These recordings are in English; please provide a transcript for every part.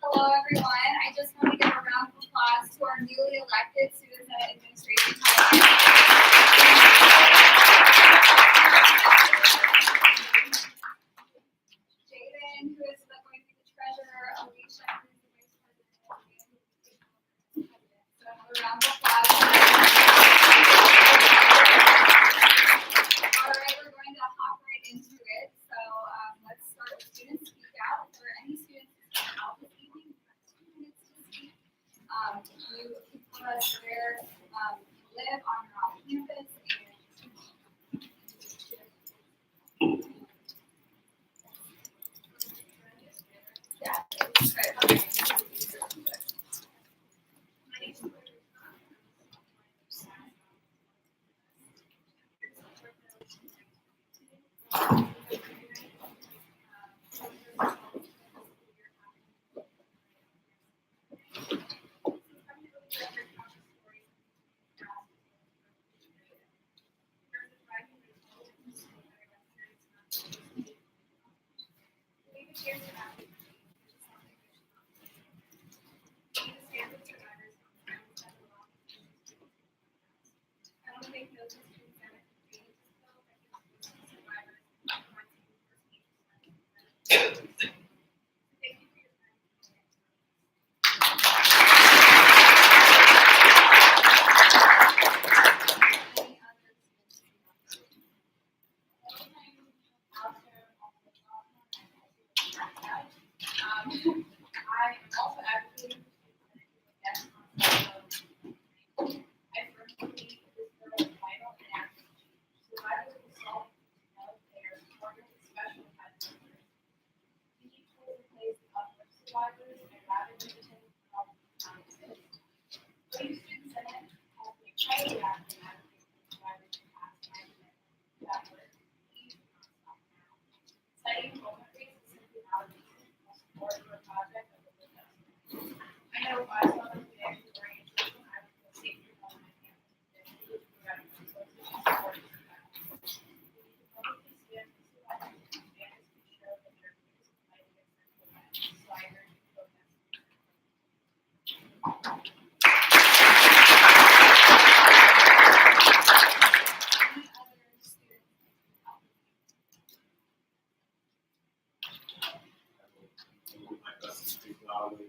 Hello, everyone. I just want to give a round of applause to our newly elected student senate administration. Jaden, who is going to be the treasurer, Alicia, who is the vice president, so another round of applause. All right, we're going to hop right into it. So let's start with students speak out. If there are any students who speak out this evening, you have 2 minutes to speak. You can tell us where you live on your off campus and yeah, okay. I also advocate I firmly believe this work is vital and active. Survivors of assault know they are supported with special kinds of work. We need tools in place to uplift survivors and rather than pretending to help exist. Brave Student Senate has been incredibly active in advocating for survivors in the past 9 years. That work needs to not stop now. Citing enrollment rates is simply not a reason to support your project of the business. I know if I saw them today who were interested, I would feel safer on my campus than you would provide resources to support this event. We need to publicly stand for survivors and standards to show that their views of fight against sexual violence. So I urge you to protest. Any other students? My best to speak loudly.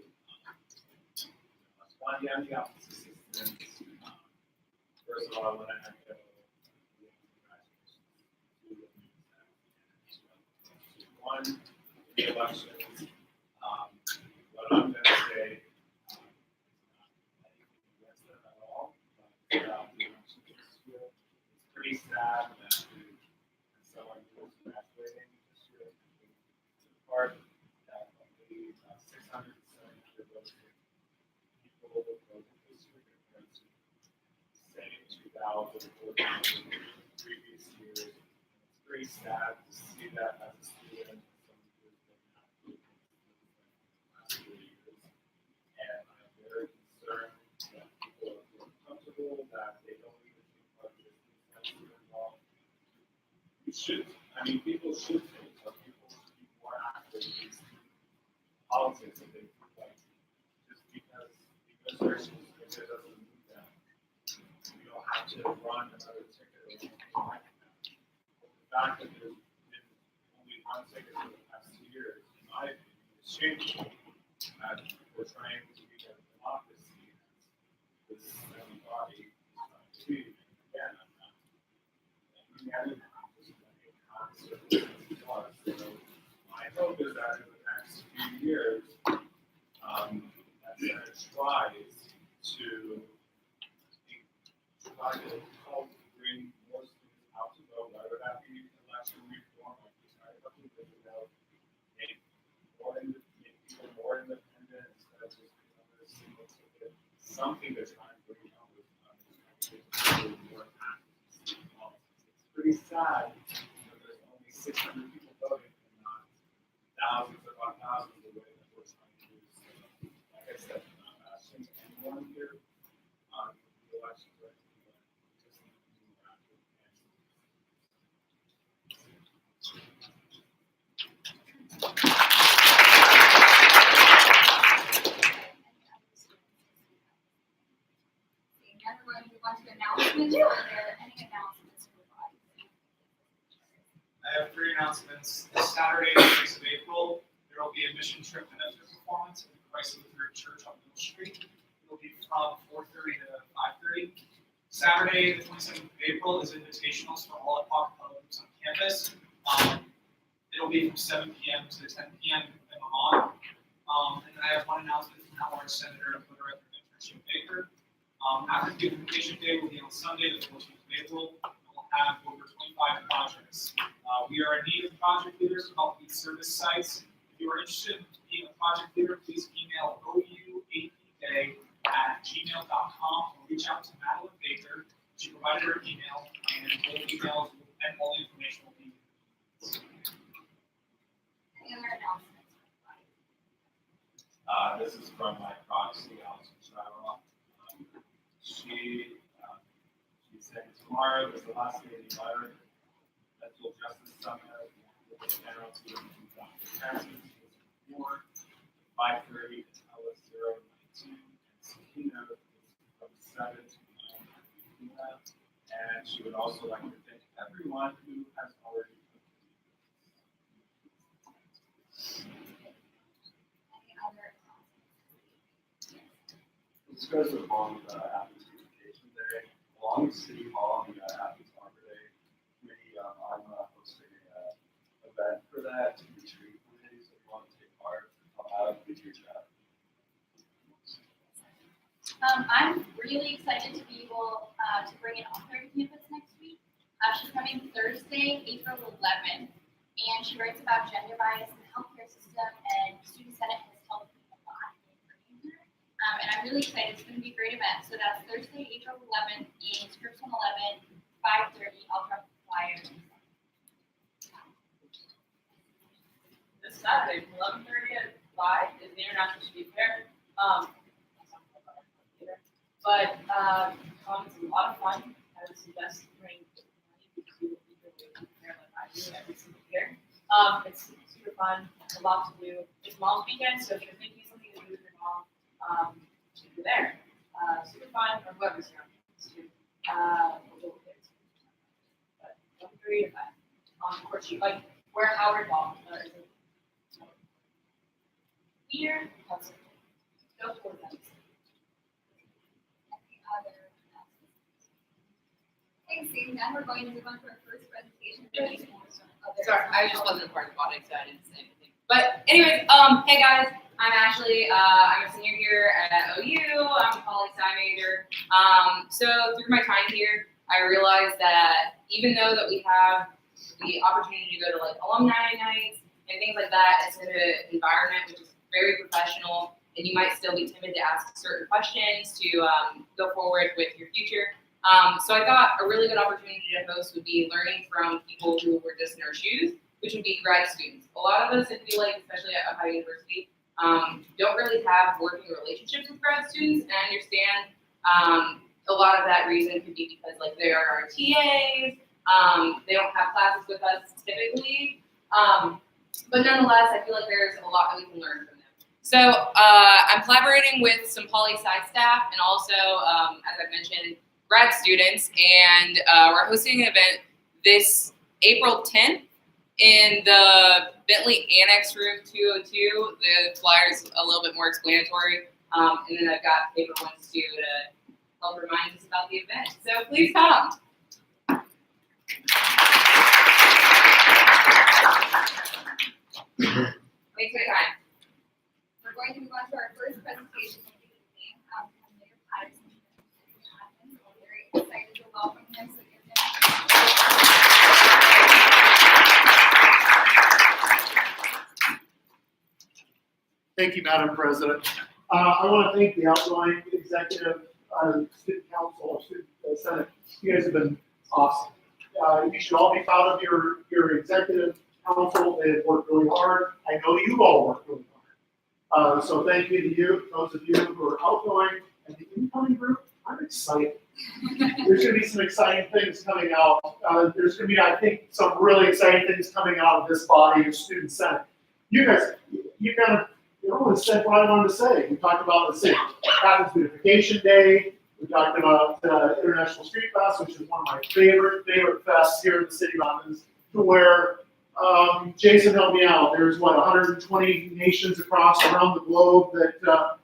One young office assistant. First of all, I want to echo the congratulations to the news and one, the elections. What I'm going to say is not anything against them at all, but about the elections this year, it's pretty sad that as someone who is graduating this year, to the part that only 600 to 700 votes people voted this year compared to say 2,000 or 4,000 previous years. It's pretty sad to see that as a student. Someone who's been active in the last 4 years, and I'm very concerned that people feel comfortable that they don't even take part in this involved. We should, people should take part. People should be more active in politics if they feel run another ticket or something like that. The fact that there's been only one ticket for the past 2 years, in my opinion, is shameful. We're trying to be a democracy as this body is trying to be. And again, I'm not looking at it, I'm just letting it concept as was. So my hope is that in the next few years, that Senate tries to help bring more students out to vote, whether that be election reform, like we tried a couple of years ago, make people more independent instead of just another single ticket, something to try and bring up with more active politics. It's pretty sad that there's only 600 people voting and not thousands upon thousands the way that we're trying to do. So, like I said, I'm not bashing anyone here on the election, but just need to move active Seeing none, we're going to move on to announcements. Are there any announcements to provide? I have 3 announcements. This Saturday, the 6th of April, there will be a mission trip benefit performance at the Christ Lutheran Church on Mill Street. It will be from 4:30 to 5:30. Saturday, the 27th of April, is invitationals for all Epoch programs on campus. It'll be from 7 p.m. to 10 p.m. in Lamont. And then I have one announcement from our Senator and Director of Internship Baker. After Beautification Day will be on Sunday, the 14th of April. We'll have over 25 projects. We are in need of project leaders to help these service sites. If you are interested in being a project leader, please email ouapday@gmail.com or reach out to Madeline Baker. She provided her email, and both emails and all the information will be. Any other announcements to provide? This is from my proxy, Allison Shiloh. She said tomorrow is the last day of the letter. Mental Justice Summit with the general to Dr. Francis before 5:30 to Alice 019 and Sakina is from 7 to 9 p.m. And she would also like to thank everyone who has already Any other announcements? This goes along with Athens Beautification Day, along with City Hall and Athens Arbor Day Committee. I'm hosting an event for that to retreat committees that want to take part. Please reach out. I'm really excited to be able to bring an author to campus next week. She's coming Thursday, April 11th, and she writes about gender bias in the healthcare system, and Student Senate has helped me a lot in bringing her. And I'm really excited. It's going to be a great event. So that's Thursday, April 11th in Scripps 111, 5:30. I'll drop the flyer. This Saturday from 11:30 to 5 is the International Street Fair. But it's a lot of fun. I would suggest bring money because you will be really there like I do every single year. It's super fun, a lot to do. It's Mom's Weekend, so if you're thinking something to do with your mom, you're there. Super fun, or whoever's here on campus too. But 11:30 to 5. Of course, you like wear Howard Ball. Here, go for them. Okay, seeing none, we're going to move on to our first presentation. Sorry, I just wasn't a part of the body, so I didn't say anything. But anyways, hey guys, I'm Ashley. I'm a senior here at OU. I'm a poli-sci major. So through my time here, I realized that even though that we have the opportunity to go to like alumni nights and things like that, it's in an environment which is very professional, and you might still be timid to ask certain questions to go forward with your future. So I thought a really good opportunity to host would be learning from people who were just in our shoes, which would be grad students. A lot of us, I feel like, especially at Ohio University, don't really have working relationships with grad students, and I understand a lot of that reason could be because like they are our TAs, they don't have classes with us typically, but nonetheless, I feel like there's a lot that we can learn from them. So I'm collaborating with some poli-sci staff and also, as I mentioned, grad students, and we're hosting an event this April 10th in the Bentley Annex Room 202. The flyer's a little bit more explanatory, and then I've got paper ones too to help remind us about the event. So please come. Thanks for your time. We're going to move on to our first presentation of the evening, from Mayor Patterson. We're very excited to welcome him. So give him Thank you, Madam President. I want to thank the outgoing executive, student council, student senate. You guys have been awesome. You should all be proud of your executive council. They have worked really hard. I know you all worked really hard. So thank you to you, those of you who are outgoing, and the incoming group. I'm excited. There's going to be some exciting things coming out. There's going to be, I think, some really exciting things coming out of this body of student senate. You guys, you almost said what I wanted to say. We talked about the city. Athens Beautification Day. We talked about International Street Fest, which is one of my favorite fests here in the city of Athens, to where Jason helped me out. There's 120 nations around the globe that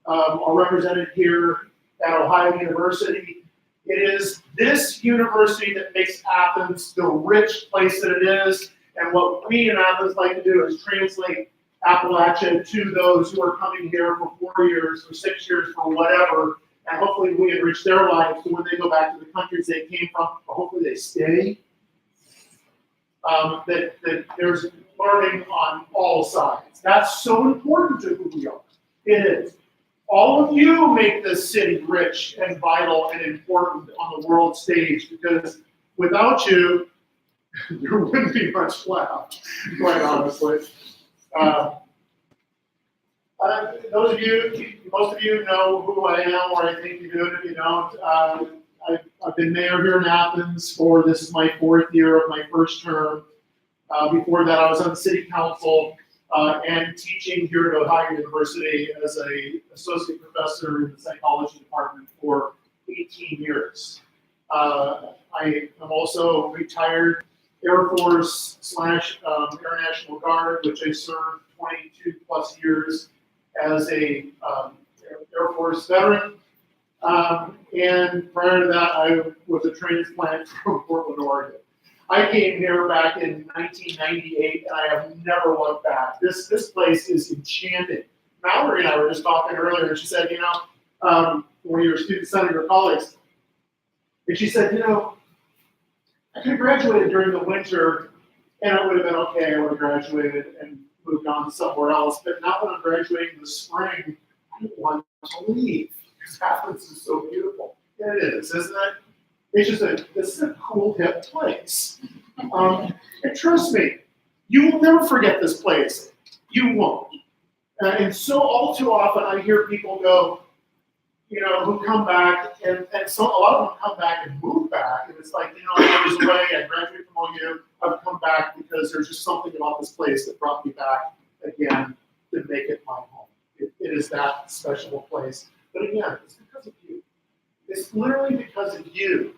are represented here at Ohio University. It is this university that makes Athens the rich place that it is. And what we in Athens like to do is translate Appalachia to those who are coming here for 4 years, for 6 years, for whatever. And hopefully we enrich their lives so when they go back to the countries they came from, or hopefully they stay. That there's learning on all sides. That's so important to who we are. It is. All of you make this city rich and vital and important on the world stage, because without you, there wouldn't be much left, quite honestly. Those of you, most of you know who I am, or I think you do, and if you don't, I've been mayor here in Athens this is my 4th year of my first term. Before that, I was on city council and teaching here at Ohio University as an associate professor in the psychology department for 18 years. I am also retired Air Force / Air National Guard, which I served 22 plus years as a Air Force veteran. And prior to that, I was a transplant from Portland, Oregon. I came here back in 1998, and I have never looked back. This place is enchanting. Mallory and I were just talking earlier, and she said, one of your student senator colleagues, and she said, I could have graduated during the winter, and it would have been okay. I would have graduated and moved on somewhere else. But now that I'm graduating in the spring, I don't want to leave because Athens is so beautiful. It is, isn't it? It's just this is a cool, hip place. And trust me, you will never forget this place. You won't. And so all too often I hear people go, who come back, and so a lot of them come back and move back, and it's like, I was away, I graduated from OU, I've come back because there's just something about this place that brought me back again to make it my home. It is that special place. But again, it's because of you. It's literally because of you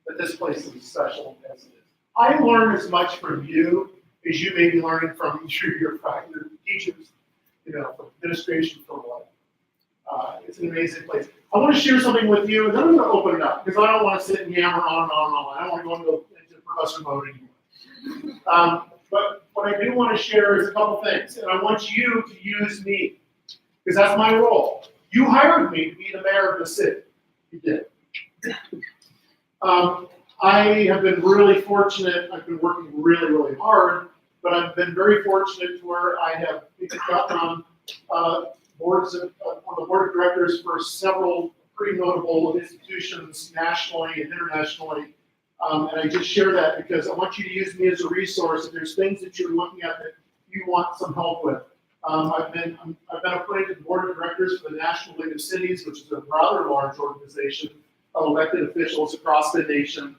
that this place is special as it is. I learn as much from you as you may be learning from your teachers, from administration, from what. It's an amazing place. I want to share something with you, and then I'm going to open it up, because I don't want to sit and yammer on and on and on. I don't want to go into professor mode anymore. But what I do want to share is a couple things, and I want you to use me, because that's my role. You hired me to be the mayor of the city. You did. I have been really fortunate. I've been working really, really hard, but I've been very fortunate to where I have gotten on on the board of directors for several pretty notable institutions nationally and internationally. And I just share that because I want you to use me as a resource if there's things that you're looking at that you want some help with. I've been appointed to the board of directors for the National League of Cities, which is a rather large organization of elected officials across the nation.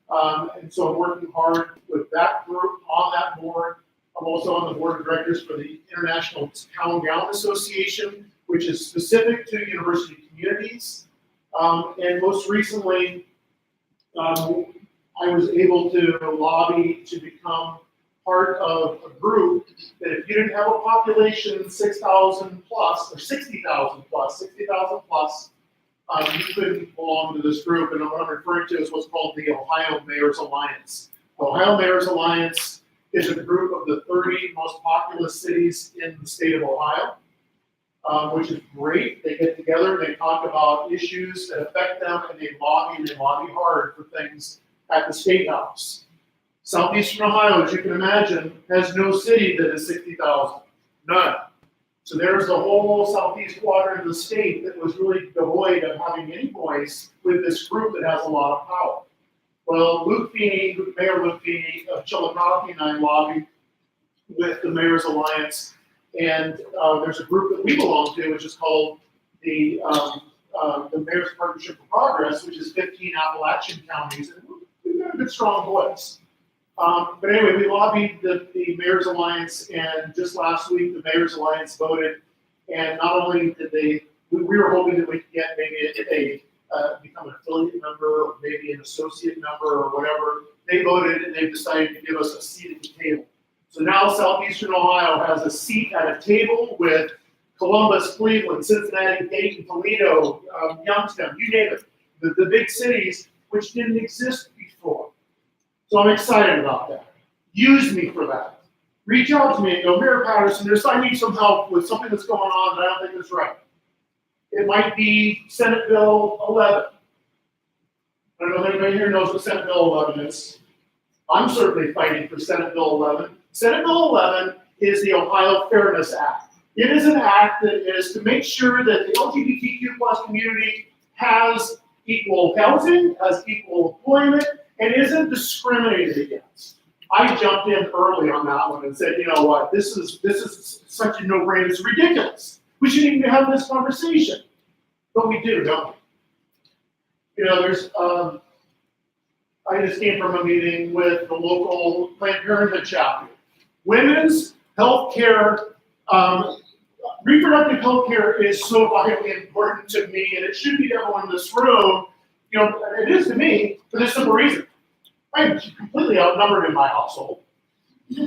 And so I'm working hard with that group on that board. I'm also on the board of directors for the International Town Gown Association, which is specific to university communities. And most recently, I was able to lobby to become part of a group that if you didn't have a population 6,000 plus, or 60,000 plus, you couldn't belong to this group. And what I'm referring to is what's called the Ohio Mayors Alliance. The Ohio Mayors Alliance is a group of the 30 most populous cities in the state of Ohio, which is great. They get together and they talk about issues that affect them, and they lobby hard for things at the State House. Southeastern Ohio, as you can imagine, has no city that is 60,000. None. So there's the whole southeast quadrant of the state that was really devoid of having any voice with this group that has a lot of power. Well, Mayor Luke Feeney of Chillicothe and I lobbied with the Mayor's Alliance, and there's a group that we belong to, which is called the Mayor's Partnership for Progress, which is 15 Appalachian counties, and we've got a good, strong voice. But anyway, we lobbied the Mayor's Alliance, and just last week the Mayor's Alliance voted, and not only did we were hoping that we could get maybe become an affiliate member or maybe an associate member or whatever. They voted and they decided to give us a seat at the table. So now Southeastern Ohio has a seat at a table with Columbus, Cleveland, Cincinnati, Dayton, Toledo, Youngstown, you name it, the big cities which didn't exist before. So I'm excited about that. Use me for that. Reach out to me and go, Mayor Patterson, I need some help with something that's going on that I don't think is right. It might be Senate Bill 11. I don't know if anybody here knows what Senate Bill 11 is. I'm certainly fighting for Senate Bill 11. Senate Bill 11 is the Ohio Fairness Act. It is an act that is to make sure that the LGBTQ plus community has equal housing, has equal employment, and isn't discriminated against. I jumped in early on that one and said, you know what, this is such a no-brainer, it's ridiculous. We shouldn't even be having this conversation. But we do, don't we? You know, I just came from a meeting with the local Planned Parenthood chapter. Women's health care, reproductive health care is so vitally important to me, and it should be to everyone in this room. You know, it is to me for this simple reason. I'm completely outnumbered in my household. I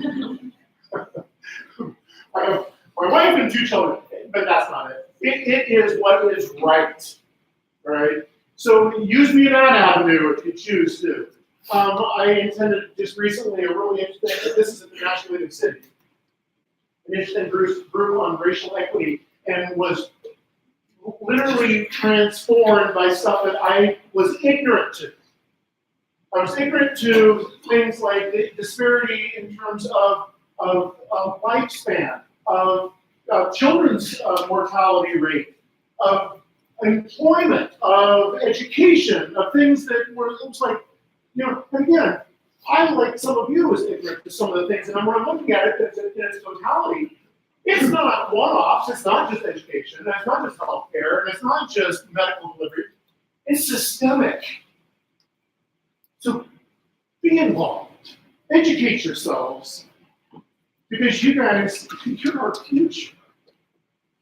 have my wife and 2 children, but that's not it. It is what is right, right? So use me in that avenue if you choose to. I attended just recently a really interesting, this is at the National League of Cities, an interesting group on racial equity, and was literally transformed by stuff that I was ignorant to. I was ignorant to things like the disparity in terms of lifespan, of children's mortality rate, of employment, of education, of things that were, it was like, you know, and again, I, like some of you, was ignorant to some of the things, and when I'm looking at it in its totality, it's not one-offs, it's not just education, it's not just healthcare, and it's not just medical delivery, it's systemic. So be involved, educate yourselves, because you guys, you're our future.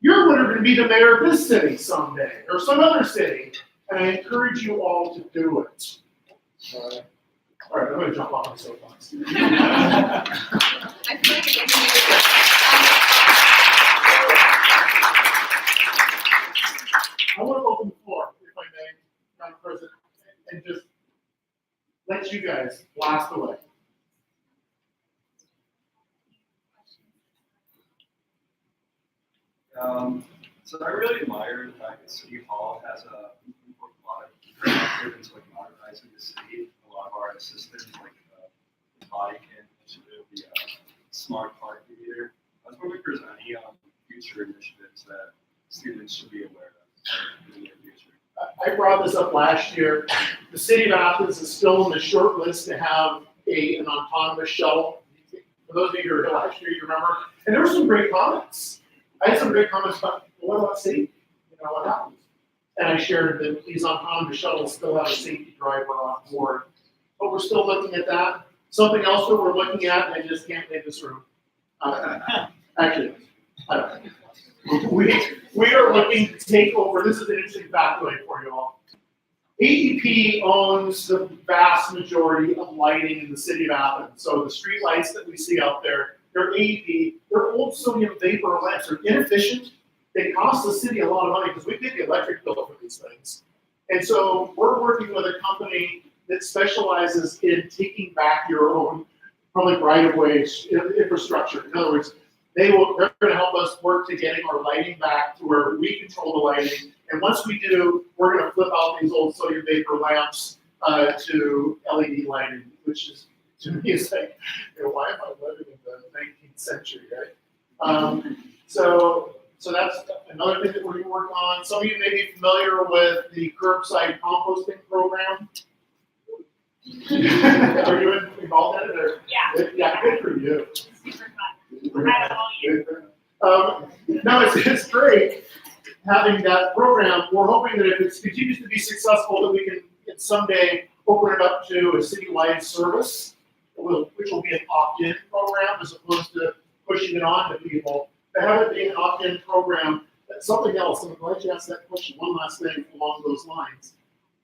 You're what are going to be the mayor of this city someday, or some other city, and I encourage you all to do it. All right, I'm going to jump off my soapbox. I want to open the floor, if I may, Madam President, and just let you guys blast away. So I really admire the fact that City Hall has a lot of effort into like modernizing the city. A lot of our assistants, like the body can the smart park theater. I was wondering if there's any future initiatives that students should be aware of in the near future. I brought this up last year. The city of Athens is still on the short list to have an autonomous shuttle. For those of you who were here last year, you remember, and there were some great comments. I had some great comments about, what about safety? You know, what happens? And I shared that these autonomous shuttles still have a safety driver on board. But we're still looking at that. Something else that we're looking at, and I just can't leave this room. Actually, I don't know. We are looking to take over, this is an interesting factoid for you all. AEP owns the vast majority of lighting in the city of Athens. So the street lights that we see out there, they're AEP, they're old sodium vapor lamps. They're inefficient. They cost the city a lot of money because we pay the electric bill for these things. And so we're working with a company that specializes in taking back your own public right-of-way infrastructure. In other words, they're going to help us work to getting our lighting back to where we control the lighting. And once we do, we're going to flip out these old sodium vapor lamps to LED lighting, which is, to me, is like, why am I living in the 19th century, right? So that's another thing that we're going to work on. Some of you may be familiar with the curbside composting program. Are you involved in it? Or? Yeah. Yeah, good for you. Super fun. I don't know you. No, it's great having that program. We're hoping that if it continues to be successful, that we can someday open it up to a citywide service, which will be an opt-in program as opposed to pushing it on to people. To have it be an opt-in program, that's something else. I'm glad you asked that question. One last thing along those lines.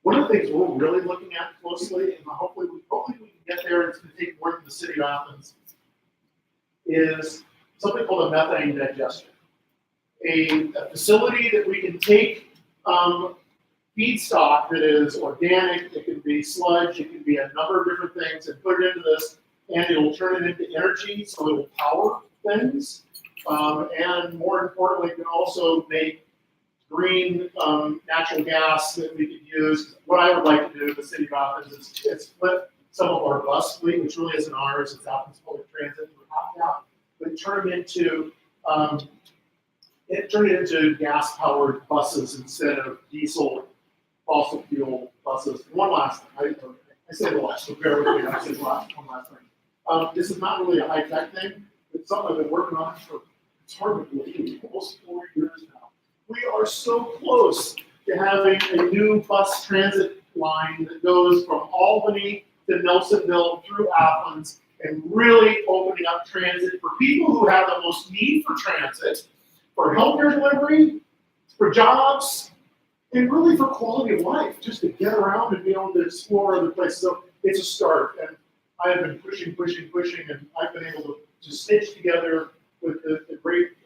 One of the things we're really looking at closely, and hopefully we can get there, and it's going to take more than the city of Athens, is something called a methane digester. A facility that we can take feedstock that is organic, it can be sludge, it can be a number of different things, and put it into this, and it'll turn it into energy, so it'll power things. And more importantly, it can also make green natural gas that we could use. What I would like to do with the city of Athens is split some of our bus fleet, which really isn't ours, it's Athens Public Transit, but turn it into gas-powered buses instead of diesel, fossil fuel buses. One last thing, I say the last, so bear with me, I say one last thing. This is not really a high-tech thing, it's something I've been working on for, it's hard to believe, almost 4 years now. We are so close to having a new bus transit line that goes from Albany to Nelsonville through Athens and really opening up transit for people who have the most need for transit, for healthcare delivery, for jobs, and really for quality of life, just to get around and be able to explore other places. So it's a start, and I have been pushing, and I've been able to stitch together with the great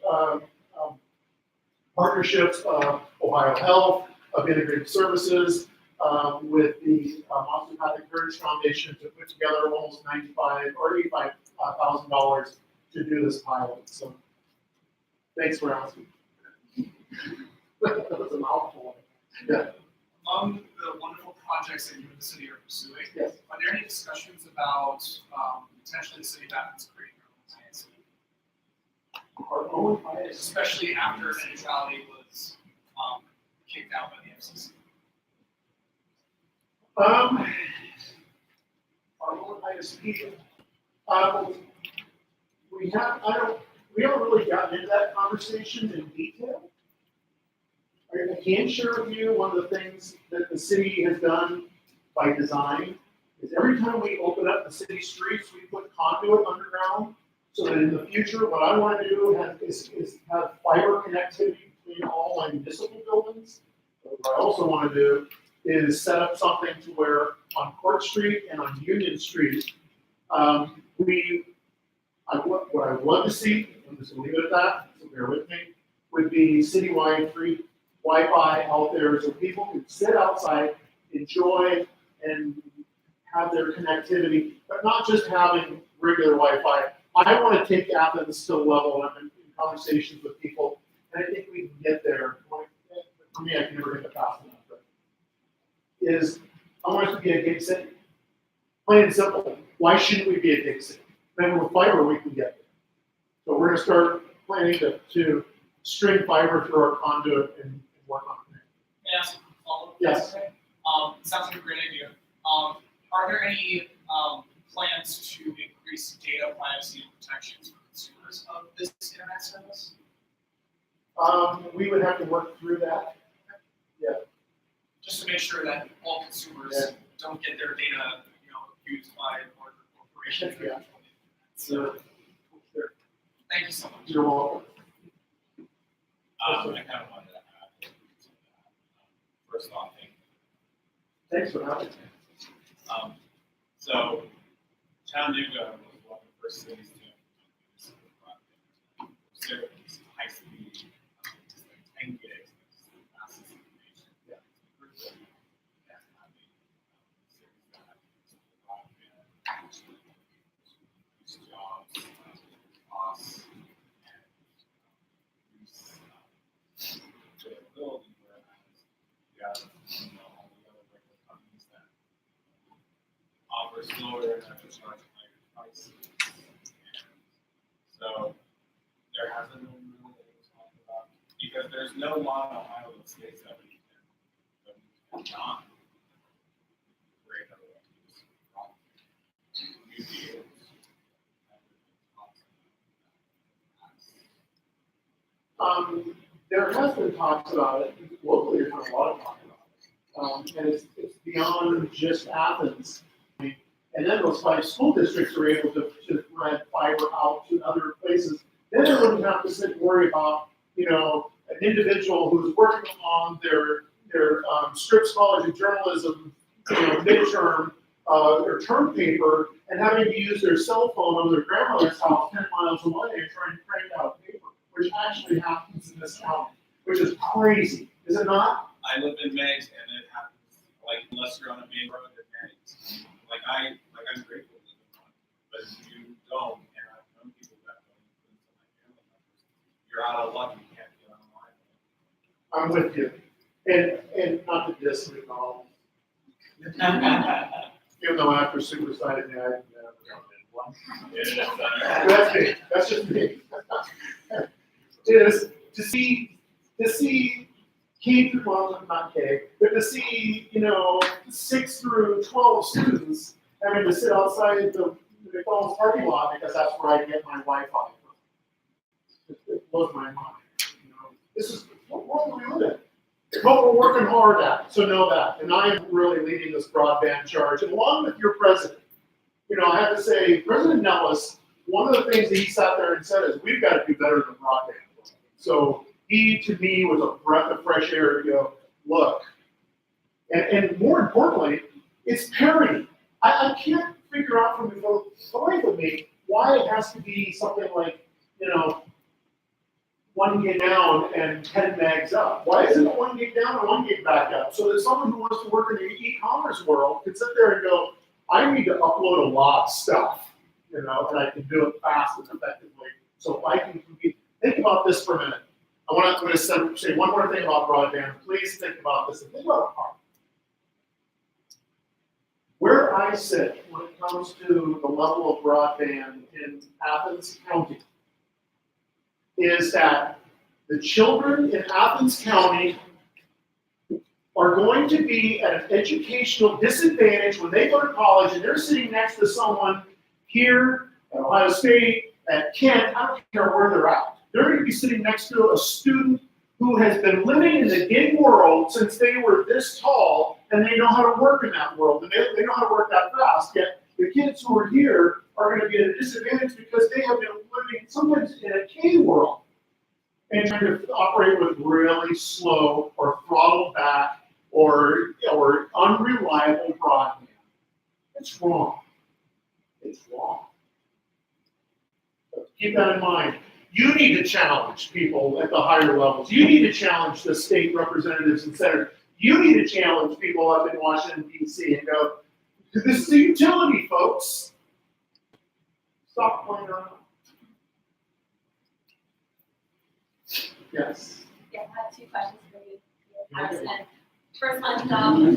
partnerships of Ohio Health, of Integrated Services, with the Osteopathic Heritage Foundation to put together almost $95,000 or $85,000 to do this pilot. So thanks for asking. That was a mouthful. Yeah. Among the wonderful projects that you and the city are pursuing, Yes. are there any discussions about potentially the city of Athens creating their own science city? Our own bias. Especially after net neutrality was kicked out by the FCC. Our own ISP. We haven't really gotten into that conversation in detail. I can share with you one of the things that the city has done by design is every time we open up the city streets, we put conduit underground so that in the future, what I want to do is have fiber connectivity between all my municipal buildings. But what I also want to do is set up something to where on Court Street and on Union Street, what I would love to see, I'm just going to leave it at that, so bear with me, would be citywide free Wi-Fi out there so people can sit outside, enjoy, and have their connectivity, but not just having regular Wi-Fi. I want to take Athens to a level, and I'm in conversations with people, and I think we can get there. For me, I can never get the fast enough. Is I want us to be a gig city. Plain and simple. Why shouldn't we be a gig city? Then with fiber, we can get there. So we're going to start planning to string fiber through our conduit and work on it. May I ask a follow-up? Yes. Sounds like a great idea. Are there any plans to increase data privacy and protections for consumers of this internet service? We would have to work through that. Yeah. Just to make sure that all consumers don't get their data, used by larger corporations. Yeah. So, Sure. thank you so much. You're welcome. I kind of wanted to add to that. First off, thank you Thanks for having me. So Chattanooga was one of the first cities to introduce broadband. Service, high speed, 10 gigs, the fastest information. Yeah. And having cities that have broadband, actually reduce jobs, costs, and reduce availability, whereas you have all the other regular companies that offer slower and have to charge higher prices. And so there hasn't been really anything talked about because there's no law in Ohio that states that we cannot create a use problem. You'd be able to There has been talks about it, locally there's been a lot of talk about it. And it's beyond just Athens. And then those 5 school districts are able to rent fiber out to other places. Then they wouldn't have to sit and worry about, an individual who's working on their Scripps College of Journalism, midterm, their term paper, and having to use their cell phone on their grandmother's house 10 miles away and try and print out paper, which actually happens in this county, which is crazy, is it not? I live in Meigs, and it happens, unless you're on a main road in Meigs. I'm grateful to live in one, but if you don't, and I've known people that don't include some of my family members, you're out of luck, you can't get online. I'm with you. And not to diss McDonald's. Even though after Superside, I never did one. That's me. That's just me. Is to see K through, well, not K, but to see 6 through 12 students having to sit outside the McDonald's parking lot because that's where I get my Wi-Fi from. It blows my mind. This is what world we live in. But we're working hard at it, so know that. And I am really leading this broadband charge, and along with your president. I have to say, President Nellis, one of the things that he sat there and said is, we've got to do better than broadband. So he, to me, was a breath of fresh air to go, look. And more importantly, it's parity. I can't figure out from the life of me why it has to be something like, 1 gig down and 10 megs up. Why isn't it 1 gig down and 1 gig back up? So that someone who wants to work in the e-commerce world can sit there and go, I need to upload a lot of stuff, and I can do it fast and effectively. So I can compete. Think about this for a minute. I'm going to say one more thing about broadband. Please think about this and think about it hard. Where I sit when it comes to the level of broadband in Athens County is that the children in Athens County are going to be at an educational disadvantage when they go to college and they're sitting next to someone here at Ohio State, at Kent, I don't care where they're at. They're going to be sitting next to a student who has been living in the gig world since they were this tall, and they know how to work in that world, and they know how to work that fast. Yet the kids who are here are going to be at a disadvantage because they have been living sometimes in a K world and trying to operate with really slow or throttled back or unreliable broadband. It's wrong. It's wrong. But keep that in mind. You need to challenge people at the higher levels. You need to challenge the state representatives and senators. You need to challenge people up in Washington, D.C. and go, this is a utility, folks. Stop playing around. Yes. Yeah, I have 2 questions for you. And first one,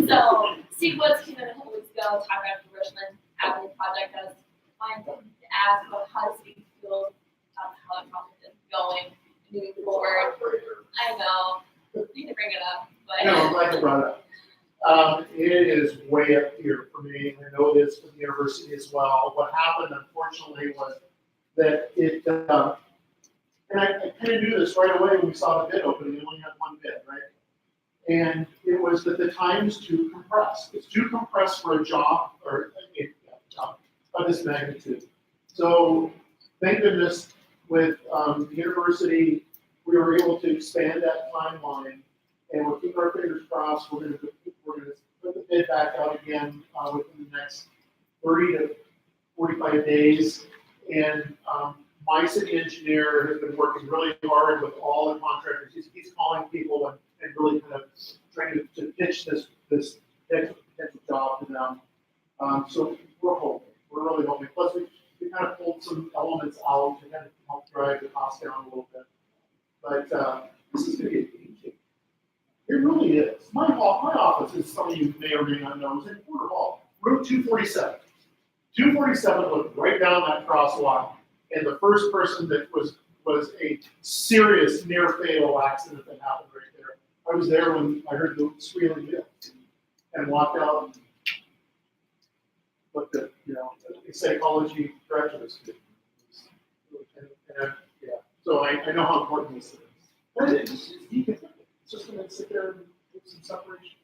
so Steve Woods came in a couple weeks ago talking about the Richmond Avenue project. I was wanting to ask about how the city feels about how the project is going, moving forward. I know, you can bring it up, but. No, I'm glad you brought it up. It is way up here for me. I know it is for the university as well. What happened, unfortunately, was that it, and I kind of knew this right away when we saw the bid opening. We only had 1 bid, right? And it was that the time is too compressed. It's too compressed for a job or a job of this magnitude. So thank goodness with the university, we were able to expand that timeline, and we'll keep our fingers crossed. We're going to put the bid back out again, within the next 30 to 45 days. And, my city engineer has been working really hard with all the contractors. He's calling people and really kind of trying to pitch this potential job to them. So we're hoping, we're really hoping. Plus, we kind of pulled some elements out to kind of help drive the cost down a little bit. But this is going to be a game changer. It really is. My office, as some of you may or may not know, is in Porter Hall, route 247. 247 looked right down that crosswalk, and the first person that was a serious near fatal accident that happened right there. I was there when I heard the squealing wheel and walked out and looked at, the psychology graduate student. Yeah, so I know how important this is. But it's just going to sit there and get some separation.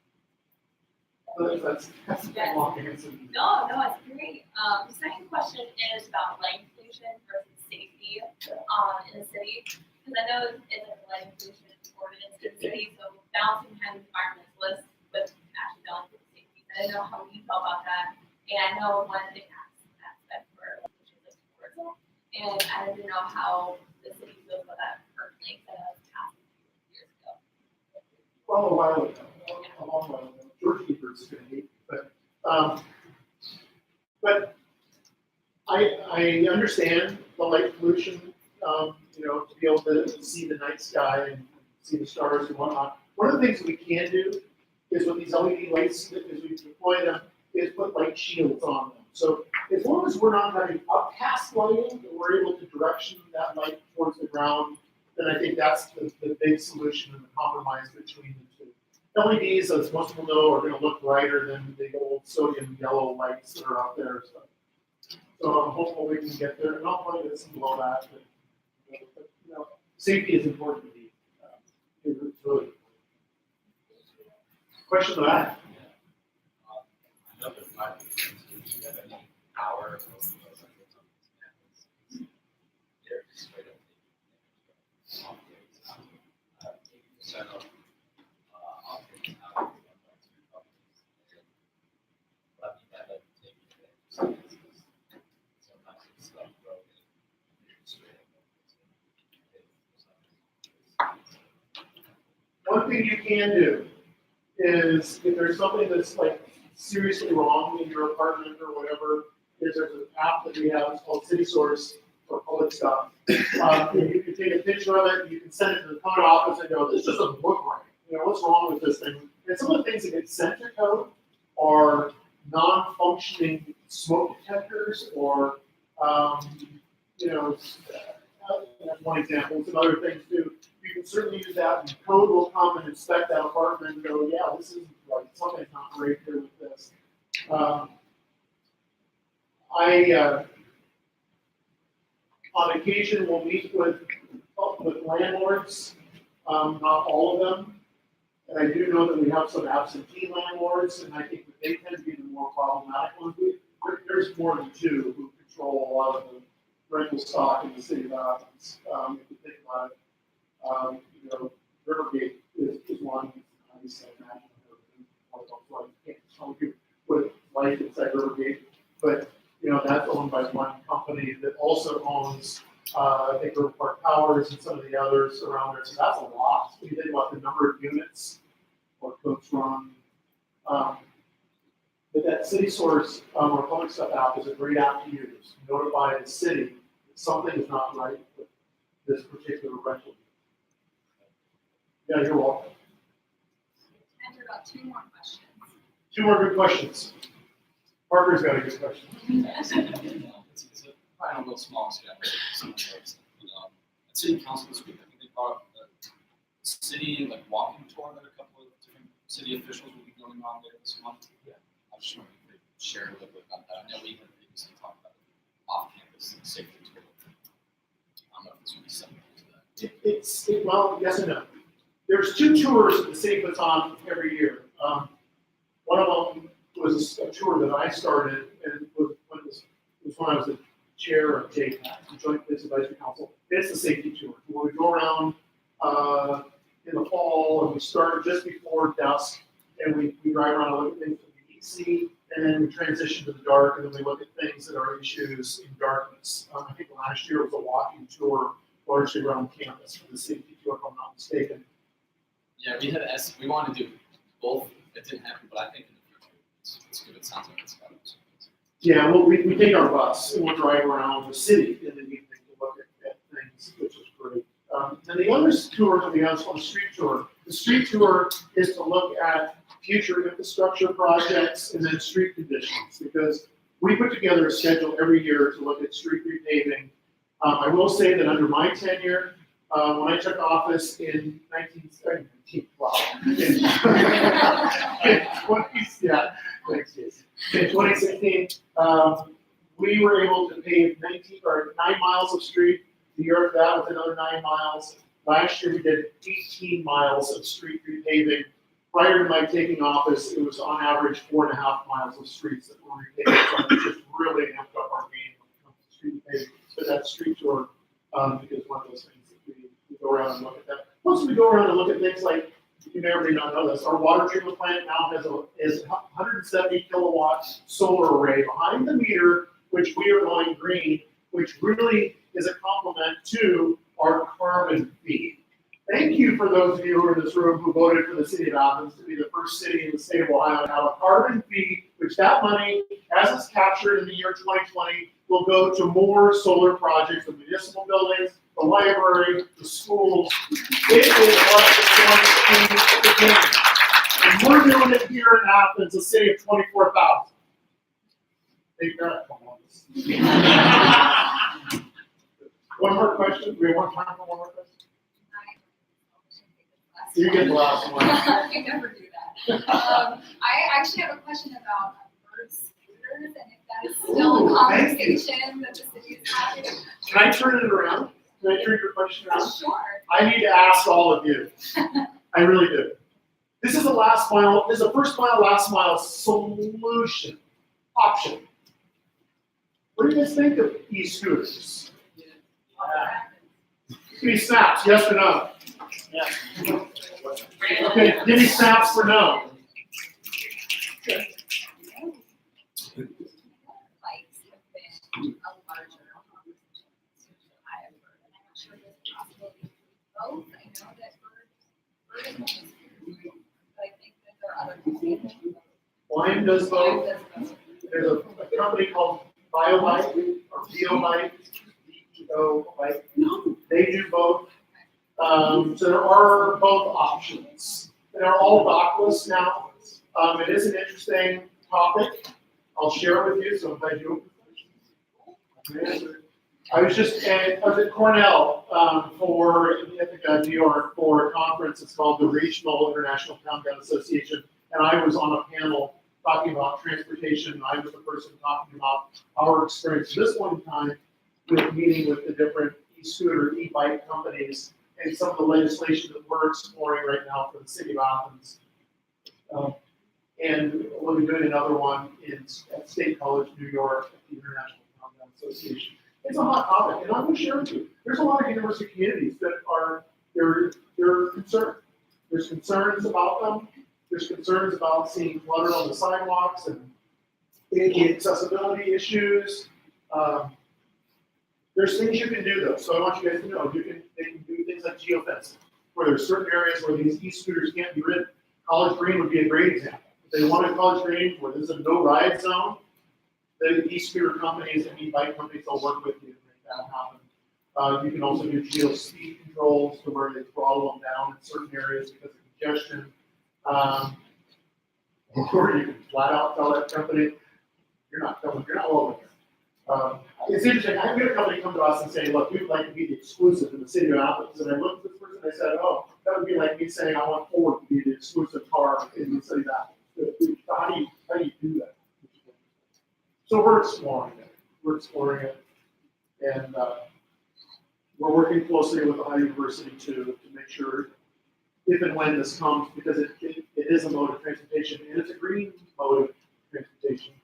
That's Yes. long answer. No, it's great. The second question is about light pollution versus safety in the city. Because I know it's a light pollution ordinance in the city, so balancing kind of environmentalists with actually balancing safety. I didn't know how you felt about that. And I know one of the aspects for pollution is tourism. And I didn't know how the city feels about that personally, because I passed a few years ago. Well, a while ago, a long while ago. George Keeper's going to hate me, but I understand the light pollution, to be able to see the night sky and see the stars and whatnot. One of the things that we can do is with these LED lights, as we deploy them, is put light shields on them. So as long as we're not having upcast lighting, and we're able to direction that light towards the ground, then I think that's the big solution and the compromise between the two. LEDs, as most people know, are going to look brighter than the old sodium yellow lights that are out there. So I'm hopeful we can get there, and I'll probably get some below that. But safety is important to me. It's really important. Question to that? I know there's not, do you have any power over those they're just straight up set up operating out of 1.2 companies. Let me have it take sometimes it's stuff broken. Straight up. One thing you can do is if there's something that's like seriously wrong in your apartment or whatever, there's an app that we have, it's called City Source for public stuff. And you can take a picture of it, you can send it to the code office and go, this doesn't look right. What's wrong with this thing? And some of the things that get sent to code are non-functioning smoke detectors or, that's one example. Some other things too. You can certainly use that, and code will come and inspect that apartment and go, yeah, this isn't right. Something's not right here with this. On occasion, will meet with landlords, not all of them. And I do know that we have some absentee landlords, and I think that they tend to be the more problematic ones. There's more than two who control a lot of the rental stock in the city of Athens. If you think about it, Rivergate is one. I just can't imagine I can't tell you what it's like inside Rivergate, but that's owned by one company that also owns, I think, River Park Towers and some of the others around there. So that's a lot. When you think about the number of units or Coach Run. But that City Source or Public Stuff app is a great app to use. Notify the city that something is not right with this particular rental. Yeah, you're welcome. Time for about 2 more questions. 2 more good questions. Parker's got a good question. It's a probably a little small scale. At city council this week, I think they brought up the city walking tour that a couple of different city officials will be going on later this month. Yeah. I just wanted to share a little bit about that. I know we had previously talked about it off campus safety tour. I don't know if this would be similar to that. Well, yes and no. There's 2 tours that the city puts on every year. One of them was a tour that I started, and was when I was the chair of JPAC, the Joint Police Advisory Council. It's the safety tour. Where we go around in the fall, and we start just before dusk, and we drive around and look at things that we need to see, and then we transition to the dark, and then we look at things that are issues in darkness. I think last year was a walking tour largely around campus for the safety tour, if I'm not mistaken. Yeah, we wanted to do both. It didn't happen, but I think in the future it's good. It sounds like it's better. Yeah, well, we take our bus and we'll drive around the city in the evening to look at things, which is great. And the other tour that we have is called the street tour. The street tour is to look at future infrastructure projects and then street conditions, because we put together a schedule every year to look at street repaving. I will say that under my tenure, when I took office in 1917, wow. In 2016, we were able to pave 9 miles of street. The year after that was another 9 miles. Last year we did 18 miles of street repaving. Prior to my taking office, it was on average 4.5 miles of streets that were repaved. So it's just really amped up our game when it comes to street repaving. So that street tour because one of those things that we go around and look at that. Once we go around and look at things like, you may or may not know this, our water treatment plant now has a 170 kilowatt solar array behind the meter, which we are going green, which really is a complement to our carbon fee. Thank you for those of you who are in this room who voted for the city of Athens to be the first city in the state of Ohio to have a carbon fee, which that money, as it's captured in the year 2020, will go to more solar projects, the municipal buildings, the library, the schools. It is what the point is. And we're doing it here in Athens, a city of 24,000. They've got it. One more question? We have one time for one more question? You get the last one. I never do that. I actually have a question about bird scooters, and if that is still a conversation that the city is having. Can I turn it around? Can I turn your question around? Sure. I need to ask all of you. I really do. This is the last mile, this is the first mile, last mile solution, option. What do you guys think of e-scooters? Give me snaps, yes or no? Yeah. Okay, give me snaps for no. Okay. Bikes have been a larger conversation I have heard, and I'm not sure if it's possible to do both. I know that bird is one scooters, but I think that there are other companies. Lime does both. There's a company called BioBike or BioBike, B-E-O-Bike. They do both. So there are both options. They're all dockless now. It is an interesting topic. I'll share it with you. So if I do, I was at Cornell for New York for a conference. It's called the Regional International Countdown Association, and I was on a panel talking about transportation. I was the person talking about our experience this one time with meeting with the different e-scooter, e-bike companies, and some of the legislation that we're exploring right now for the city of Athens. And we'll be doing another one at State College, New York, at the International Countdown Association. It's a hot topic, and I'm going to share with you. There's a lot of university communities that they're concerned. There's concerns about them. There's concerns about seeing clutter on the sidewalks and the accessibility issues. There's things you can do though, so I want you guys to know they can do things like geofencing, where there's certain areas where these e-scooters can't be ridden. College Green would be a great example. If they want a College Green where there's a no-ride zone, the e-scooter companies and e-bike companies will work with you to make that happen. You can also do geo-speed controls to where they throttle them down in certain areas because of congestion. Or you can flat out tell that company, you're not welcome here. It's interesting, I had a company come to us and say, look, we would like to be the exclusive in the city of Athens. And I looked at this person and I said, oh, that would be like me saying I want Ford to be the exclusive car in the city of Athens. How do you do that? So we're exploring it. And we're working closely with Ohio University to make sure if and when this comes, because it is a mode of transportation, and it's a green mode of transportation.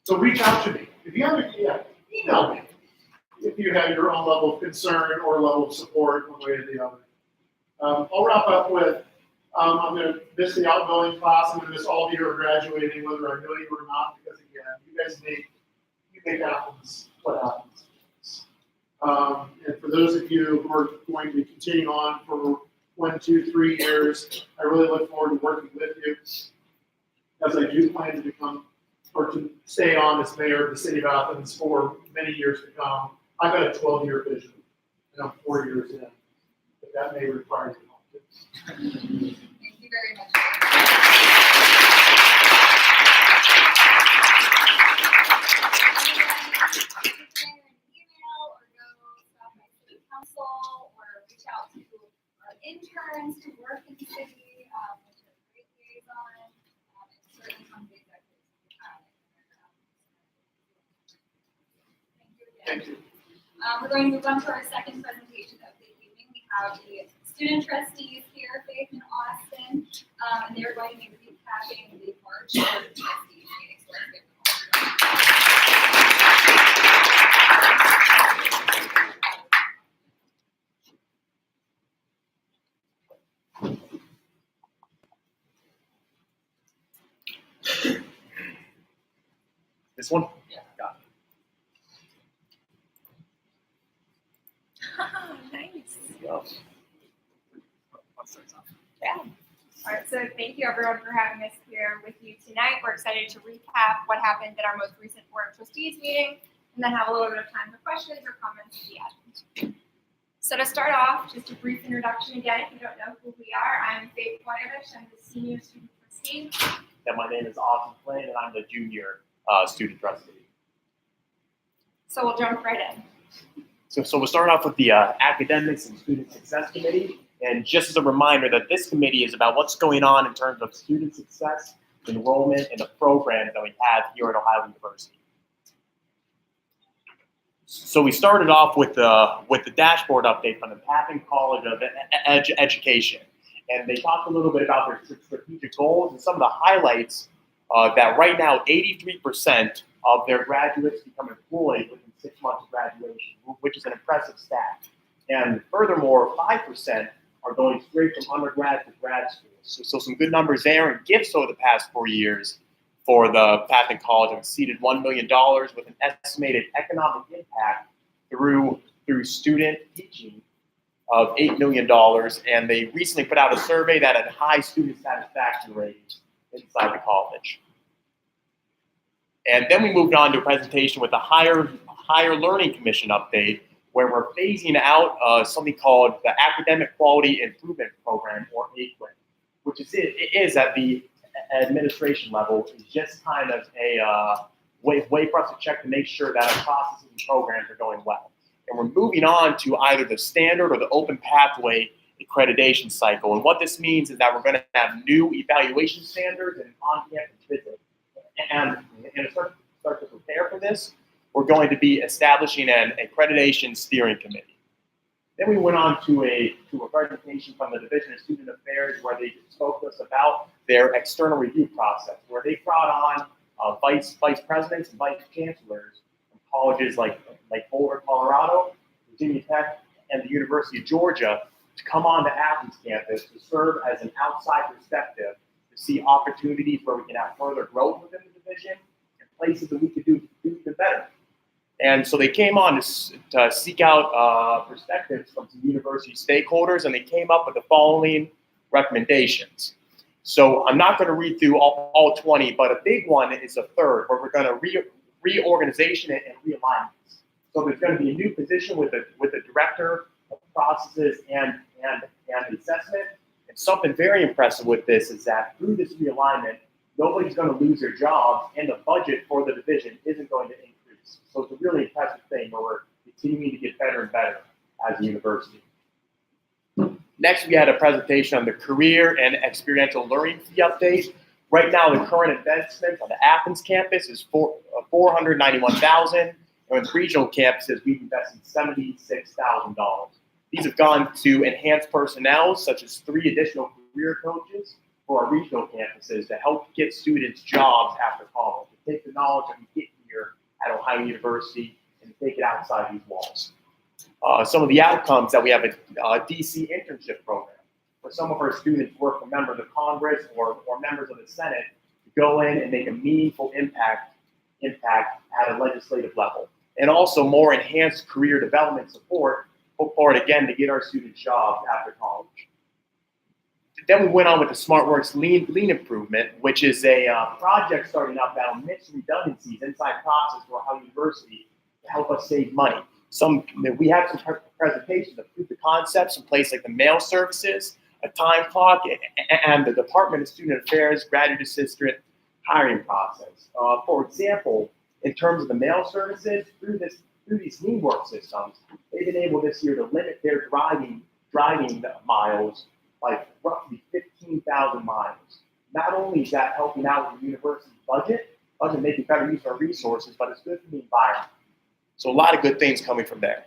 So reach out to me. If you haven't yet, email me if you have your own level of concern or level of support one way or the other. I'll wrap up with I'm gonna miss the outgoing class. I'm gonna miss all of you who are graduating, whether I know you or not, because again, you guys make happens what happens. And for those of you who are going to be continuing on for 1, 2, 3 years, I really look forward to working with you, as I do plan to become, or to stay on as mayor of the city of Athens for many years to come. I've got a 12-year vision, and I'm 4 years in, but that may require you. Thank you very much. Email or go stop by city council or reach out to our interns who work in the city, which are great liaison, and certainly come to the executives. Thank you again. We're going to move on to our second presentation of the evening. We have the student trustees here, Faith and Austin, and they're going to be recapping the March Board of Trustees meeting. So let's get This one? Yeah, got Nice. it. Go. Yeah. All right, so thank you everyone for having us here with you tonight. We're excited to recap what happened at our most recent Board of Trustees meeting and then have a little bit of time for questions or comments at the end. So to start off, just a brief introduction again, if you don't know who we are, I'm Faith Boyanovich. I'm the senior student trustee. And my name is Austin Flynn, and I'm the junior student trustee. So we'll jump right in. So we'll start off with the Academics and Student Success Committee. And just as a reminder that this committee is about what's going on in terms of student success, enrollment, and the programs that we have here at Ohio University. So we started off with the dashboard update from the Pappan College of Education. And they talked a little bit about their strategic goals and some of the highlights that right now 83% of their graduates become employed within 6 months of graduation, which is an impressive stat. And furthermore, 5% are going straight from undergrad to grad school. So some good numbers there. And gifts over the past 4 years for the Pappan College have exceeded $1 million with an estimated economic impact through student teaching of $8 million. And they recently put out a survey that had high student satisfaction ratings inside the college. And then we moved on to a presentation with the Higher Learning Commission update, where we're phasing out something called the Academic Quality Improvement Program, or AQIP, which is at the administration level, is just kind of a way for us to check to make sure that our processes and programs are going well. And we're moving on to either the standard or the open pathway accreditation cycle. And what this means is that we're going to have new evaluation standards and on-campus visits. And to start to prepare for this, we're going to be establishing an accreditation steering committee. Then we went on to a presentation from the Division of Student Affairs, where they spoke to us about their external review process, where they brought on vice presidents and vice chancellors from colleges like Boulder, Colorado, Virginia Tech, and the University of Georgia to come on to Athens campus to serve as an outside perspective to see opportunities where we can have further growth within the division and places that we could do even better. And so they came on to seek out perspectives from some university stakeholders, and they came up with the following recommendations. So I'm not going to read through all 20, but a big one is a third, where we're going to reorganization and realignments. So there's going to be a new position with the director of processes and assessment. And something very impressive with this is that through this realignment, nobody's going to lose their jobs, and the budget for the division isn't going to increase. So it's a really impressive thing where we're continuing to get better and better as a university. Next, we had a presentation on the career and experiential learning fee update. Right now, the current investment on the Athens campus is $491,000, and with regional campuses, we've invested $76,000. These have gone to enhance personnel, such as 3 additional career coaches for our regional campuses to help get students jobs after college, to take the knowledge that we get here at Ohio University and take it outside these walls. Some of the outcomes that we have a DC internship program for some of our students who work for members of Congress or members of the Senate to go in and make a meaningful impact at a legislative level. And also more enhanced career development support, forward again to get our students jobs after college. Then we went on with the SmartWorks Lean Improvement, which is a project starting up that'll mix redundancies inside process for Ohio University to help us save money. We have some presentations that prove the concepts in place, like the mail services, a time clock, and the Department of Student Affairs graduate assistant hiring process. For example, in terms of the mail services, through these Lean work systems, they've been able this year to limit their driving miles by roughly 15,000 miles. Not only is that helping out with the university's budget making better use of our resources, but it's good for the environment. So a lot of good things coming from there.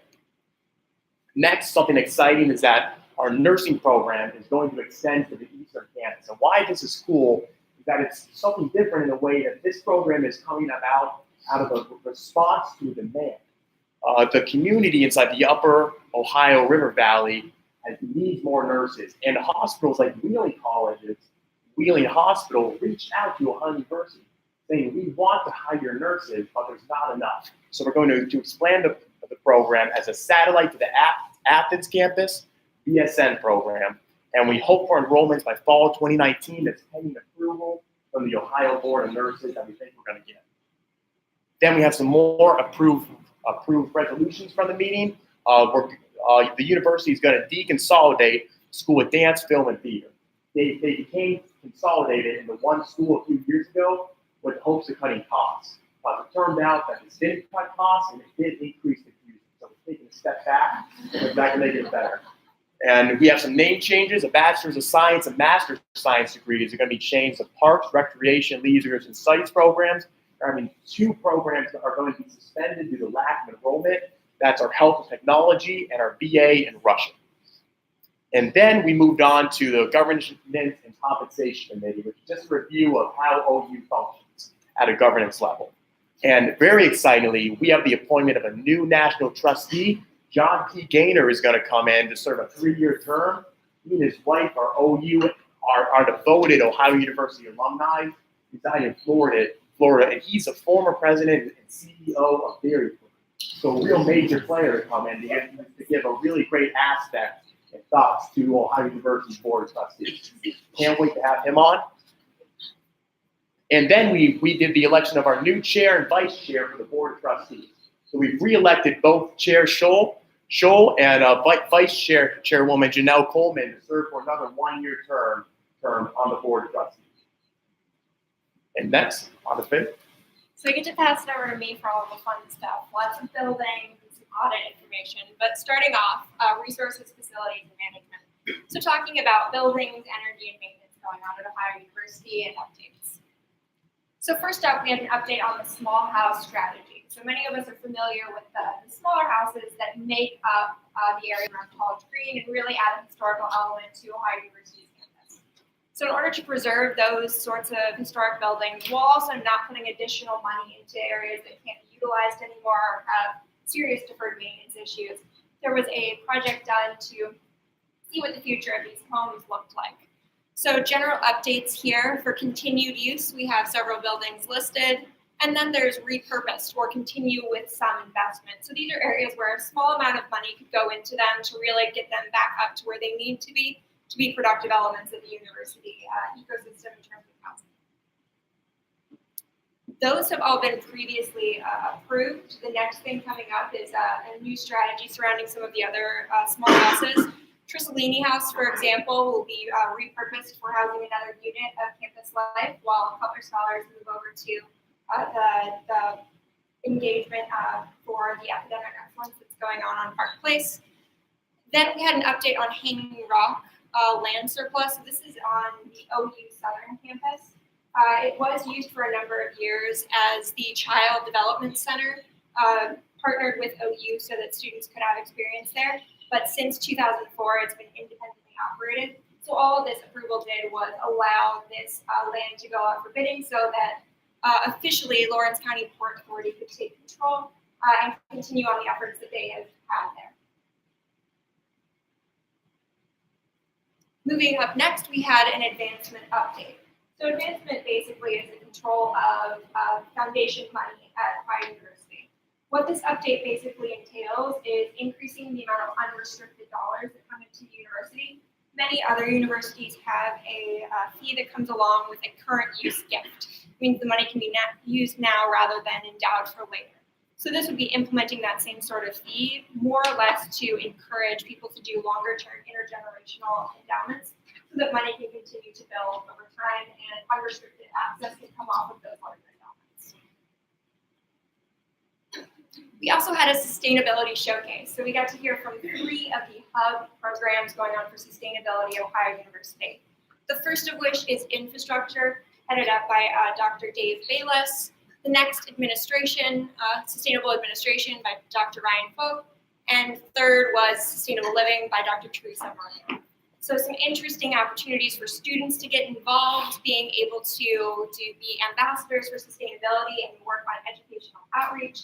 Next, something exciting is that our nursing program is going to extend to the Eastern campus. And why this is cool is that it's something different in the way that this program is coming about out of a response to demand. The community inside the upper Ohio River Valley needs more nurses. And hospitals like Wheeling Hospital reached out to Ohio University saying, we want to hire nurses, but there's not enough. So we're going to expand the program as a satellite to the Athens campus BSN program. And we hope for enrollments by fall 2019 that's pending approval from the Ohio Board of Nurses that we think we're going to get. Then we have some more approved resolutions from the meeting. The university is going to deconsolidate School of Dance, Film, and Theater. They became consolidated into one school a few years ago with the hopes of cutting costs. But it turned out that this didn't cut costs and it did increase the confusion. So we're taking a step back and we're back to make it better. And we have some name changes. A Bachelor's of Science and Master's of Science degrees are going to be changed to Parks, Recreation, Leisure, and Sites programs. Two programs that are going to be suspended due to lack of enrollment. That's our Health and Technology and our BA in Russian. And then we moved on to the Governance and Compensation Committee, which is just a review of how OU functions at a governance level. And very excitingly, we have the appointment of a new national trustee. John P. Gaynor is going to come in to serve a 3-year term. He and his wife are are devoted Ohio University alumni, reside in Florida, and he's a former president and CEO of Dairy Queen. So a real major player to come in to give a really great aspect and thoughts to Ohio University's Board of Trustees. Can't wait to have him on. And then we did the election of our new chair and vice chair for the Board of Trustees. So we've reelected both Chair Scholl and Vice Chairwoman Janelle Coleman to serve for another 1-year term on the Board of Trustees. And next, on the fifth. So I get to pass it over to me for all the fun stuff. Lots of buildings, some audit information. But starting off, resources, facilities, and management. So talking about buildings, energy, and maintenance going on at Ohio University and updates. So first up, we have an update on the small house strategy. So many of us are familiar with the smaller houses that make up the area around College Green and really add a historical element to Ohio University's campus. So in order to preserve those sorts of historic buildings, while also not putting additional money into areas that can't be utilized anymore or have serious deferred maintenance issues, there was a project done to see what the future of these homes looked like. So general updates here for continued use, we have several buildings listed, and then there's repurposed or continue with some investment. So these are areas where a small amount of money could go into them to really get them back up to where they need to be productive elements of the university ecosystem in terms of housing. Those have all been previously approved. The next thing coming up is a new strategy surrounding some of the other small houses. Trissolini House, for example, will be repurposed for housing another unit of campus life, while Cutler Scholars move over to the engagement for the academic excellence that's going on Park Place. Then we had an update on Hanging Rock land surplus. So this is on the OU Southern campus. It was used for a number of years as the Child Development Center, partnered with OU so that students could have experience there. But since 2004, it's been independently operated. So all this approval did was allow this land to go out for bidding so that officially Lawrence County Port Authority could take control and continue on the efforts that they have had there. Moving up next, we had an advancement update. So advancement basically is the control of foundation money at Ohio University. What this update basically entails is increasing the amount of unrestricted dollars that come into the university. Many other universities have a fee that comes along with a current use gift. It means the money can be used now rather than endowed for later. So this would be implementing that same sort of fee, more or less to encourage people to do longer-term intergenerational endowments so that money can continue to build over time and unrestricted access can come off of those larger endowments. We also had a sustainability showcase. So we got to hear from 3 of the hub programs going on for sustainability at Ohio University. The first of which is infrastructure, headed up by Dr. Dave Bayless. The next, administration, sustainable administration by Dr. Ryan Folk. And third was sustainable living by Dr. Teresa Murray. So some interesting opportunities for students to get involved, being able to be ambassadors for sustainability and work on educational outreach,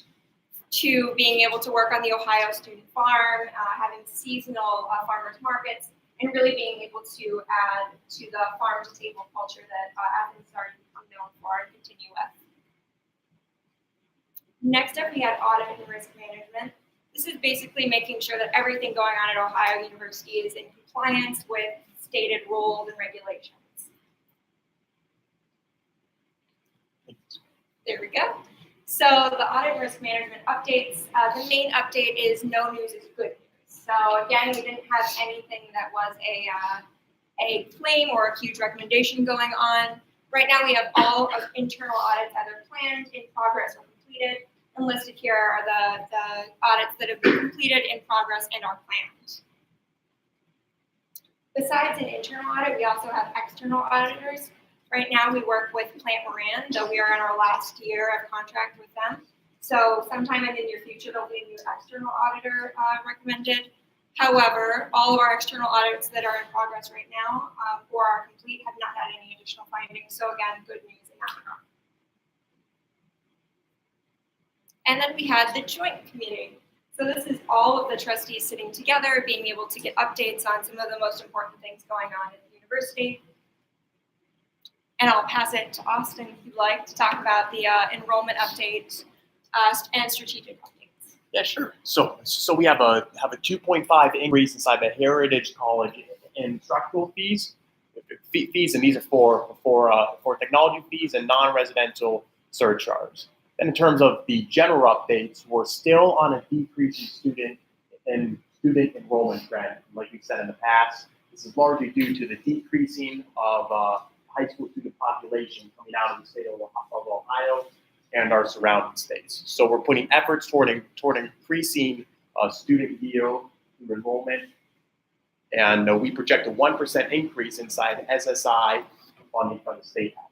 to being able to work on the Ohio Student Farm, having seasonal farmers markets, and really being able to add to the farm-to-table culture that Athens started to become known for and continue with. Next up, we had audit and risk management. This is basically making sure that everything going on at Ohio University is in compliance with stated rules and regulations. There we go. So the audit and risk management updates, the main update is no news is good news. So again, we didn't have anything that was a claim or a huge recommendation going on. Right now we have all of internal audits either planned, in progress, or completed. And listed here are the audits that have been completed, in progress, and are planned. Besides an internal audit, we also have external auditors. Right now we work with Plant Moran, though we are in our last year of contract with them. So sometime in the near future, there'll be a new external auditor recommended. However, all of our external audits that are in progress right now or are complete have not had any additional findings. So again, good news in that regard. And then we had the joint committee. So this is all of the trustees sitting together, being able to get updates on some of the most important things going on at the university. And I'll pass it to Austin if you'd like to talk about the enrollment update and strategic updates. Yeah, sure. So we have a 2.5 increase inside the Heritage College instructional fees, and these are for technology fees and non-residential surcharge. And in terms of the general updates, we're still on a decreasing student enrollment trend. Like we've said in the past, this is largely due to the decreasing of high school student population coming out of the state of Ohio and our surrounding states. So we're putting efforts toward increasing student yield through enrollment, and we project a 1% increase inside SSI funding from the state house.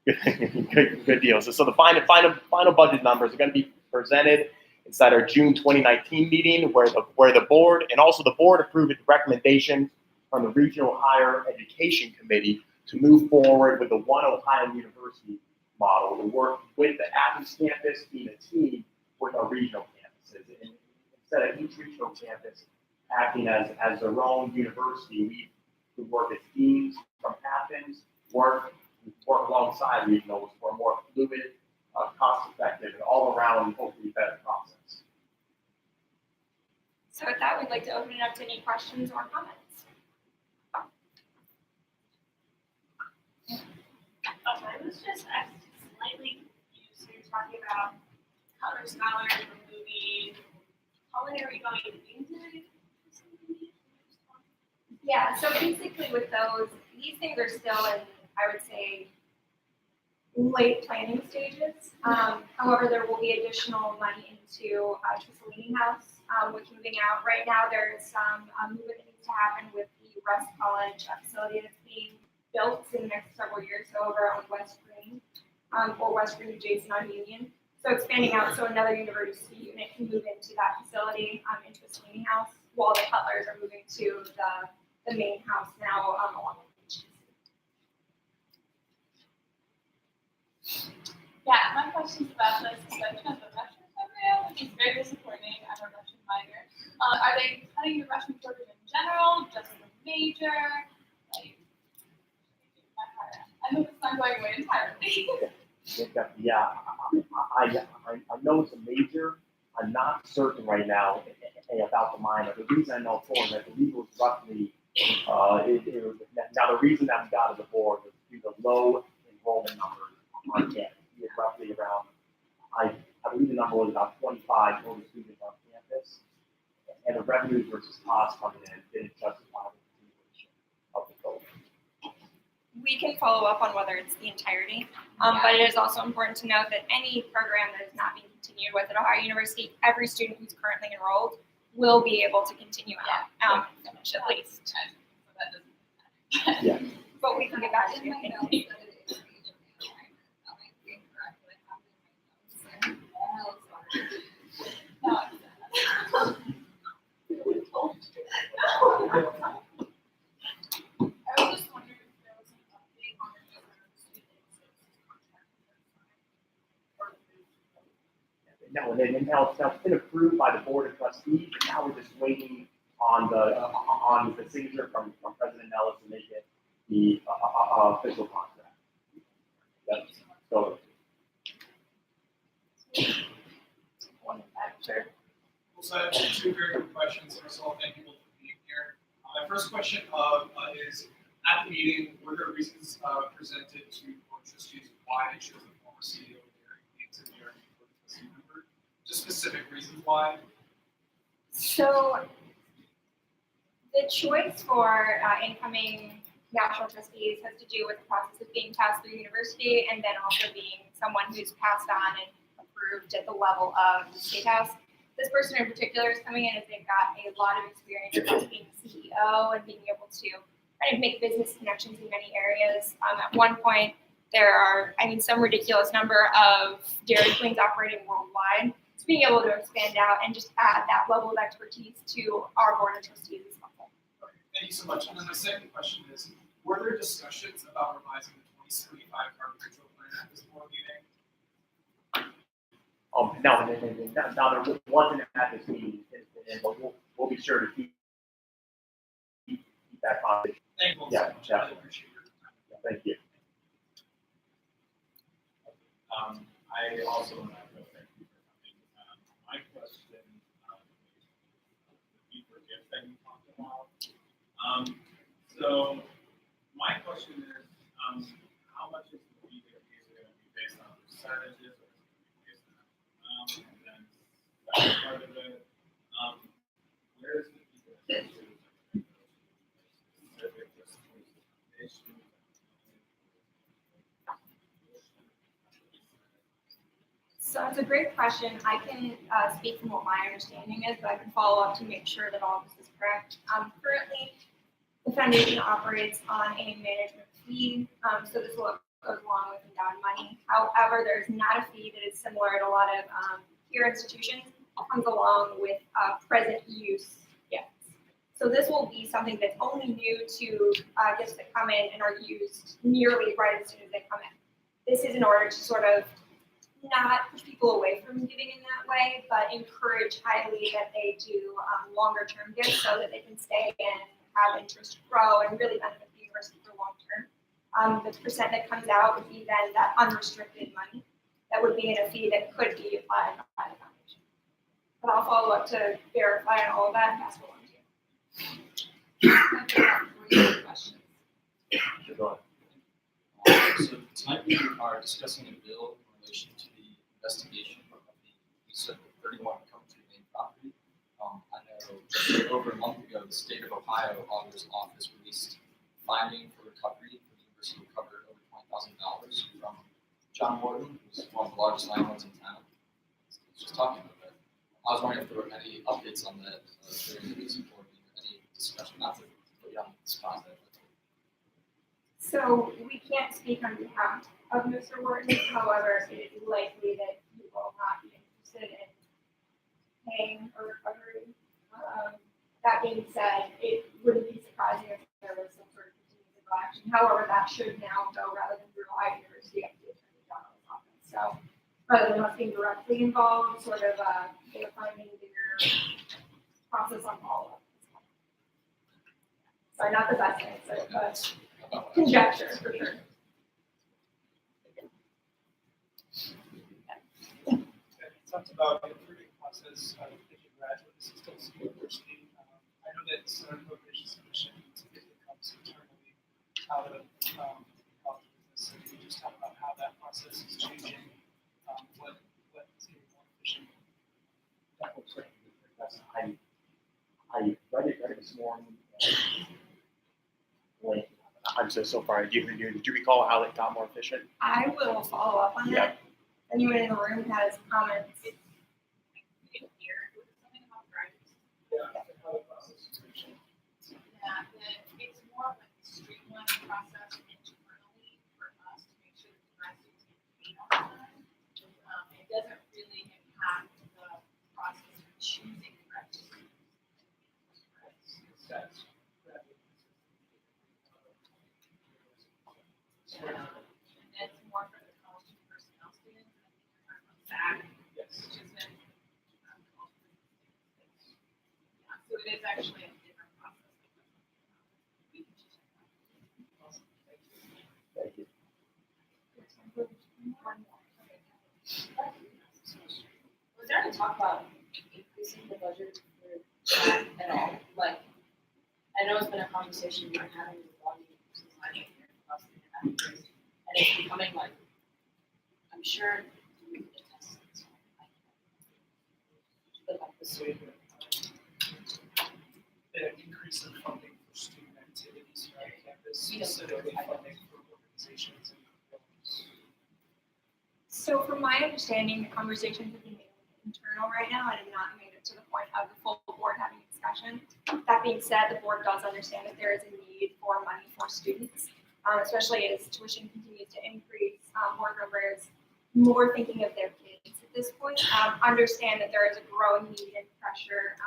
Good deal. So the final budget numbers are going to be presented inside our June 2019 meeting, where the board and also the board approved a recommendation from the Regional Higher Education Committee to move forward with the One Ohio University model to work with the Athens campus being a team with our regional campuses. And instead of each regional campus acting as their own university, we work as teams from Athens, work alongside regionals for a more fluid, cost-effective, and all-around, hopefully better process. So with that, we'd like to open it up to any questions or comments. I was just slightly confused. So you're talking about color scholars removing culinary going into it? Yeah, so basically with those, these things are still in, I would say, late planning stages. However, there will be additional money into Trisellini House, with moving out. Right now, there's some movement that needs to happen with the West College facility that's being built in the next several years, so over on West Green, or West Green adjacent on Union. So expanding out so another university unit can move into that facility in Trisellini House, while the Cutlers are moving to the main house now along with the Yeah, my question's about the suspension of the Russian program, which is very disappointing. I'm a Russian minor. Are they cutting the Russian program in general, just the major? Like, I hope it's not going away entirely. Yeah, I know it's a major. I'm not certain right now about the minor. The reason I know for it, I believe it was roughly, now the reason that we got to the board was due to low enrollment numbers on campus. We had roughly around, I believe the number was about 25 total students on campus. And the revenues versus costs coming in didn't justify the continuation of the program. We can follow up on whether it's the entirety, but it is also important to note that any program that is not being continued with at Ohio University, every student who's currently enrolled will be able to continue out and finish at least. Yeah. But we can get back to you. I was just wondering if there was an update on the student services contract. No, and now it's been approved by the board of trustees, and now we're just waiting on the signature from President Nellis to make it the official contract. Yep. So. Sure. So I have two very good questions. First of all, thank you both for being here. My first question is, at the meeting, were there reasons presented to board trustees why they chose the former CEO into their board trustee member? Just specific reasons why? So the choice for incoming national trustees has to do with the process of being passed through university and then also being someone who's passed on and approved at the level of the State House. This person in particular is coming in as they've got a lot of experience as being CEO and being able to kind of make business connections in many areas. At one point, there are, some ridiculous number of Dairy Queens operating worldwide. So being able to expand out and just add that level of expertise to our board of trustees is helpful. Okay, thank you so much. And then my second question is, were there discussions about revising the 2075 carbon neutral plan at this board meeting? No, there wasn't at this meeting, but we'll be sure to keep that conversation. Thank you both Yeah, so much. yeah. I really appreciate your time. Thank you. I also want to thank you for coming. My question, the fee for gifts that you talked about. So my question is, how much is the fee that is going to be based on percentages, or is it going to be based on and then that part of it, where is the fee that is specific just to foundation? So it's a great question. I can speak from what my understanding is, but I can follow up to make sure that all of this is correct. Currently, the foundation operates on a management fee, so this goes along with endowed money. However, there's not a fee that is similar to a lot of peer institutions. It comes along with present use gifts. So this will be something that's only new to gifts that come in and are used nearly right as soon as they come in. This is in order to sort of not push people away from giving in that way, but encourage highly that they do longer term gifts so that they can stay and have interest grow and really benefit the university for long term. The percent that comes out would be then that unrestricted money that would be in a fee that could be applied by the foundation. But I'll follow up to verify on all of that and pass it along to you. Questions. Sure, go So tonight we are discussing a bill in relation to the investigation of the use of the 31 Coventry Lane property. I know just over a month ago, the state of Ohio Auditor's Office released finding for recovery for the university recovered over $20,000 from John Morton, who's one of the largest landlords in town. Just talking about that. I was wondering if there were any updates on that during the recent board meeting, any discussion, not to put you on the spot there. So we can't speak on behalf of Mr. Wharton, however, it is likely that he will not be interested in paying a recovery. That being said, it wouldn't be surprising if there was some sort of continued action. However, that should now go rather than through Ohio University up to the Attorney General's office. So rather than us being directly involved, sort of they're finding their process on all of this. Sorry, not the best answer, but conjecture for sure. Talked about the recruiting process of picking graduates still at university. I know that Southern Appropriations Commission typically comes internally out of college business. So can you just talk about how that process is changing? What is getting more efficient? I read it this morning. Wait, I'm so far. Did you recall how it got more efficient? I will follow up on that. Anyone in the room has comments? Yeah, it's more of a streamlined process internally for us to make sure that the graduates get paid on time. It doesn't really impact the process of choosing graduates. And it's more for the college and personnel students, and I think you're talking about SAC, which is then college and personnel students. Yeah, so it is actually a different process. We can just check that. Thank you. Was there any talk about increasing the budget for that at all? Like, I know it's been a conversation we're having with a lot of people since last year, and it's becoming like, I'm sure doing the tests and stuff, but like the sort of The increase in funding for student activities here on campus, We don't- specifically funding for organizations and programs. So from my understanding, the conversations have been mainly internal right now and have not made it to the point of the full board having a discussion. That being said, the board does understand that there is a need for money for students, especially as tuition continues to increase. Board members more thinking of their kids at this point, understand that there is a growing need and pressure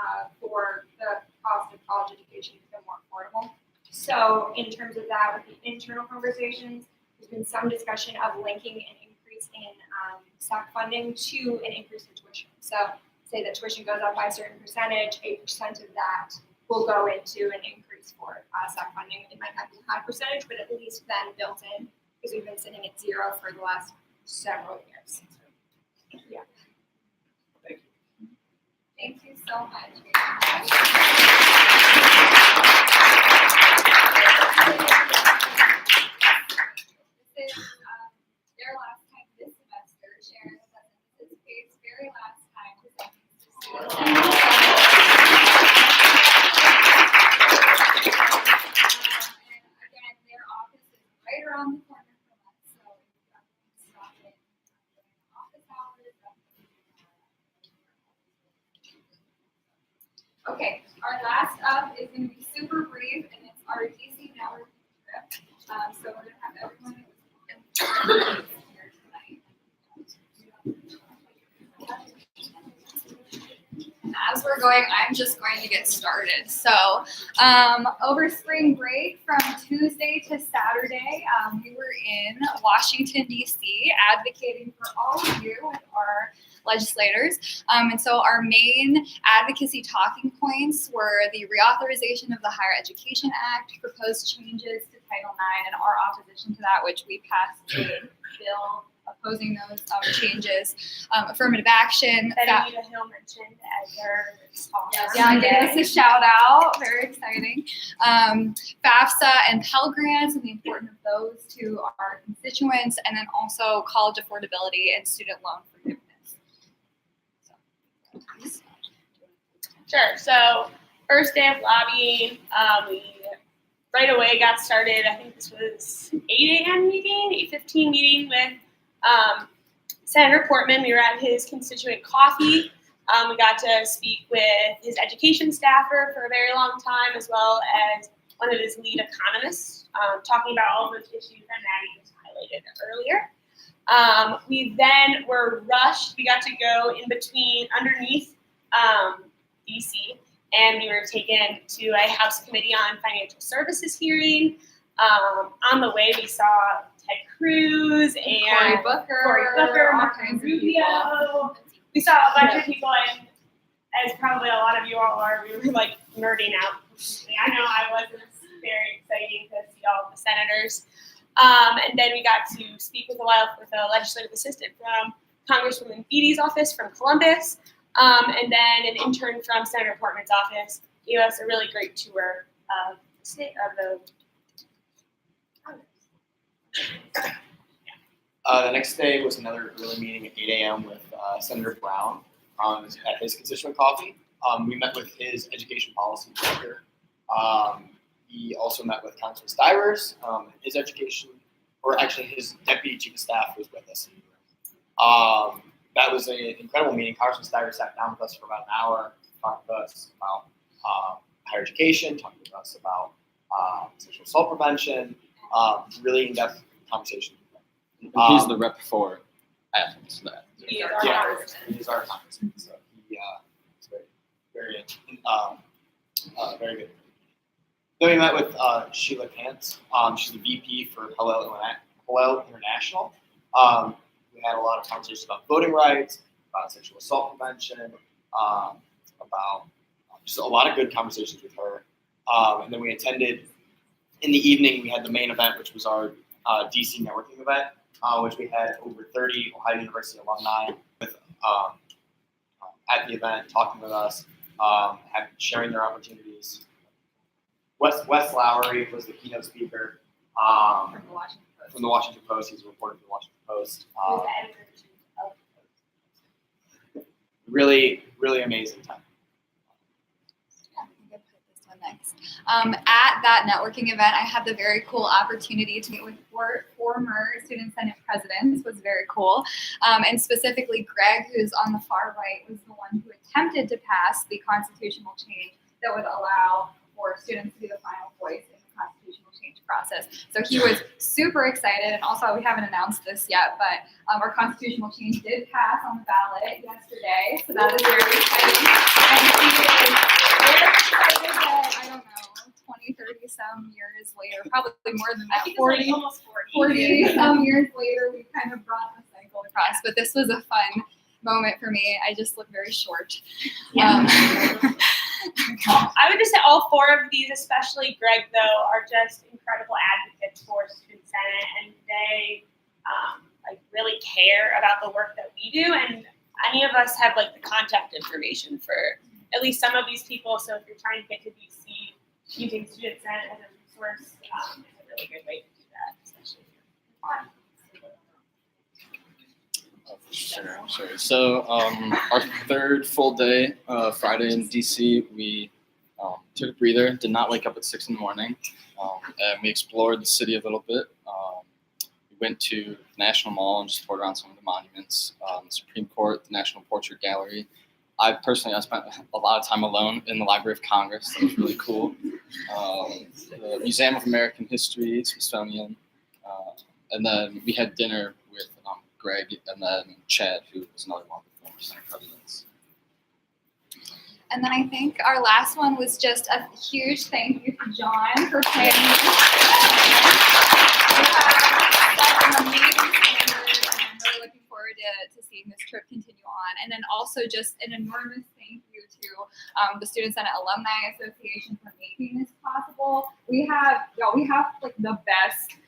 for the cost of college education to become more affordable. So in terms of that, with the internal conversations, there's been some discussion of linking an increase in SAC funding to an increase in tuition. So say that tuition goes up by a certain percentage, 8% of that will go into an increase for SAC funding. It might not be a high percentage, but at least then built in, because we've been sitting at 0 for the last several years. Yeah. Thank you. Thank you so much. This is their last time this semester. Sharon doesn't anticipate it's very last time presenting to students. And again, their office is right around the corner from us, so if you have to stop in during office hours. Okay, our last up is going to be super brief, and it's our DC networking trip. So we're going to have everyone here tonight. And as we're going, I'm just going to get started. So over spring break from Tuesday to Saturday, we were in Washington, D.C., advocating for all of you and our legislators. And so our main advocacy talking points were the reauthorization of the Higher Education Act, proposed changes to Title IX, and our opposition to that, which we passed a bill opposing those changes, affirmative action. That Anita Hill mentioned as their talk. Yeah, give us a shout out. Very exciting. FAFSA and Pell Grants and the importance of those to our constituents, and then also college affordability and student loan forgiveness. Sure. So first day of lobbying, we right away got started. I think this was 8 a.m. meeting, 8:15 meeting with Senator Portman. We were at his constituent coffee. We got to speak with his education staffer for a very long time, as well as one of his lead economists, talking about all of those issues that Maddie just highlighted earlier. We then were rushed. We got to go in between, underneath DC, and we were taken to a House Committee on Financial Services hearing. On the way, we saw Ted Cruz and Cory Booker, Marco Rubio. We saw a bunch of people, and as probably a lot of you all are, we were like nerding out. I know I was, it was the senators. And then we got to speak with a legislative assistant from Congresswoman Beatty's office from Columbus, and then an intern from Senator Portman's office gave us a really great tour of the The next day was another early meeting at 8 a.m. with Senator Brown at his constituent coffee. We met with his education policy director. He also met with Congressman Stivers, his his deputy chief of staff was with us. That was an incredible meeting. Congressman Stivers sat down with us for about an hour, talked with us about higher education, talked with us about sexual assault prevention, really in-depth conversation. He's the rep for Athens. He is He's our congressman, so he is very good. Then we met with Sheila Kant. She's the VP for Hillel International. We had a lot of conversations about voting rights, about sexual assault prevention, about just a lot of good conversations with her. And then we attended, in the evening, we had the main event, which was our DC networking event, which we had over 30 Ohio University alumni with, at the event, talking with us, sharing their opportunities. Wes Lowry was the keynote speaker from the Washington Post. He's a reporter for the Washington Post. Really, really amazing time. Next. At that networking event, I had the very cool opportunity to meet with former Student Senate presidents. Was very cool. And specifically Greg, who's on the far right, was the one who attempted to pass the constitutional change that would allow for students to be the final voice in the constitutional change process. So he was super excited, and also we haven't announced this yet, but our constitutional change did pass on the ballot yesterday, so that is very exciting. And he is very excited that, I don't know, 20, 30 some years later, probably more than that, 40 some years later, we kind of brought the cycle across. But this was a fun moment for me. I just look very short. I would just say all four of these, especially Greg, though, are just incredible advocates for Student Senate, and they really care about the work that we do. And any of us have the contact information for at least some of these people. So if you're trying to get to DC, using Student Senate as a resource is a really good way to do that, especially if you're on. Sure. So our third full day, Friday in DC, we took a breather, did not wake up at 6 in the morning, and we explored the city a little bit. We went to the National Mall and just toured around some of the monuments, the Supreme Court, the National Portrait Gallery. I spent a lot of time alone in the Library of Congress. That was really cool. The Museum of American History, Smithsonian, and then we had dinner with Greg and then Chad, who was another one of the former Senate presidents. And then I think our last one was just a huge thank you to John for planning this. We have an amazing standard, and I'm really looking forward to seeing this trip continue on. And then also just an enormous thank you to the Student Senate Alumni Association for making this possible. We have the best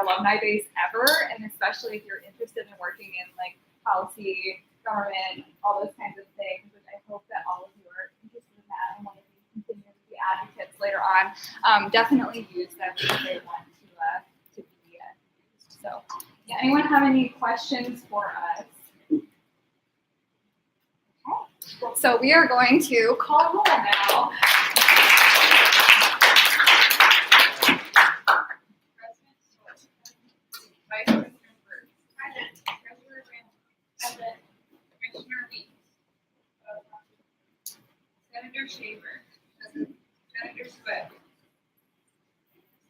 alumni base ever, and especially if you're interested in working in policy, government, all those kinds of things, which I hope that all of you are interested in that and want to continue to be advocates later on. Definitely use them if they want to be used. So, yeah, anyone have any questions for us? Okay. So we are going to call roll now. Vice President Burke. Present. Treasurer Randall. Present. Commissioner Weeks. Senator Shaver. Present. Senator Swift.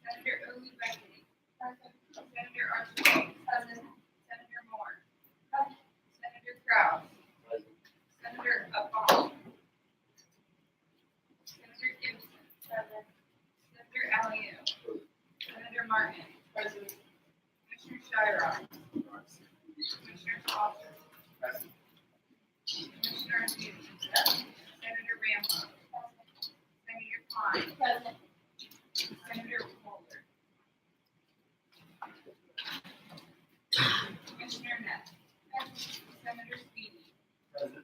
Senator Olu-Begley. Present. Senator Archibald. Present. Senator Moore. Present. Senator Krause. Present. Senator Abal. Commissioner Net. Senator Sweeney. Present.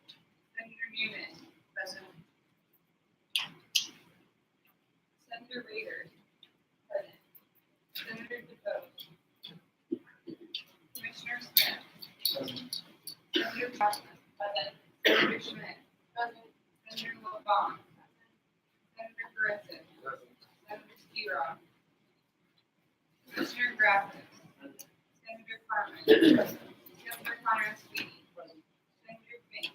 Senator Newman. Present. Senator Rader. Present. Senator DeVoe. Commissioner Smith. Present. Senator Buckman. Present. Senator Schmidt. Present. Senator LeBon. Senator Griffin. Present. Senator Skira. Commissioner Graffus. Senator Carmen. Senator Connor Sweeney. Senator Fink.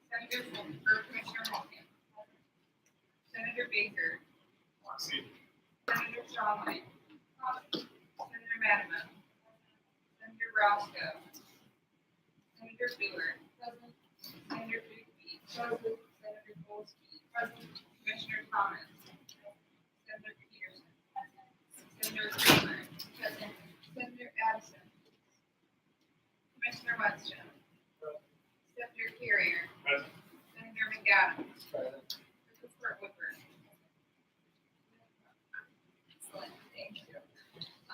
Senator Commissioner Malkin. Senator Baker. Senator Strongly. Senator Madiman. Senator Roscoe. Senator Brewer. Senator Bigby. Senator Polsky. Commissioner Thomas. Senator Peterson. Senator Kramer. Senator Addison. Commissioner Weston. Senator Carrier. Present. Senator McAdams. Present. Christopher Whitburn. Excellent, thank you.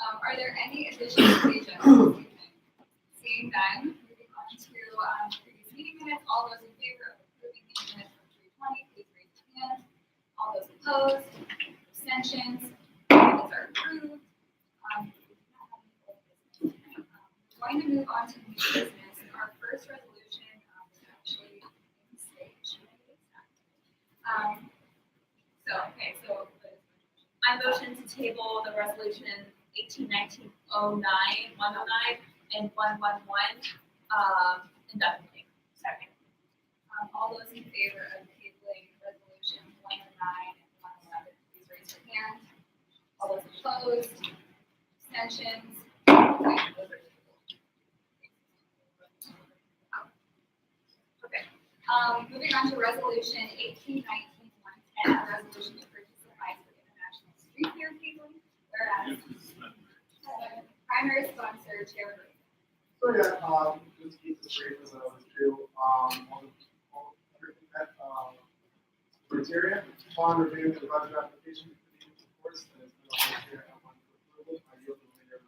Are there any additional pages this evening? Seeing none, moving on to previous meeting minutes. All those in favor of approving the minutes from 3:20, please raise your hand. All those opposed, abstentions, minutes are approved. We're going to move on to new business. Our first resolution is actually in stage. So I motion to table the resolution 181909, 109, and 111, indefinitely. Second. All those in favor of tabling resolution 109 and 111, please raise your hand. All those opposed, abstentions, okay, those are tabled. Okay, moving on to resolution 1819-110, a resolution to purchase supplies for international street fair cabling, whereas primary sponsor, Chair Brady. So yeah, just keep the brief as I always do. Everything that criteria upon reviewing the budget application for the reports that has been on here at one for approval. I yield the leader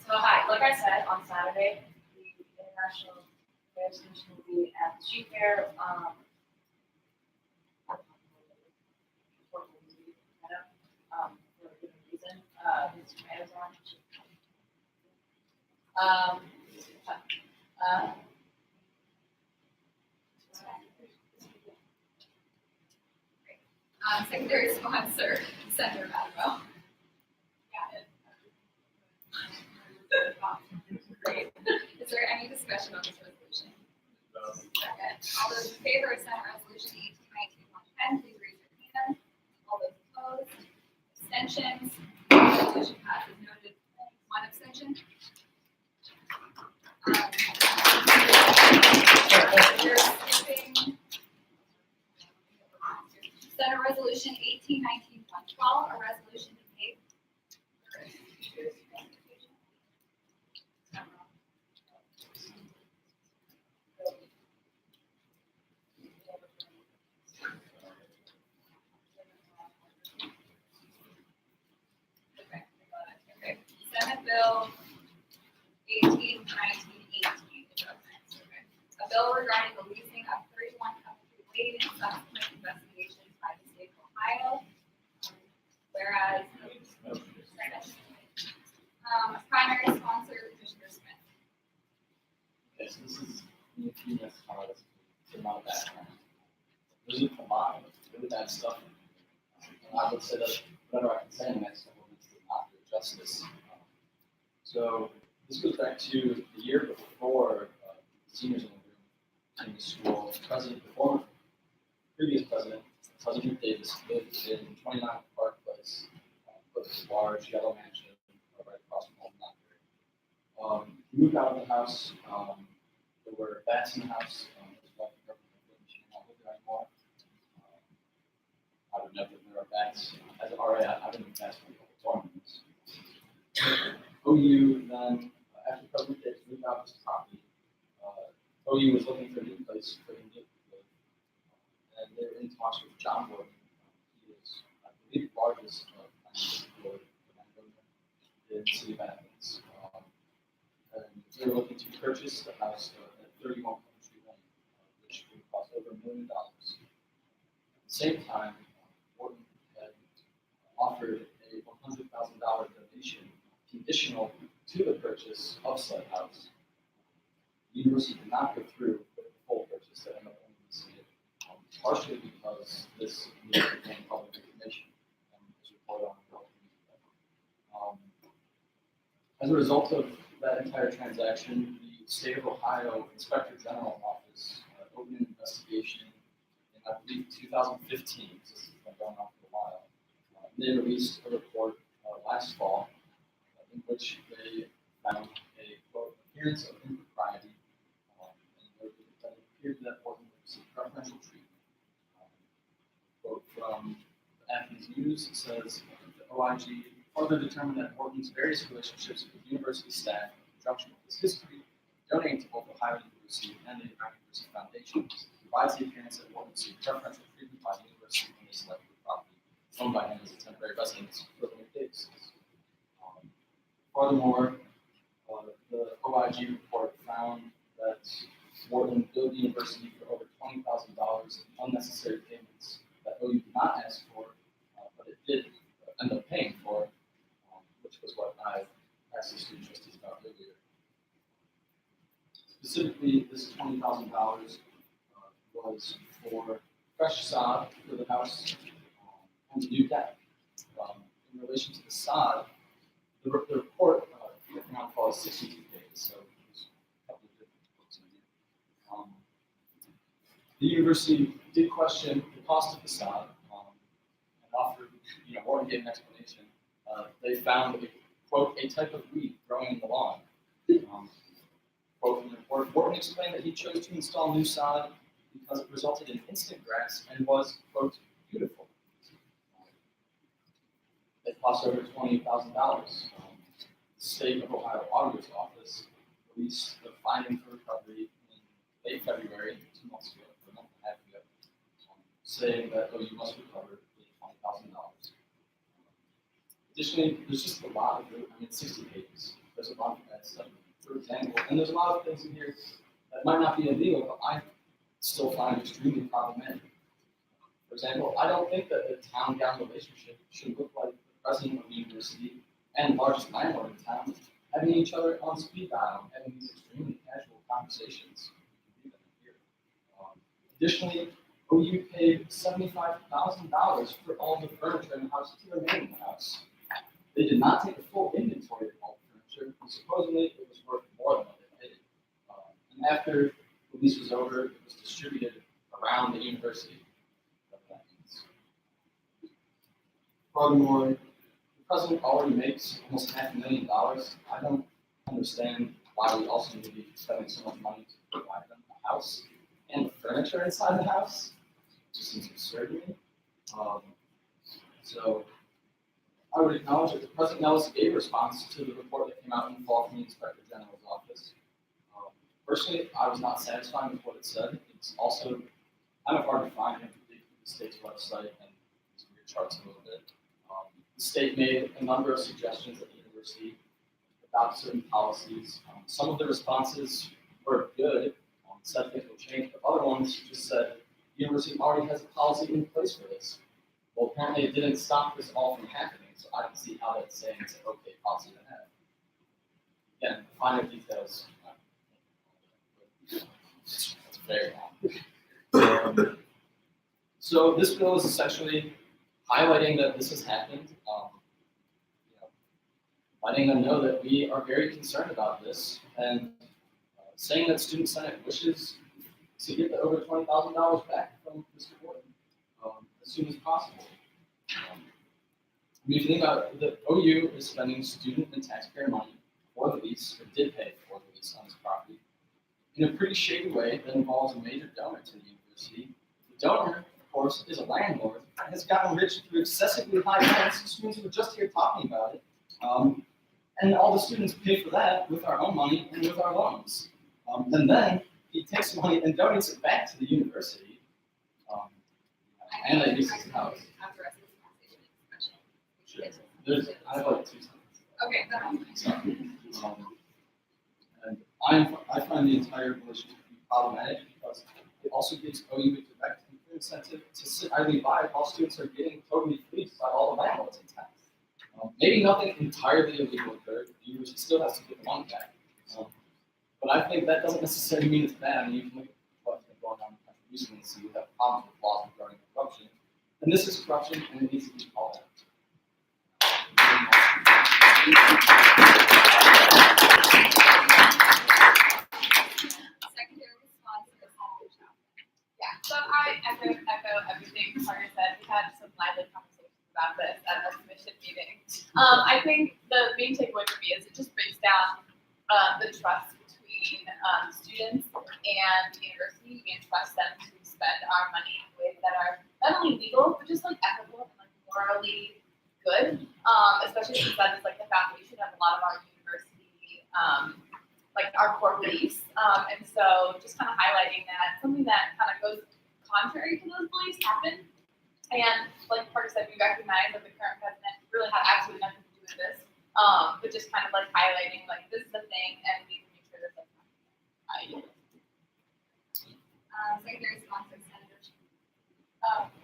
So hi, like I said, on Saturday, the International Fair Station will be at the street fair, for a different reason, it's Amazon. Secondary sponsor, Senator Madrigal. Great. Is there any discussion on this resolution? Second. All those in favor of Senate Resolution 1819-110, please raise your hand. All those opposed, abstentions, resolution passes. Noted, one abstention. We're skipping Senate Resolution 1819-112, a resolution to pay. Okay. Senate Bill 1819-18. A bill regarding the leasing of 31 Coventry Lane and subsequent investigations by the state of Ohio. Whereas, primary sponsor, Commissioner Smith. Okay, so this is municipalities, so not a background. There's a lot of really bad stuff. And I would say that whatever I can say in the next couple of minutes is not do justice. So this goes back to the year before seniors in the room came to school. The former previous president, President Davis, lived in 29 Park Place, with this large yellow mansion right across from home library. He moved out of the house. There were bats in the house. His wife and girlfriend not live there anymore. I would know that there are bats. As an RA, I've been in bats for tournaments. OU then, after President Davis moved out of his property, OU was looking for a new place for him to live. And they're in talks with John Gordon. He is, I believe, the largest landowner in the city of Athens. And they're looking to purchase the house at 31 Country Lane, which would cost over $1 million. At the same time, Gordon had offered a $100,000 donation conditional to the purchase of said house. The university did not go through with the full purchase that ended up owning the city, partially because this needed to gain public information and was reported on the local newspaper. As a result of that entire transaction, the state of Ohio Inspector General Office opened an investigation in, I believe, 2015. So this has been going on for a while. They released a report last fall in which they found a quote, appearance of impropriety, and that it appeared that Orton received preferential treatment. Quote from the Athens News says the OIG further determined that Orton's various relationships with university staff in conjunction with his history donating to both Ohio University and the Ohio University Foundation provides the appearance that Orton received preferential treatment by the university when they selected the property owned by him as a temporary residence for limited basis. Furthermore, the OIG report found that Wharton billed the university for over $20,000 in unnecessary payments that OU did not ask for, but it did end up paying for, which was what I asked the student trustees about earlier. Specifically, this $20,000 was for fresh sod for the house and the new deck. In relation to the sod, the report now falls 62 pages, so there's a couple of different books in here. The university did question the cost of the sod and offered, Wharton gave an explanation. They found a, quote, a type of weed growing in the lawn. Quote from the report, Wharton explained that he chose to install new sod because it resulted in instant grass and was, quote, beautiful. It cost over $20,000. The State of Ohio Auditor's Office released the finding for recovery in late February, 2 months ago, or a month and a half ago, saying that OU must recover $20,000. Additionally, there's just a lot of, 60 pages. There's a lot of bad stuff, for example, and there's a lot of things in here that might not be illegal, but I still find extremely problematic. For example, I don't think that a town-gown relationship should look like the president of the university and largest landlord in town having each other on speed dial, having these extremely casual conversations. Additionally, OU paid $75,000 for all the furniture in the house to remain in the house. They did not take a full inventory of all the furniture, and supposedly it was worth more than what they paid. And after the lease was over, it was distributed around the university. Furthermore, the president already makes almost $500,000. I don't understand why we also need to be spending so much money to provide them a house and the furniture inside the house. It just seems absurd to me. So I would acknowledge that the president Nellis gave a response to the report that came out in the fall from the Inspector General's office. Personally, I was not satisfied with what it said. It's also kind of hard to find in the state's website and some weird charts a little bit. The state made a number of suggestions at the university about certain policies. Some of the responses were good, said things will change, but other ones just said the university already has a policy in place for this. Well, apparently it didn't stop this all from happening, so I don't see how that's saying it's an okay policy to have. Again, the finer details. It's very long. So this bill is essentially highlighting that this has happened, letting them know that we are very concerned about this, and saying that Student Senate wishes to get the over $20,000 back from Mr. Gordon as soon as possible. If you think about it, the OU is spending student and taxpayer money for the lease, or did pay for the lease on this property, in a pretty shady way that involves a major donor to the university. The donor, of course, is a landlord and has gotten rich through excessively high rents. Students were just here talking about it. And all the students pay for that with our own money and with our loans. And then he takes money and donates it back to the university. And at least it's house. After us, this conversation is special. I have like 2 sentences. Okay, go ahead. Sorry. And I find the entire relationship to be problematic because it also gives OU a direct and clear incentive to sit idly by while students are getting totally fleeced by all the landlords in town. Maybe nothing entirely illegal occurred. The university still has to get the money back. But I think that doesn't necessarily mean it's bad. I mean, you can look at what's been going on in the country recently and see we have problems with laws regarding corruption. And this is corruption, and it needs to be called out. Secondary response to the sandwich. Yeah, so I echo everything Carter said. We had some lively conversations about this at our commission meeting. I think the main takeaway for me is it just breaks down the trust between students and the university. We entrust them to spend our money in ways that are not only legal, but just like ethical and like morally good. Especially since that is like the foundation of a lot of our university, like our core beliefs. And so just kind of highlighting that something that kind of goes contrary to those beliefs happen. And like Parker said, we recognize that the current president really had absolutely nothing to do with this. But just kind of like highlighting like this is the thing and we need to make sure that that's not Secondary response to Senator.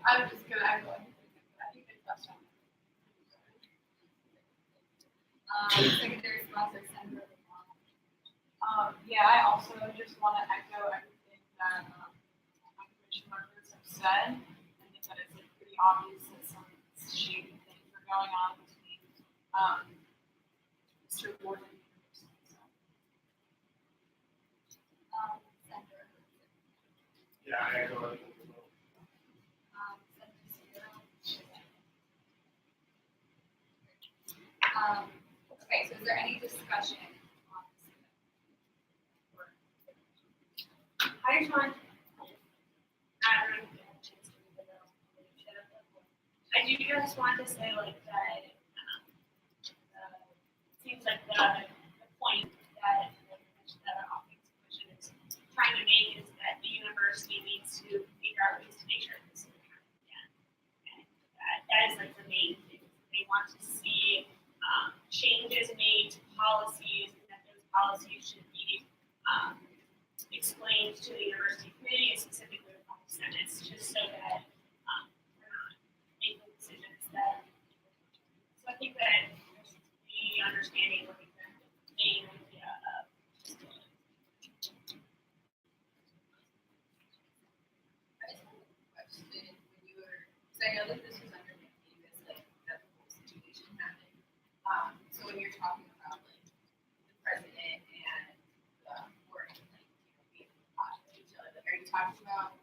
I'm just gonna echo everything. I think it's best on. Secondary response to Senator. Yeah, I also just want to echo everything that my commission members have said. I think that it's like pretty obvious that some shady things are going on between Mr. Ward and the university. Senator. Yeah, I echo it. Okay, so is there any discussion on this? I just want, I don't know if you have a chance to read it out. I do just want to say like that, it seems like the point that the office commission is trying to make is that the university needs to figure out ways to make sure this doesn't happen again. And that is like the main thing. They want to see changes made to policies, and that those policies should be explained to the university committee, and specifically the public senates, just so that we're not making decisions that. So I think that the understanding of the main idea of I just have a question when you were, because I know that this was underneath this like that whole situation happened. So when you're talking about like the president and the board, like being hot at each other, like, are you talking about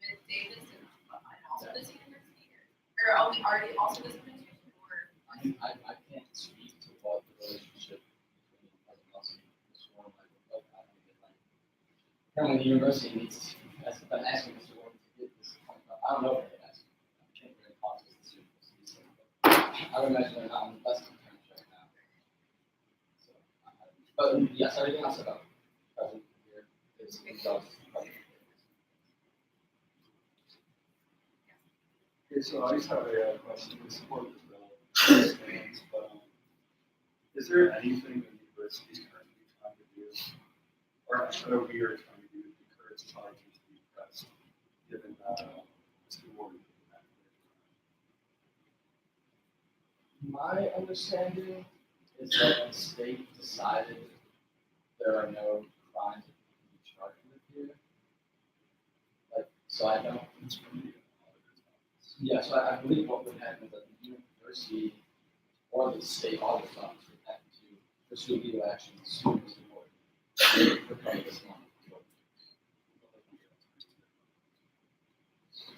Ms. Davis and also this university, or only already also this administration, or? I can't speak to what the relationship between President Nelson and Mr. Warren might look like. I don't even like. Apparently, the university needs has been asking Mr. Warren to get this point up. I don't know if they asked. I can't really talk to the university, but I would imagine they're not on the best of terms right now. So, but yes, everything else about President here is does. Okay, so I just have a question to support this bill. But, is there anything the university is currently trying to do, or what we are trying to do to encourage charges to be pressed, given Mr. Ward? My understanding is that the state decided there are no crimes that can be charged with here. Like, so I don't. Yeah, so I believe what would happen is that the university or the state auditor's office would have to pursue legal action as soon as the board for paying this money.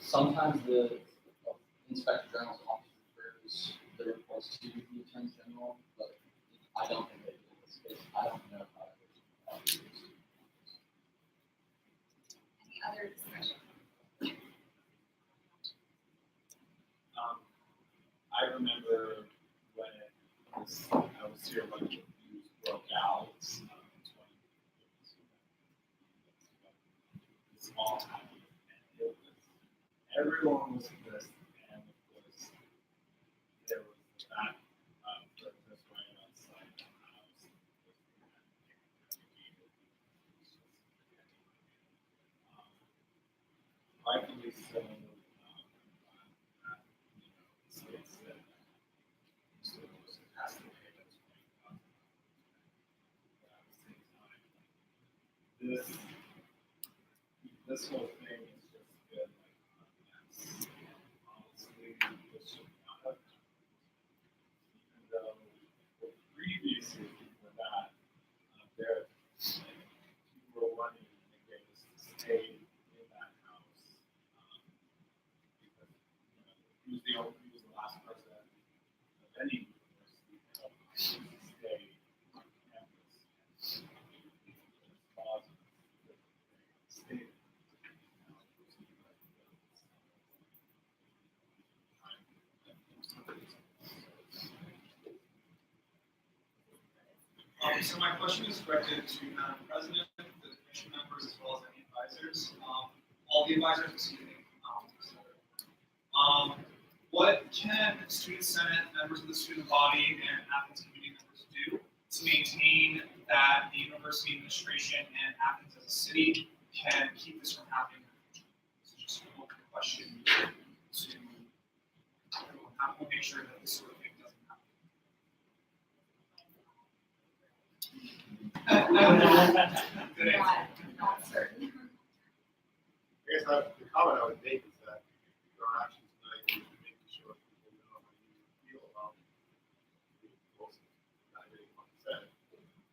Sometimes the inspector general's office refers the reports to the attorney general, but I don't think they do in this case. I don't know how it is. Any other discussion? I remember when I was here when the news broke out. Small town, and everyone was so, states that schools has to pay those $20,000. But at the same time, this whole thing has just been like a mess. And honestly, this should not have happened. Even though the previous year before that, there people were wanting to get us to stay in that house because he was the last president of any university that allowed us to stay on campus and cause stay. So my question is directed to Madam President, the commission members, as well as any advisors. All the advisors, excuse me. What can student senate, members of the student body, and Athens community members do to maintain that the university administration and Athens as a city can keep this from happening in the future? This is just an open question to how to make sure that this sort of thing doesn't happen. Good answer. Not certain. I guess the comment I would make is that your actions tonight is making sure people know how you feel about the most evaluating what you said.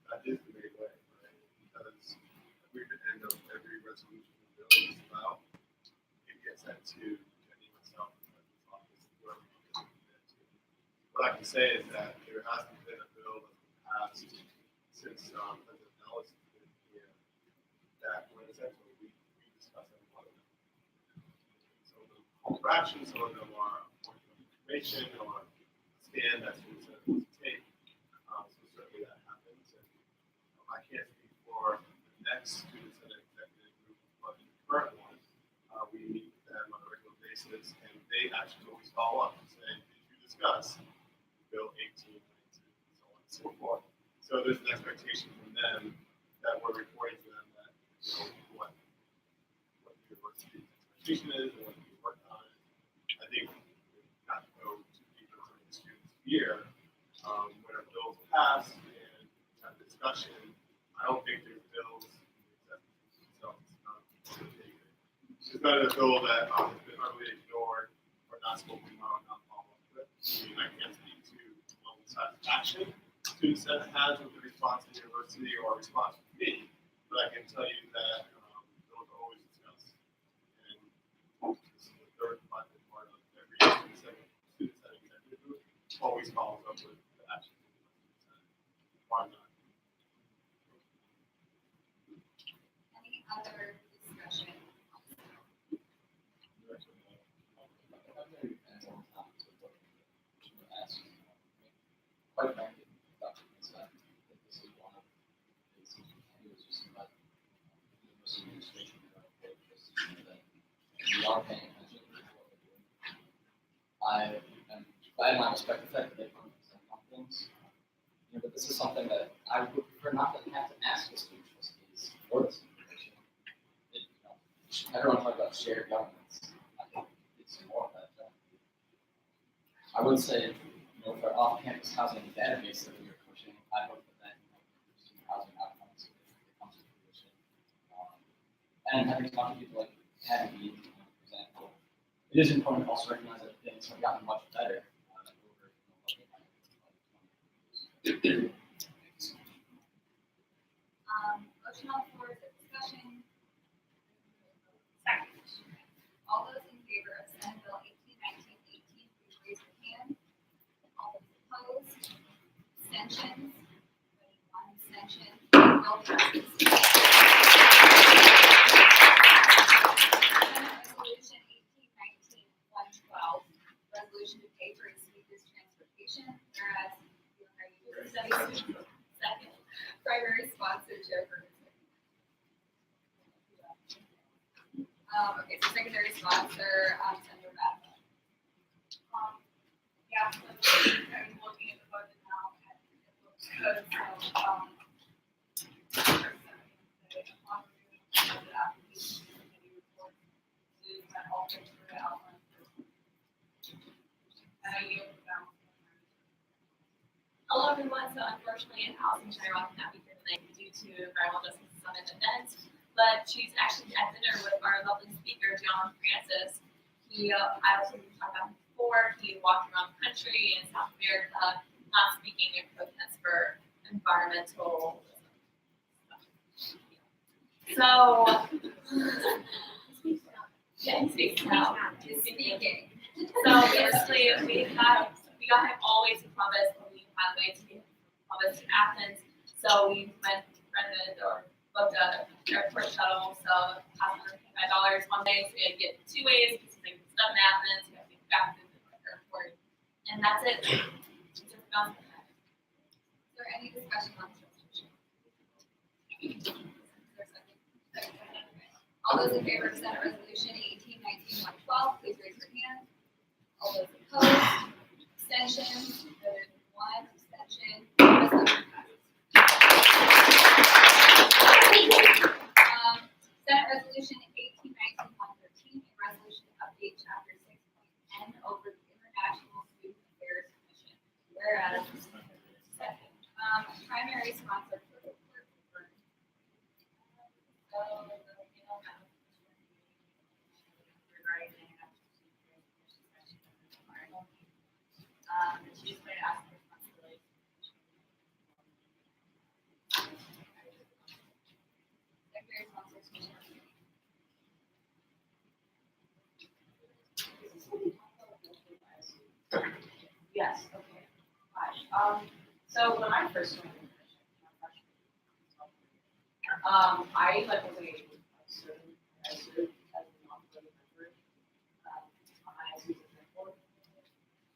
That is the main way, right? Because every end of every resolution and bill is about, it gets sent to Jenny, myself, and my office, whoever you get it to. What I can say is that there hasn't been a bill that's been passed since President Ellis has been here that when essentially we discuss every one of them. So the call for action, some of them are information or stand that students are supposed to take. So certainly that happens. And I can't speak for the next student senate executive group, but the current one, we meet with them on a regular basis, and they actually always follow up and say, did you discuss Bill 18, 19, so on and so forth. So there's an expectation from them that we're reporting to them that what the university's expectation is and what we worked on. I think not to go too deep into the students here, when our bills pass and have discussion, I don't think there's bills themselves. There's not a bill that has been utterly ignored or not spoken about, not followed up with. I mean, I can't speak to the size of action students that has with the response to the university or response to me, but I can tell you that those are always discussed. And this is the third part of every student senate executive group always follows up with the action. Why not? Any other discussion? Quite frankly, Dr. Pinson, I think this is one of the things he was just about the university administration that we are paying attention to what we're doing. I am glad and I respect the fact that they present on things. But this is something that I would prefer not to have to ask the student trustees for this information. Everyone talks about shared governance. I think it's more of that. I would say, for off-campus housing database that we are pushing, I hope that improves housing outcomes if it comes to fruition. And having talked to people like Patty, for example, it is important to also recognize that things have gotten much better Motion on the floor is a discussion. Second. All those in favor of Senate Bill 1819-18, please raise your hand. All those opposed? Abstentions? One abstention. Bill passes. Senate Resolution 1819-112, resolution to pay for exceeded transportation, whereas second, primary sponsor chairperson. Okay, so secondary sponsor, Senator Radford. Yeah, so I'm looking at the budget now, and it looks good, so, unfortunately, Allison Chiron cannot be here tonight due to Environmental Justice Summit event, but she's actually at dinner with our lovely speaker, John Francis. He, I also talked about him before, he walked around the country in South America, not speaking in protest for environmental stuff. So, yeah, he speaks now. He's speaking. So basically, we got him all the way to Columbus, and we had a way to get him from Columbus to Athens. So we rented or booked a airport shuttle. So it cost $125 one day. So we had to get 2 ways because he's like stuck in Athens. We had to get back to the airport, and that's it. Is there any discussion on this resolution? All those in favor of Senate Resolution 1819-112, please raise your hand. All those opposed, abstentions, voted 1, abstention, resolution passes. Senate Resolution 1819-113, a resolution to update Chapter 6.10 over the International Student Affairs Commission. Whereas, second, primary sponsor for the clerk. She's going to ask for responsibility. Secretary sponsors commission. Yes, okay. Hi. So when I first joined the commission, I like was I served as a non-voting member. I was a board.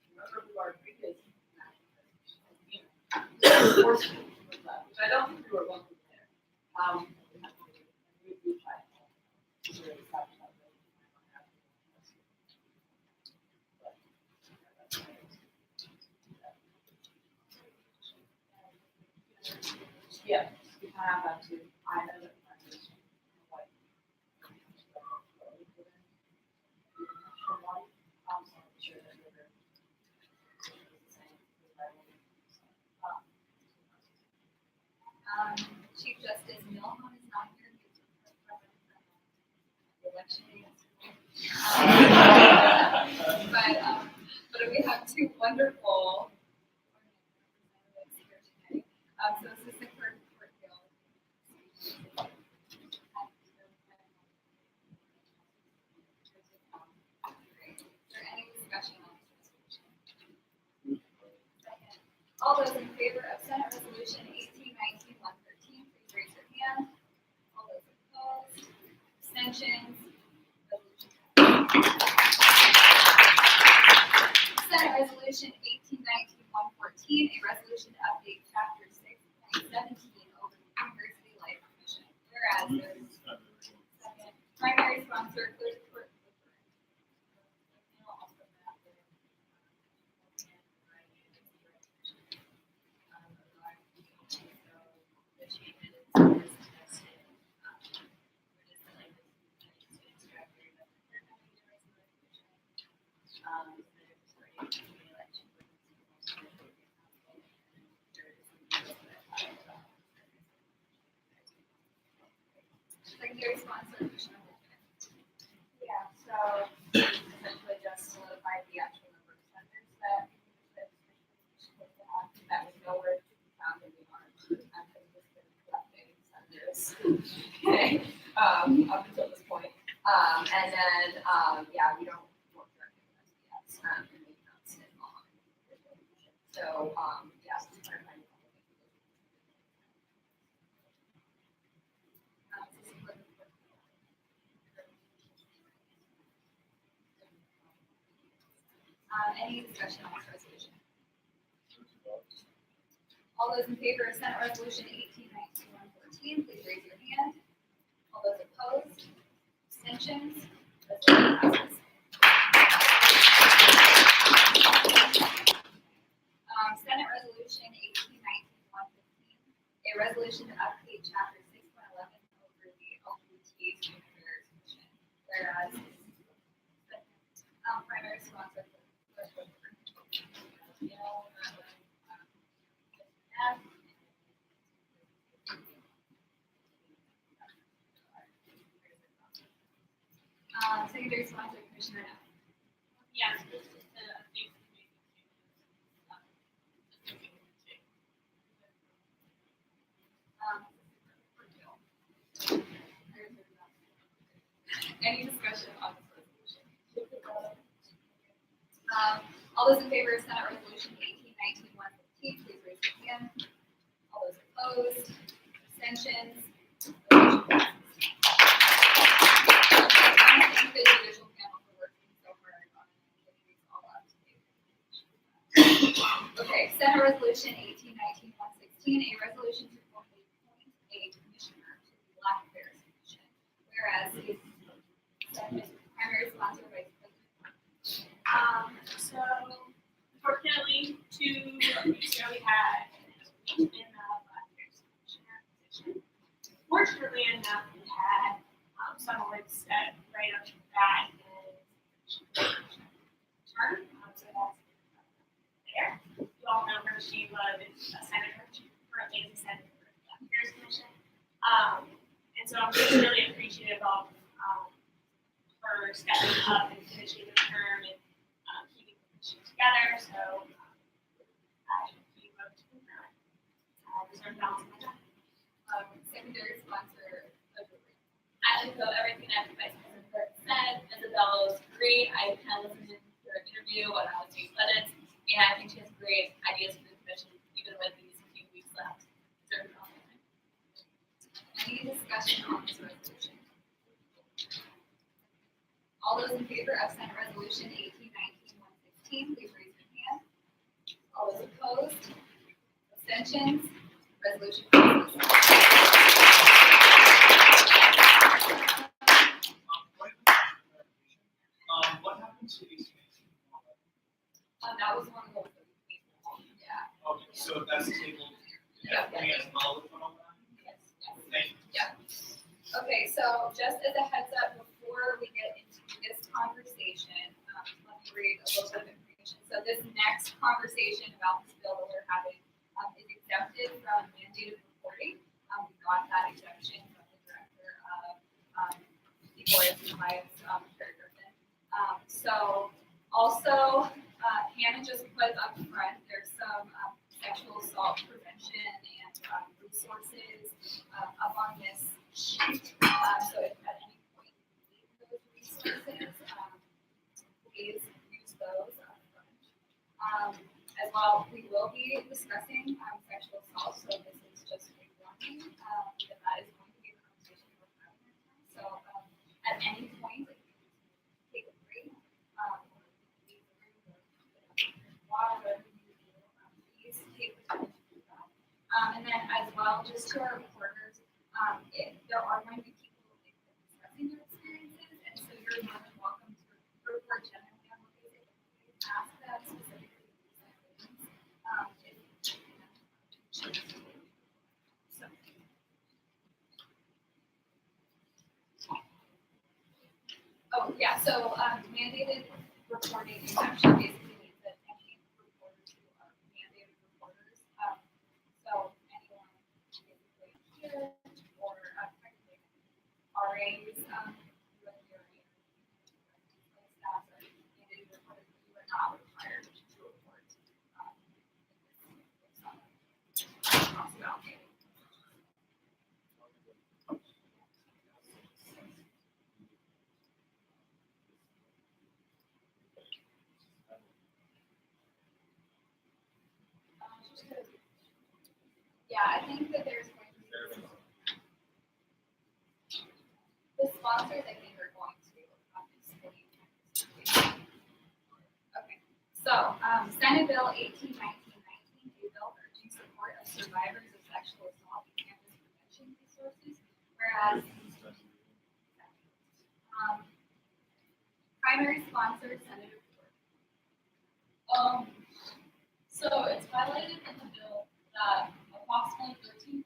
Remember who our previous national president was, which I don't think we were welcome there. We tried to really establish that yeah, we kind of have that too. I know that Chief Justice Milhon is not here. He's the election but we have 2 wonderful representatives here today. So Assistant Clerk Hill. Is there any discussion on this resolution? Second. All those in favor of Senate Resolution 1819-113, please raise your hand. All those opposed, abstentions, resolution passes. Senate Resolution 1819-114, a resolution to update Chapter 6.17 over the University Life Commission. Whereas there is second primary sponsor, clerk. Secondary sponsor, Commissioner Wolfman. yeah, so essentially just solidify the actual number of centers that we're supposed to have. That was nowhere to be found in the March. I've just been collecting centers. Okay, up until this point. And then, yeah, we don't work directly with SDS, and we don't sit on. So, yes, it's part of my. Any discussion on this resolution? All those in favor of Senate Resolution 1819-114, please raise your hand. All those opposed, abstentions, resolution passes. Senate Resolution 1819-115, a resolution to update Chapter 6.11 over the LGBT Student Affairs Commission. Whereas, primary sponsor. Secondary sponsor, Commissioner F. Yes. Any discussion on this resolution? All those in favor of Senate Resolution 1819-115, please raise your hand. All those opposed, abstentions, resolution passes. I want to thank the judicial panel for working so hard on getting these all up to date. Okay, Senate Resolution 1819-116, a resolution to formally appoint a commissioner to the Black Affairs Commission, whereas his primary sponsor, Vice President. So unfortunately, 2 weeks ago we had in the Black Affairs Commissioner position. Fortunately enough, we had someone set right up to that term. So that's there. You all know her. She was a senator. She currently is a senator for the Black Affairs Commission. And so I'm really appreciative of her stepping up and finishing the term and keeping the commission together. So I keep up to her. Deserve balance of my time. Secondary sponsor, I echo everything that Vice President Burke said. Isabella was great. I kind of listened to her interview when I was doing budgets, and I think she has great ideas for the commission, even with these few weeks left. Deserve balance of my time. any discussion on this resolution? All those in favor of Senate Resolution 1819-116, please raise your hand. All those opposed, abstentions, resolution passes. What happened to these things? That was one of those that we, yeah. Okay, so that's tabled. Yeah. Me as well with all that? Yes, yes. Thank you. Okay, so just as a heads up, before we get into this conversation, let me read a little bit of information. So this next conversation about this bill that we're having is exempted from mandated reporting. We got that exemption from the director of People and Compliance, Kerry Griffin. So also, Hannah just put up front, there's some sexual assault prevention and resources up on this sheet. So if at any point you need those resources, please use those up front. As well, we will be discussing sexual assault, so this is just a warning that is going to be a conversation we're having right now. So at any point, if you take a break, or leave the room, or water, whatever you need to do, please take the time to do that. And then as well, just to our reporters, if there are going to be people discussing their experiences, and so you're more than welcome to report generally on what they did. Ask them specifically. Oh, yeah, so mandated reporting exemption basically means that any reporters who are mandated reporters, so anyone basically here or technically RAs, with your staff are mandated reporters, you are not required to report. Yeah, I think that there's going to be the sponsors. I think are going to explain. Okay, so Senate Bill 1819-19, a bill urging support of survivors of sexual assault and campus prevention resources, whereas primary sponsor Senator Ford. So it's highlighted in the bill that approximately 13.5%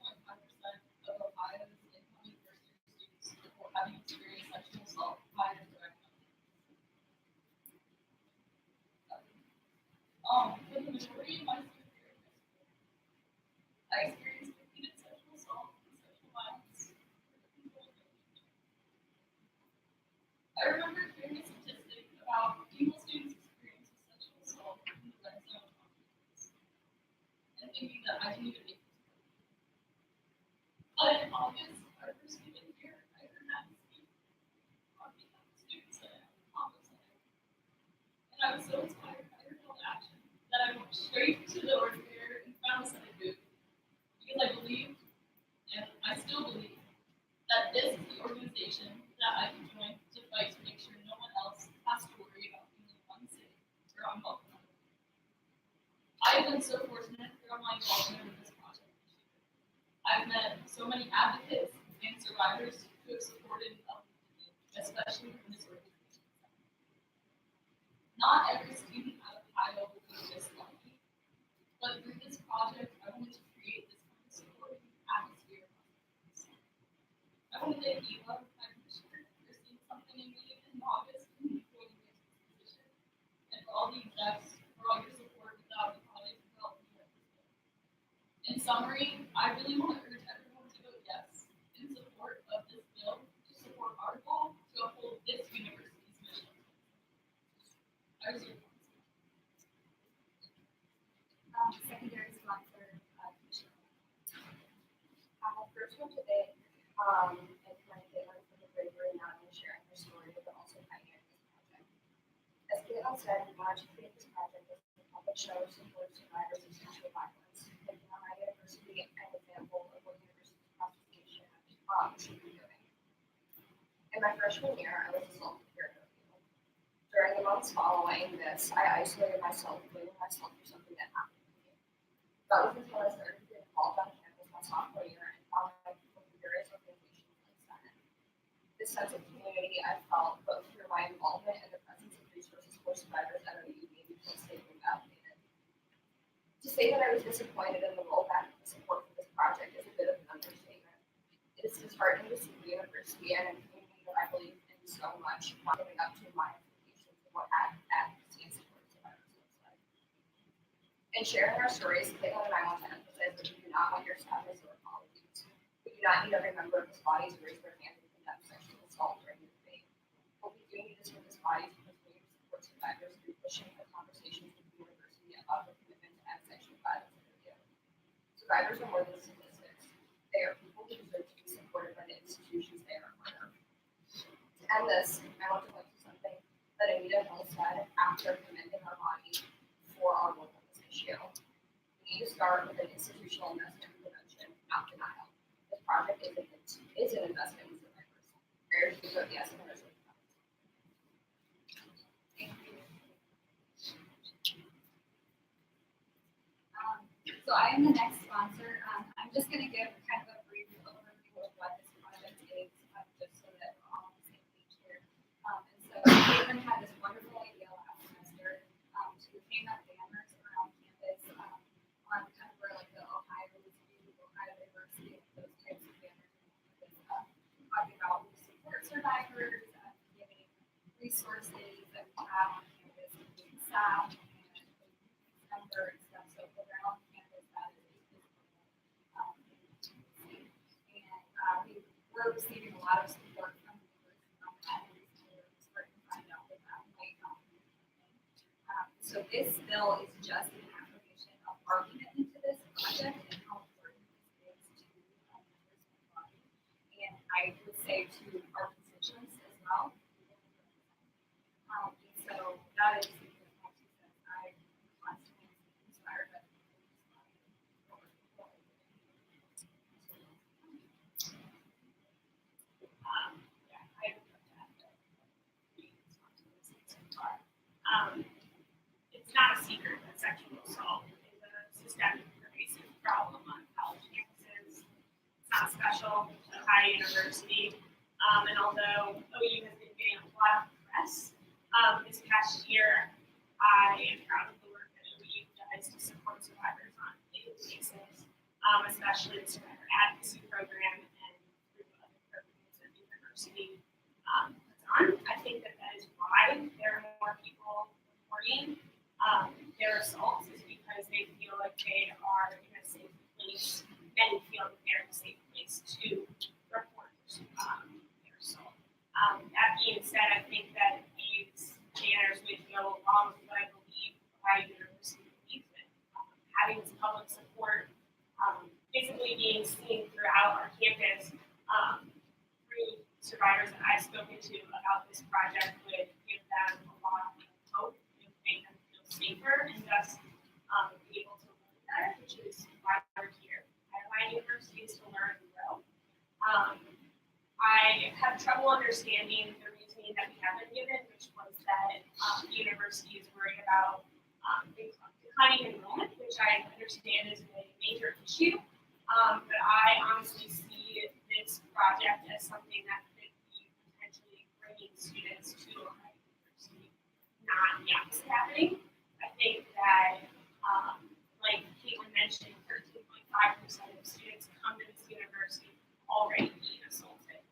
of Ohio's incoming first-year students report having experienced sexual assault by their direct for the majority of my student year in high school, I experienced repeated sexual assault and sexual violence. I remember organization that I can join to fight to make sure no one else has to worry about being in one city or unwelcome. I have been so fortunate throughout my involvement with this project. I've met so many advocates and survivors who have supported and helped me, especially from this organization. Not every student at Ohio will be this lucky, but through this project, I wanted to create this kind of supportive atmosphere. I want to thank you, my commissioner, for seeing something in me in August and before you get to this position, and for all the execs for all your support without the project development. In summary, I really want to urge everyone to vote yes in support of this bill to support our goal to uphold this university's mission. I reserve Secondary sponsor, Commissioner. First one today, and kind of Caitlin for the bravery not only sharing her story, but also pioneering this project. As Caitlin said, we wanted to create this project as a public show to support survivors of sexual violence, making our university an example of what universities across the nation should be doing. In my freshman year, I was assaulted here at OU. During the months following this, I isolated myself, blaming myself for something that happened to me. That was until I started to get involved on campus my sophomore year and found my people from various organizations like Senate. This sense of community I felt both through my involvement and the presence of resources for survivors at OU made me feel safe and validated. To say that I was disappointed in the rollback of the support for this project is a bit of an understatement. It is disheartening to see the university and a community that I believe in so much not living up to my expectations of what advocacy and support survivors looks like. In sharing our stories, Caitlin and I want to emphasize that we do not want your sadness or apologies. We do not need every member of this body to raise their hand and condemn sexual assault during the debate. What we do need is for this body to continue to support survivors through pushing the conversations with the university about the commitment to end sexual violence in Review. Survivors are more than statistics. They are people who deserve to be supported by the institutions they are a part of. To end this, I want to point to something that Anita Hill said after commending our body for our work on this issue. We need to start with an institutional investment in prevention, not denial. This project is an investment in survivors. Prayers to vote yes on this. Thank you. So I am the next sponsor. I'm just going to give kind of a brief overview of what this project is, just so that we're all on the same page here. And so Caitlin had this wonderful idea last semester to hang up banners around campus on kind of where like the Ohio University, those types of banners, talking about support survivors, giving resources that we have on campus, including staff and members and stuff. So around campus, that is and we're receiving a lot of support from the university on that, and we're starting to find out what that might happen. So this bill is just an affirmation of our commitment to this project and how important this is to members of the body. And I would say to our constituents as well. And so that is my 2 cents. I'm constantly inspired by this body. It's not a secret that sexual assault is a systemic pervasive problem on college campuses. It's not special to Ohio University. And although OU has been getting a lot of press this past year, I am proud of the work that OU does to support survivors on a daily basis, especially the survivor advocacy program and through other programs that the university puts on. I think that is why there are more people reporting their assaults, is because they feel like they are in a safe place. Many feel that they're in a safe place to report their assault. That being said, I think that these banners would go along with what I believe Ohio University believes in. Having this public support, basically being seen throughout our campus through survivors that I've spoken to about this project would give them a lot of hope and make them feel safer and thus be able to learn better, which is why we're here. Ohio University is to learn and grow. I have trouble understanding the reasoning that we have been given, which was that the university is worried about declining enrollment, which I understand is a major issue. But I honestly see this project as something that could be potentially bringing students to a university, not the opposite happening. I think that, like Caitlin mentioned, 13.5% of students come to this university already being assaulted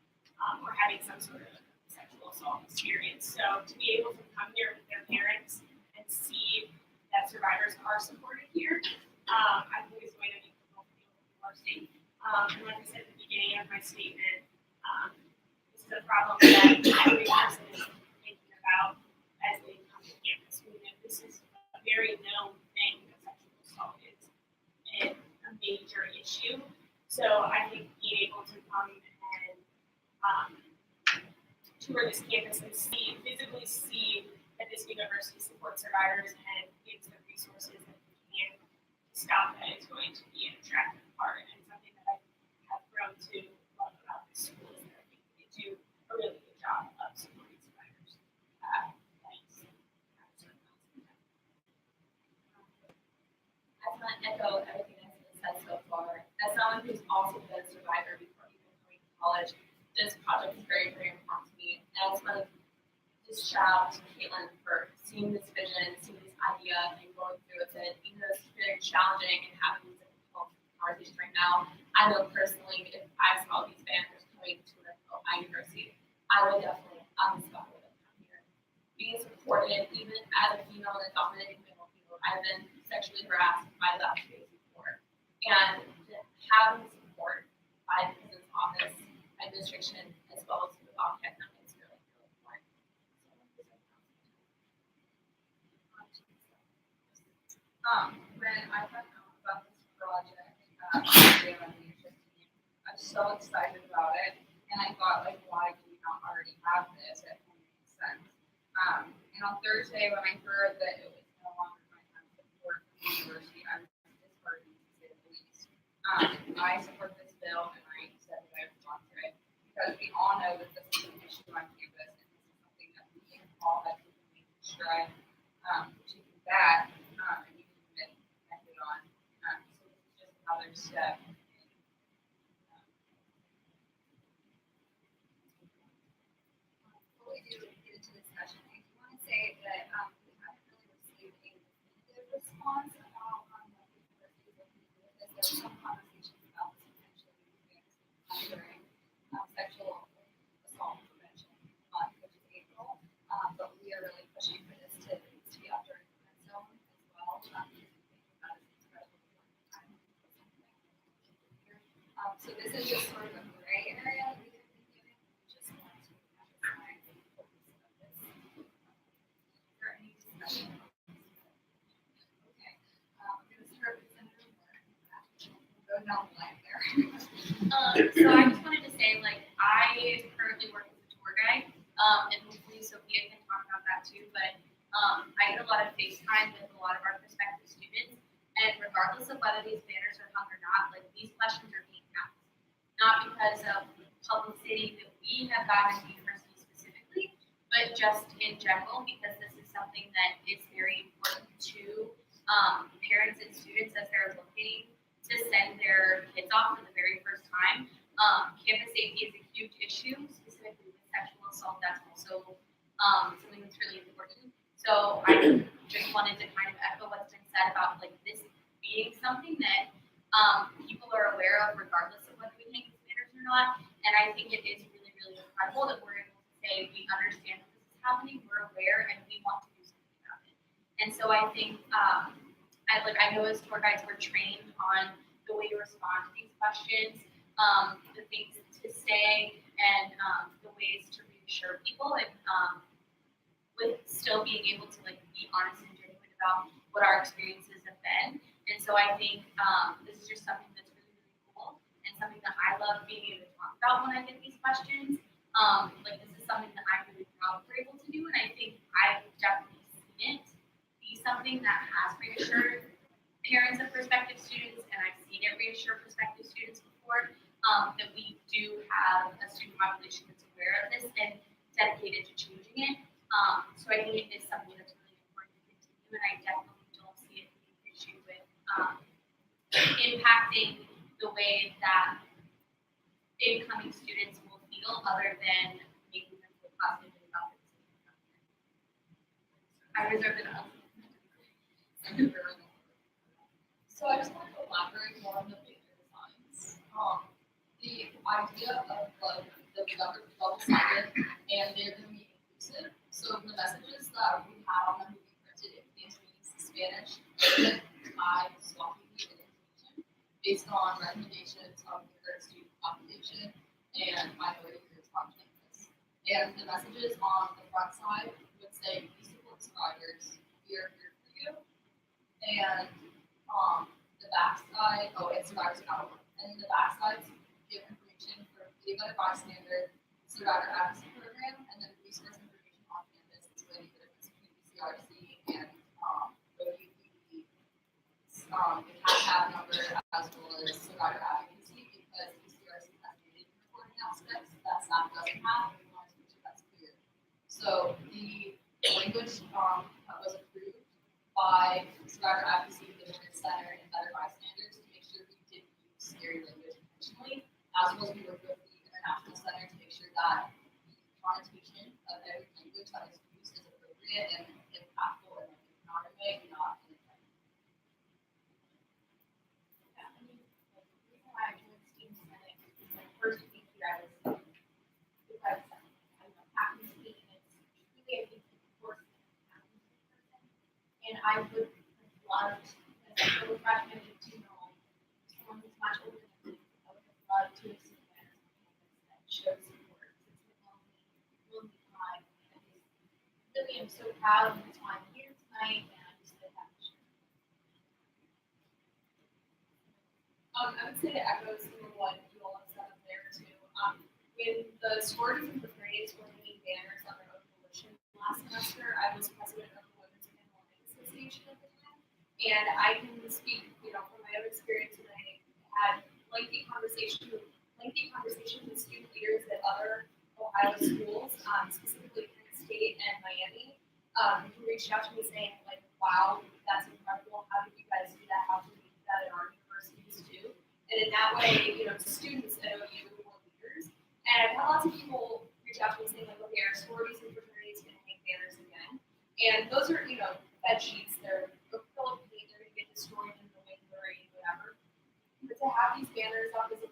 or having some sort of sexual assault experience. So to be able to come here with their parents and see that survivors are supported here, I think is going to make them feel more safe. And like I said at the beginning of my statement, this is a problem that every person is thinking about as they come to campus. We know this is a very known thing that sexual assault is a major issue. So I think being able to come and tour this campus and physically see that this university supports survivors and gives the resources that we can to stop that is going to be an attractive part and something that I have grown to love about this school is that I think they do a really good job of supporting survivors. Thanks. I want to echo everything that's been said so far. As someone who's also been a survivor before even going to college, this project is very, very important to me. And I just want to just shout out to Caitlin for seeing this vision, seeing this idea, and going through with it. Even though it's very challenging and having these difficult conversations right now, I know personally if I saw these banners coming to my university, I would definitely, on the spot, would have come here. Being supported, even as a female in a dominated male field, I've been sexually harassed by the space before. And having support by the business office, administration, as well as the Bobcat company is really, really important. When I found out about this project, I'm so excited about it, and I thought, like, why do we not already have this? It makes sense. And on Thursday, when I heard that it was no longer my time to work at the university, I was disheartened to say the least. I support this bill, and I said that I would sponsor it because we all know that this is an issue on campus, and this is something that we all have to make strive to combat, and you can commit connected on. So this is just another step. Before we do get into discussion, I do want to say that we haven't really received a definitive response about what the university is looking to do with this. There were some conversations about this potentially being during sexual assault prevention month, which is April, but we are really pushing for this to be up during the red zone as well. Because we think that is incredibly important time. So this is just sort of a gray area that we have been given. We just want to emphasize the importance of this. For any discussion. Okay, I'm going to start with Senator Moore. Go down the line there. So I just wanted to say, like, I currently work as a tour guide, and hopefully Sophia can talk about that too, but I get a lot of FaceTime with a lot of our prospective students, and regardless of whether these banners are hung or not, like, these questions are being asked. Not because of publicity that we have gotten at the university specifically, but just in general, because this is something that is very important to parents and students as they're looking to send their kids off for the very first time. Campus safety is a huge issue, specifically with sexual assault. That's also something that's really important. So I just wanted to kind of echo what's been said about, like, this being something that people are aware of regardless of whether we hang these banners or not. And I think it is really, really incredible that we're able to say we understand that this is happening, we're aware, and we want to do something about it. And so I think I know as tour guides we're trained on the way to respond to these questions, the things to say, and the ways to reassure people, and with still being able to, like, be honest and genuine about what our experiences have been. And so I think this is just something that's really, really cool and something that I love being able to talk about when I get these questions. Like, this is something that I'm really proud we're able to do, and I think I've definitely seen it be something that has reassured parents of prospective students, and I've seen it reassure prospective students before. that we do have a student population that's aware of this and dedicated to changing it. So I think it is something that's really important to continue, and I definitely don't see it being an issue with impacting the way that incoming students will feel, other than making them feel positive about it. I reserve it up. So I just want to elaborate more on the bigger designs. The idea of like the double-sided and they're going to be inclusive. So the messages that we had on them will be printed in Cantonese, Spanish, and Thai, Swahili, and Indonesian based on recommendations of the current student population and minority groups on campus. And the messages on the front side would say, "We support survivors. We are here for you." And the back side, it's survivors power. And the back sides give information for legal bystander, survivor advocacy program, and then resource information on campus explaining the difference between CRC and OUPD, the CAT number, as well as survivor advocacy, because CRC has native reporting aspects that SAP doesn't have, and we want to make sure that's clear. So the language was approved by Survivor Advocacy, the Women's Center, and Better Bystanders to make sure we didn't use scary language intentionally, as well as we worked with the International Center to make sure that the connotation of every language that is used is appropriate and impactful in an economic way, not in a Yeah, I mean, like, the reason why I joined Student Senate is my first week here, I was because I know advocacy and it's truly, I think, the course of advocacy person. And I would have loved, as a little freshman, to know someone who's much older than me. I would have loved to have seen that that shows support. It's been lonely time. And I just really am so proud, and that's why I'm here tonight, and I just did that to share. I would say to echo some of what you all have said up there too. When the sororities and fraternities were hanging banners on their own coalition last semester, I was president of the Women's Panel Association at the time, and I can speak, from my own experience when I had lengthy conversations with student leaders at other Ohio schools, specifically Penn State and Miami, who reached out to me saying, like, wow, that's incredible. How did you guys do that? How can we do that at our universities too? And in that way, students at OU were leaders. And I've had lots of people reach out to me saying, like, okay, our sororities and fraternities going to hang banners again. And those are, bed sheets. They're acrylic paint. They're going to get destroyed in the wind, the rain, whatever. But to have these banners up as a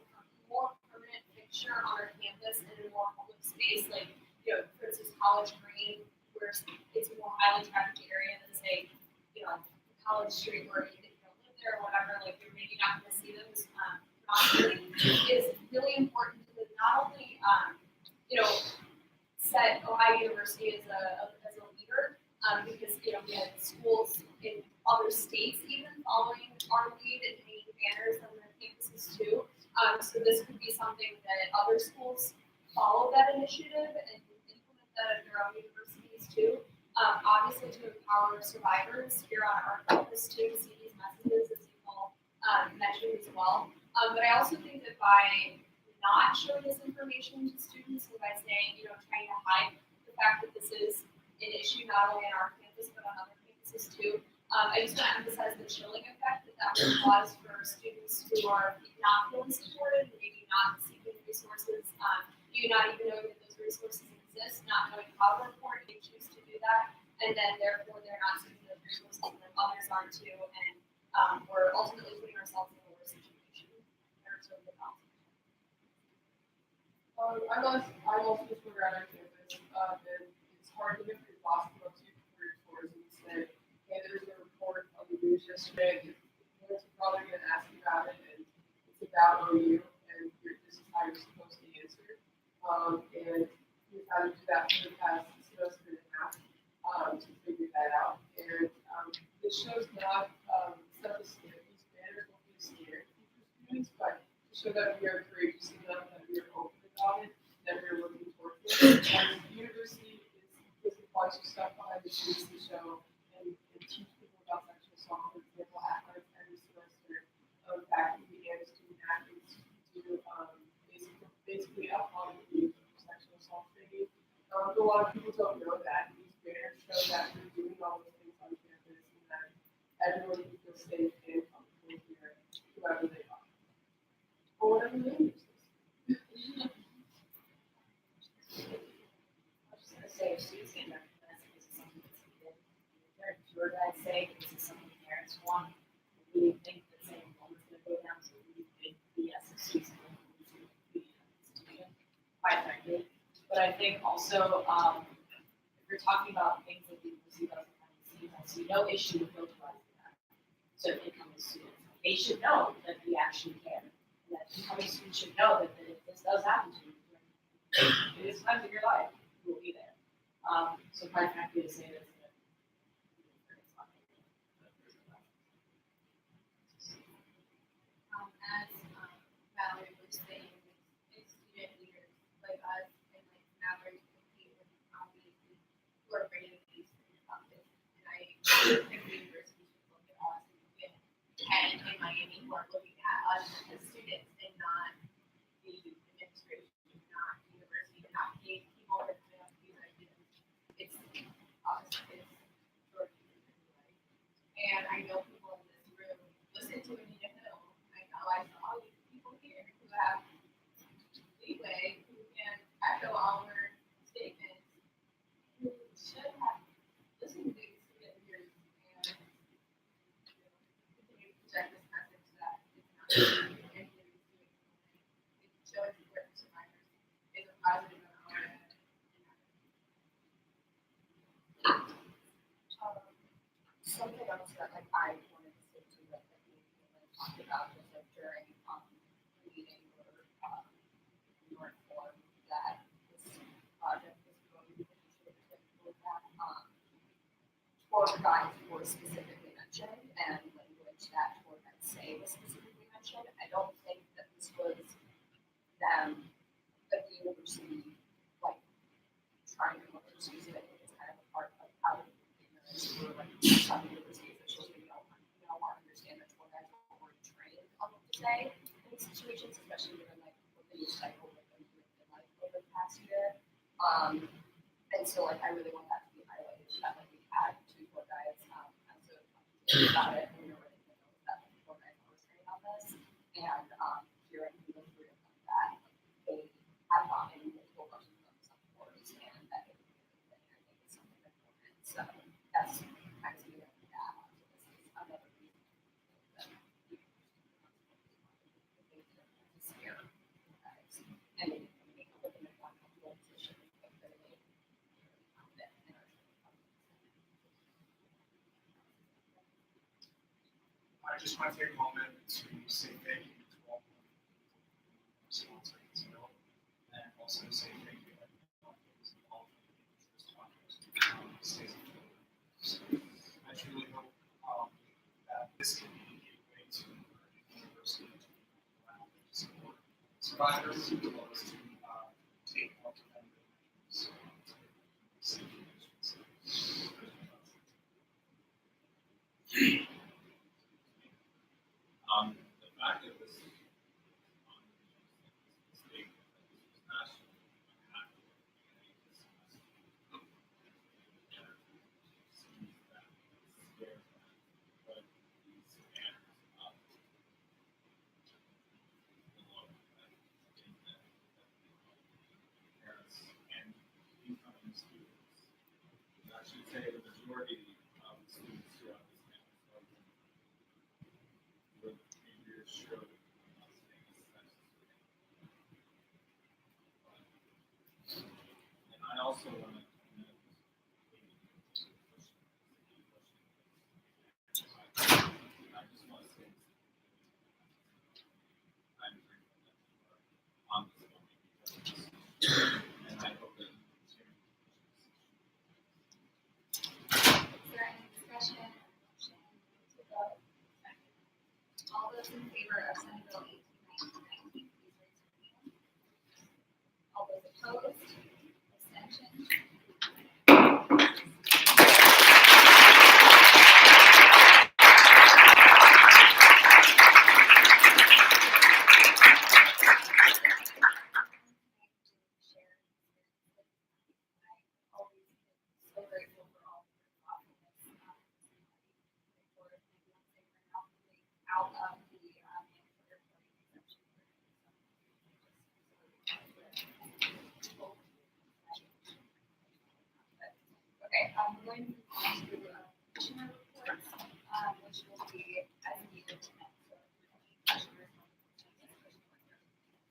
more permanent fixture on our campus and in a more public space, like, for instance, College Green, where it's a more highly trafficked area than, say, College Street, where you don't live there or whatever, like, you're maybe not going to see those constantly, is really important to not only, set Ohio University as a leader, because, we had schools in other states even following our lead and hanging banners on their campuses too. So this could be something that other schools follow that initiative and implement that at their own universities too. Obviously to empower survivors here on our campus too, to see these messages, as you all mentioned as well. But I also think that by not showing this information to students and by saying, trying to hide the fact that this is an issue not only on our campus but on other campuses too. I just want to emphasize the chilling effect that would cause for students who are not feeling supported, maybe not seeking resources, maybe not even knowing that those resources exist, not knowing how to report, they choose to do that, and then therefore they're not seeking those resources and others aren't too, and we're ultimately putting ourselves in a worse situation in terms of the consequences. I'm also just around our campus, and it's hard even for your boss to go to career tours and say, hey, there's a report on the news yesterday. You're probably going to ask you about it, and it's about OU, and this is how you're supposed to answer. And we've had to do that for the past semester and a half to figure that out. And this shows not stuff is scary. These banners will be scary for students, but to show that we are courageous enough, that we are open about it, that we're looking towards it. And the university is a bunch of stuff behind the scenes to show and teach people about sexual assault. For example, at our every semester, faculty and student athletes do community. A lot of people don't know that. These banners show that we're doing all those things on campus and that everyone can feel safe and comfortable here, whoever they are. Or whatever they use. I was just gonna say, if students get recognized, this is something that's needed. If your guys say this is something parents want, we think that same enrollment's gonna go down, so we think the SSC is going to be an institution, quite frankly. But I think also, if you're talking about things that we receive as a so no issue with filterizing that. So incoming students, they should know that we actually care. And that incoming students should know that if this does happen to you, in this times of your life, you will be there. So quite frankly, to say that it's gonna As Valerie was saying, it's student leaders like us and like Valerie compete with who are ready to be student office. And I think the university should look at us and look at Penn and Miami who are looking at us as students and not the administration, not the university, not paying people that have these ideas. It's us, it's Georgia. And I know people in this room listen to Anita Hill. I know I saw people here who have leeway, who can echo our statements, who should have listened to these student leaders and continue to project this message that it's not anything to do with it. Showing support for survivors is a positive on our end. Something else that like I wanted to say too, that like we talked about was like during the meeting where we were informed that this project was going to be with that tour guides were specifically mentioned and language that tour guides say was specifically mentioned. I don't think that this was them at the university like trying to use it. I think it's kind of a part of how for like some university officials who don't want to understand that tour guides are already trained on what to say in these situations, especially given like what the news cycle with them in like over the past year. And so like I really want that to be highlighted that like we had two tour guides as a about it and we already know that the tour guides were trained on this and hearing from the three of them that they have gotten multiple questions on some tours and that I think is something important. So that's kind of something that we have. This is another reason that we scare guys and make them in a more comfortable position of really confident in our I just want to take a moment to say thank you to all the sponsors and also say thank you to all the I truly hope that this can be a gateway to the university to support survivors as well as to take more preventative measures. The fact that this state was national, parents and incoming students. I should say the majority of the students throughout this campus program the years showed and I also want to commend I just want to say I'm grateful that you are on this morning and I hope that you continue. Is there any discussion or motion to vote? All those in favor of Senate Bill 1819, please raise your hand. All those opposed, abstentions, going to move on to commissioner reports, which will be as needed tonight.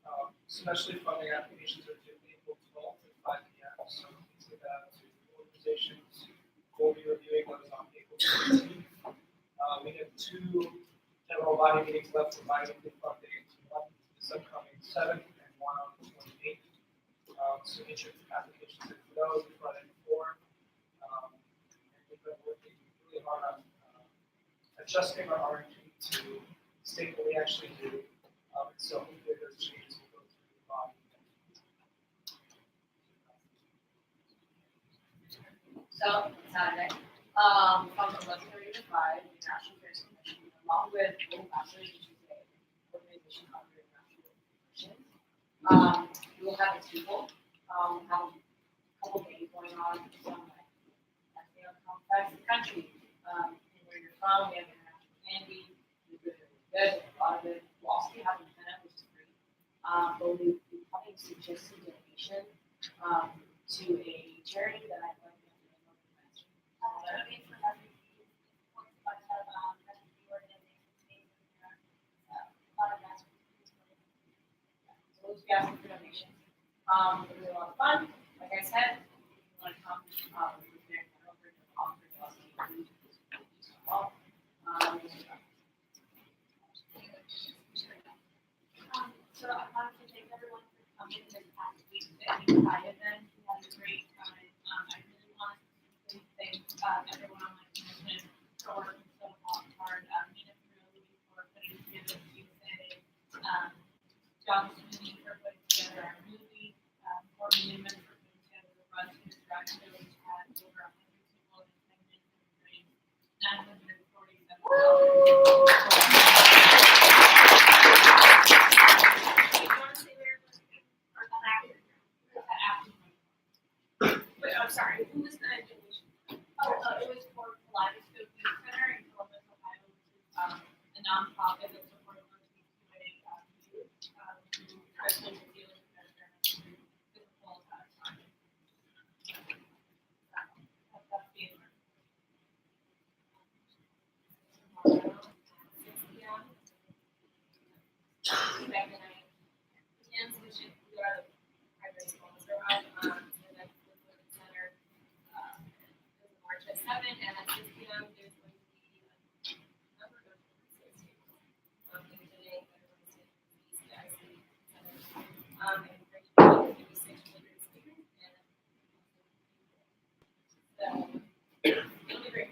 So, Especially funding applications are due April 12th at 5 p.m. So please get that to organizations. We'll be reviewing those on April 13th. We have 2 general body meetings left for bi-weekly funding, one this upcoming 7th and one on the 28th. So get your applications in for those before they form. And we've been working really hard on adjusting our RFP to state what we actually do. And so hopefully those changes will go through the body. So, Saturday, from 11:30 to 5, the National Affairs Commission, along with Global Masters, which is a organization under international relations, we will have a table, have a couple days going on, some like, across the country, and where you're from, we have international candy, it's really, really good, a lot of it, we'll also have an antenna, which is free, but we'll be having suggested donation, to a charity that I'd like to mention. So we'll be asking for donations. It'll be a lot of fun. Like I said, if you want to come, we're there to offer us food as well. So I wanted to thank everyone for coming this past week that we invited them. We had a great time. I really want to thank everyone on my commission for working so hard. Nina really for putting together the USA. John Sweeney for putting together our movie. Courtney Newman for putting together the Run to the Drive Village had over 100 people in attendance and raised $947. Wait, I'm sorry, who was the donation? It was for Kaleidoscope Youth Center in Columbus, Ohio, which is a nonprofit that supports youth who wrestling with dealing with their physical time. That's the answer. Second night, and we should go to the primary sponsor of the next center. March at 7, and at 6 p.m. there's going to be a number of performances. Today, everyone's in the CIC Center. And there's going to be 6 children's speakers, and so it'll be great.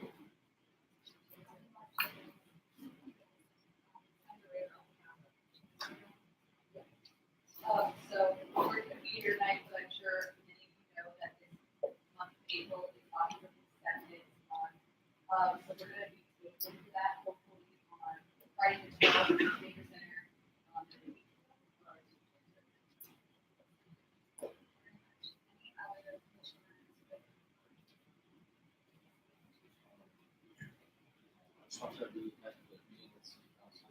So we're going to be here tonight, but I'm sure many of you know that this month of April is Autism Acceptance Month. So we're going to be looking into that hopefully on Friday the 12th at the Baker Center. I just want to reconnect with me and the city council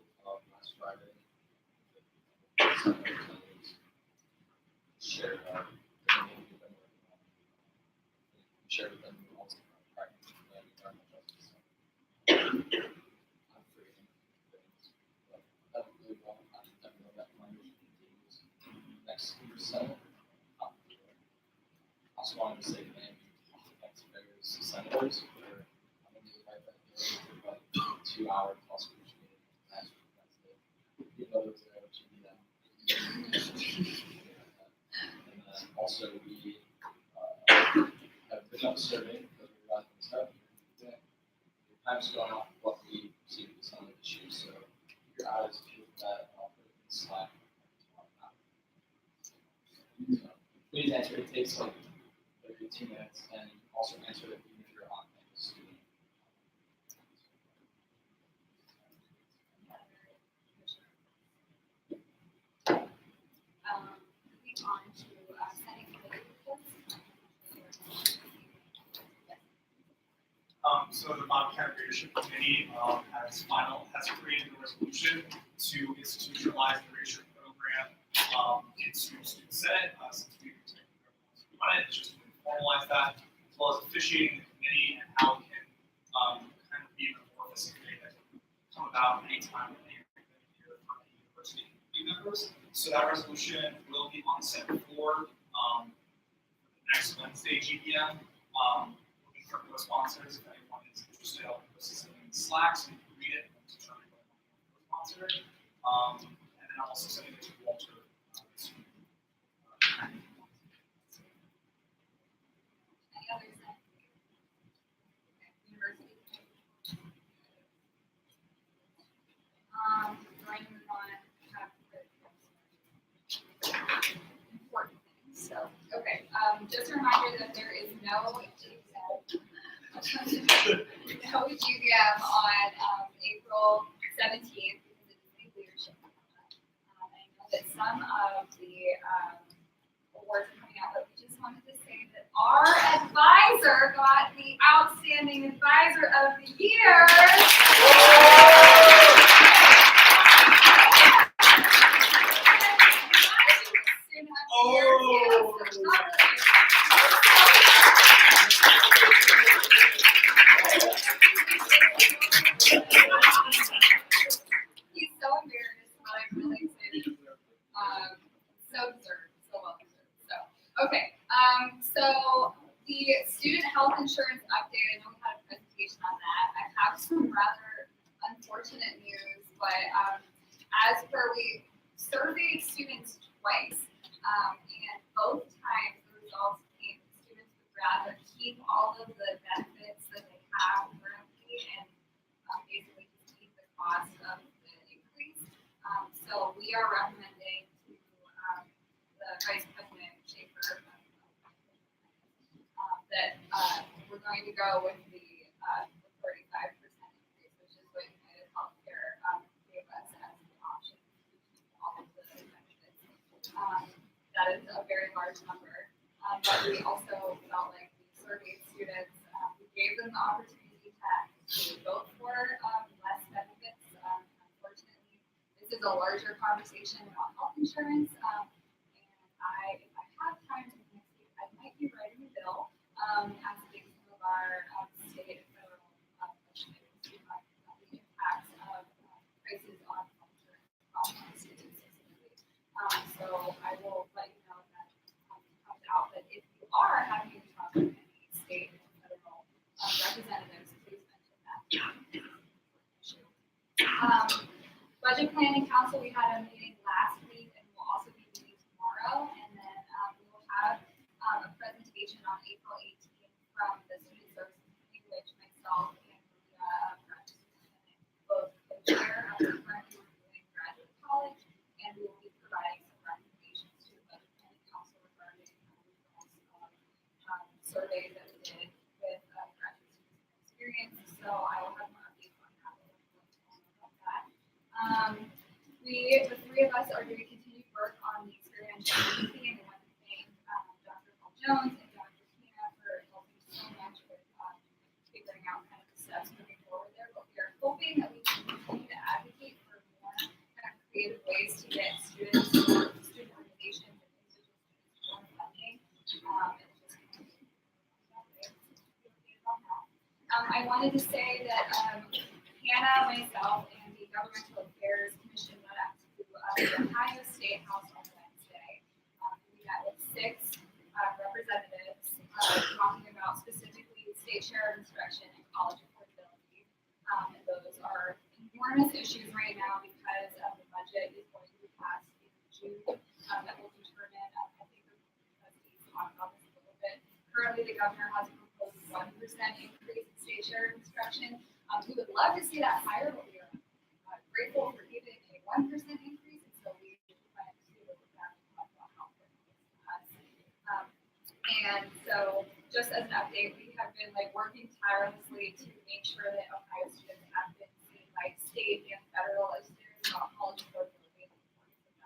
last Friday. Share with them also practice environmental justice. I'm free things, but that would really well. I know that my mission continues next year. So I also wanted to say thank you to the taxpayers, senators for coming to the right that day for about 2 hours. Also appreciate it. Last week, Wednesday, you know, there was there to be that. And also we have put up a survey because we realized when we started here, your time's going off what we see with some of the issues. So keep your eyes peeled for that. I'll put it in Slack. So please answer. It takes like 2 minutes, and also answer it even if you're on campus student. Moving on to setting committee reports. So the Bobcat Leadership Committee has created a resolution to institutionalize the leadership program into student senate. Since we've taken on it, it's just to formalize that, as well as officiating the committee and about any time when you're here for university community members. So that resolution will be on the Senate floor next Wednesday, GPM. Looking for co-sponsors if anyone is interested. I'll post it in Slack so you can read it and determine what you want to co-sponsor. And then I'm also sending it to Walter. Any others? University. Going on important things. So, okay. Just a reminder that there is no GBM on April 17th because it's the leadership. I know that some of the awards are coming out, but we just wanted to say that our advisor got the Outstanding Advisor of the Year. He's so embarrassed, but I'm really excited. So deserved, so well deserved. So, okay. So the student health insurance update, I know we had a presentation on that. I have some rather unfortunate news, but as per we surveyed students twice, and both times the results came, students would rather keep all of the benefits that they have currently and basically just keep the cost of the increase. So we are recommending to the Vice President Schaefer that we're going to go with the 35% increase, which is what United Healthcare gave us as the option to keep all of the benefits. That is a very large number, but we also felt like we surveyed students. We gave them the opportunity to vote for less benefits. Unfortunately, this is a larger conversation about health insurance, and if I have time next week, I might be writing a bill asking some of our state and federal legislators to talk about the impacts of prices on health insurance on students specifically. So I will let you know that comes out. But if you are having a talk with any state and federal representatives, please mention that issue. Budget Planning Council, we had a meeting last week, and we'll also be meeting tomorrow. And then we will have a presentation on April 18th from the Student Services Committee, which myself and Maria, both co-chair of the currently reviewing graduate college, and we will be providing some recommendations to the Budget Planning Council regarding surveys that we did with graduate students experience. So I will have more updates on that. About that. The three of us are doing continued work on the experiential teaching, and I want to thank Dr. Paul Jones and Dr. Tina for helping so much with figuring out kind of the steps moving forward there. But we are hoping that we can continue to advocate for more kind of creative ways to get students, student organizations, and individual students more funding. I wanted to say that Hannah, myself, and the Governmental Affairs Commission went up to the Ohio State House on Wednesday. We met with 6 representatives talking about specifically state share of instruction and college affordability. And those are enormous issues right now because the budget is going to be passed in June. That will determine, I think the trustees talked about this a little bit. Currently, the governor has proposed 1% increase in state share of instruction. We would love to see that higher, but we are grateful for giving a 1% increase, and so we plan to talk about how important it is to us. And so, just as an update, we have been working tirelessly to make sure that Ohio students have been seen by state and federal legislators about college affordability and the importance of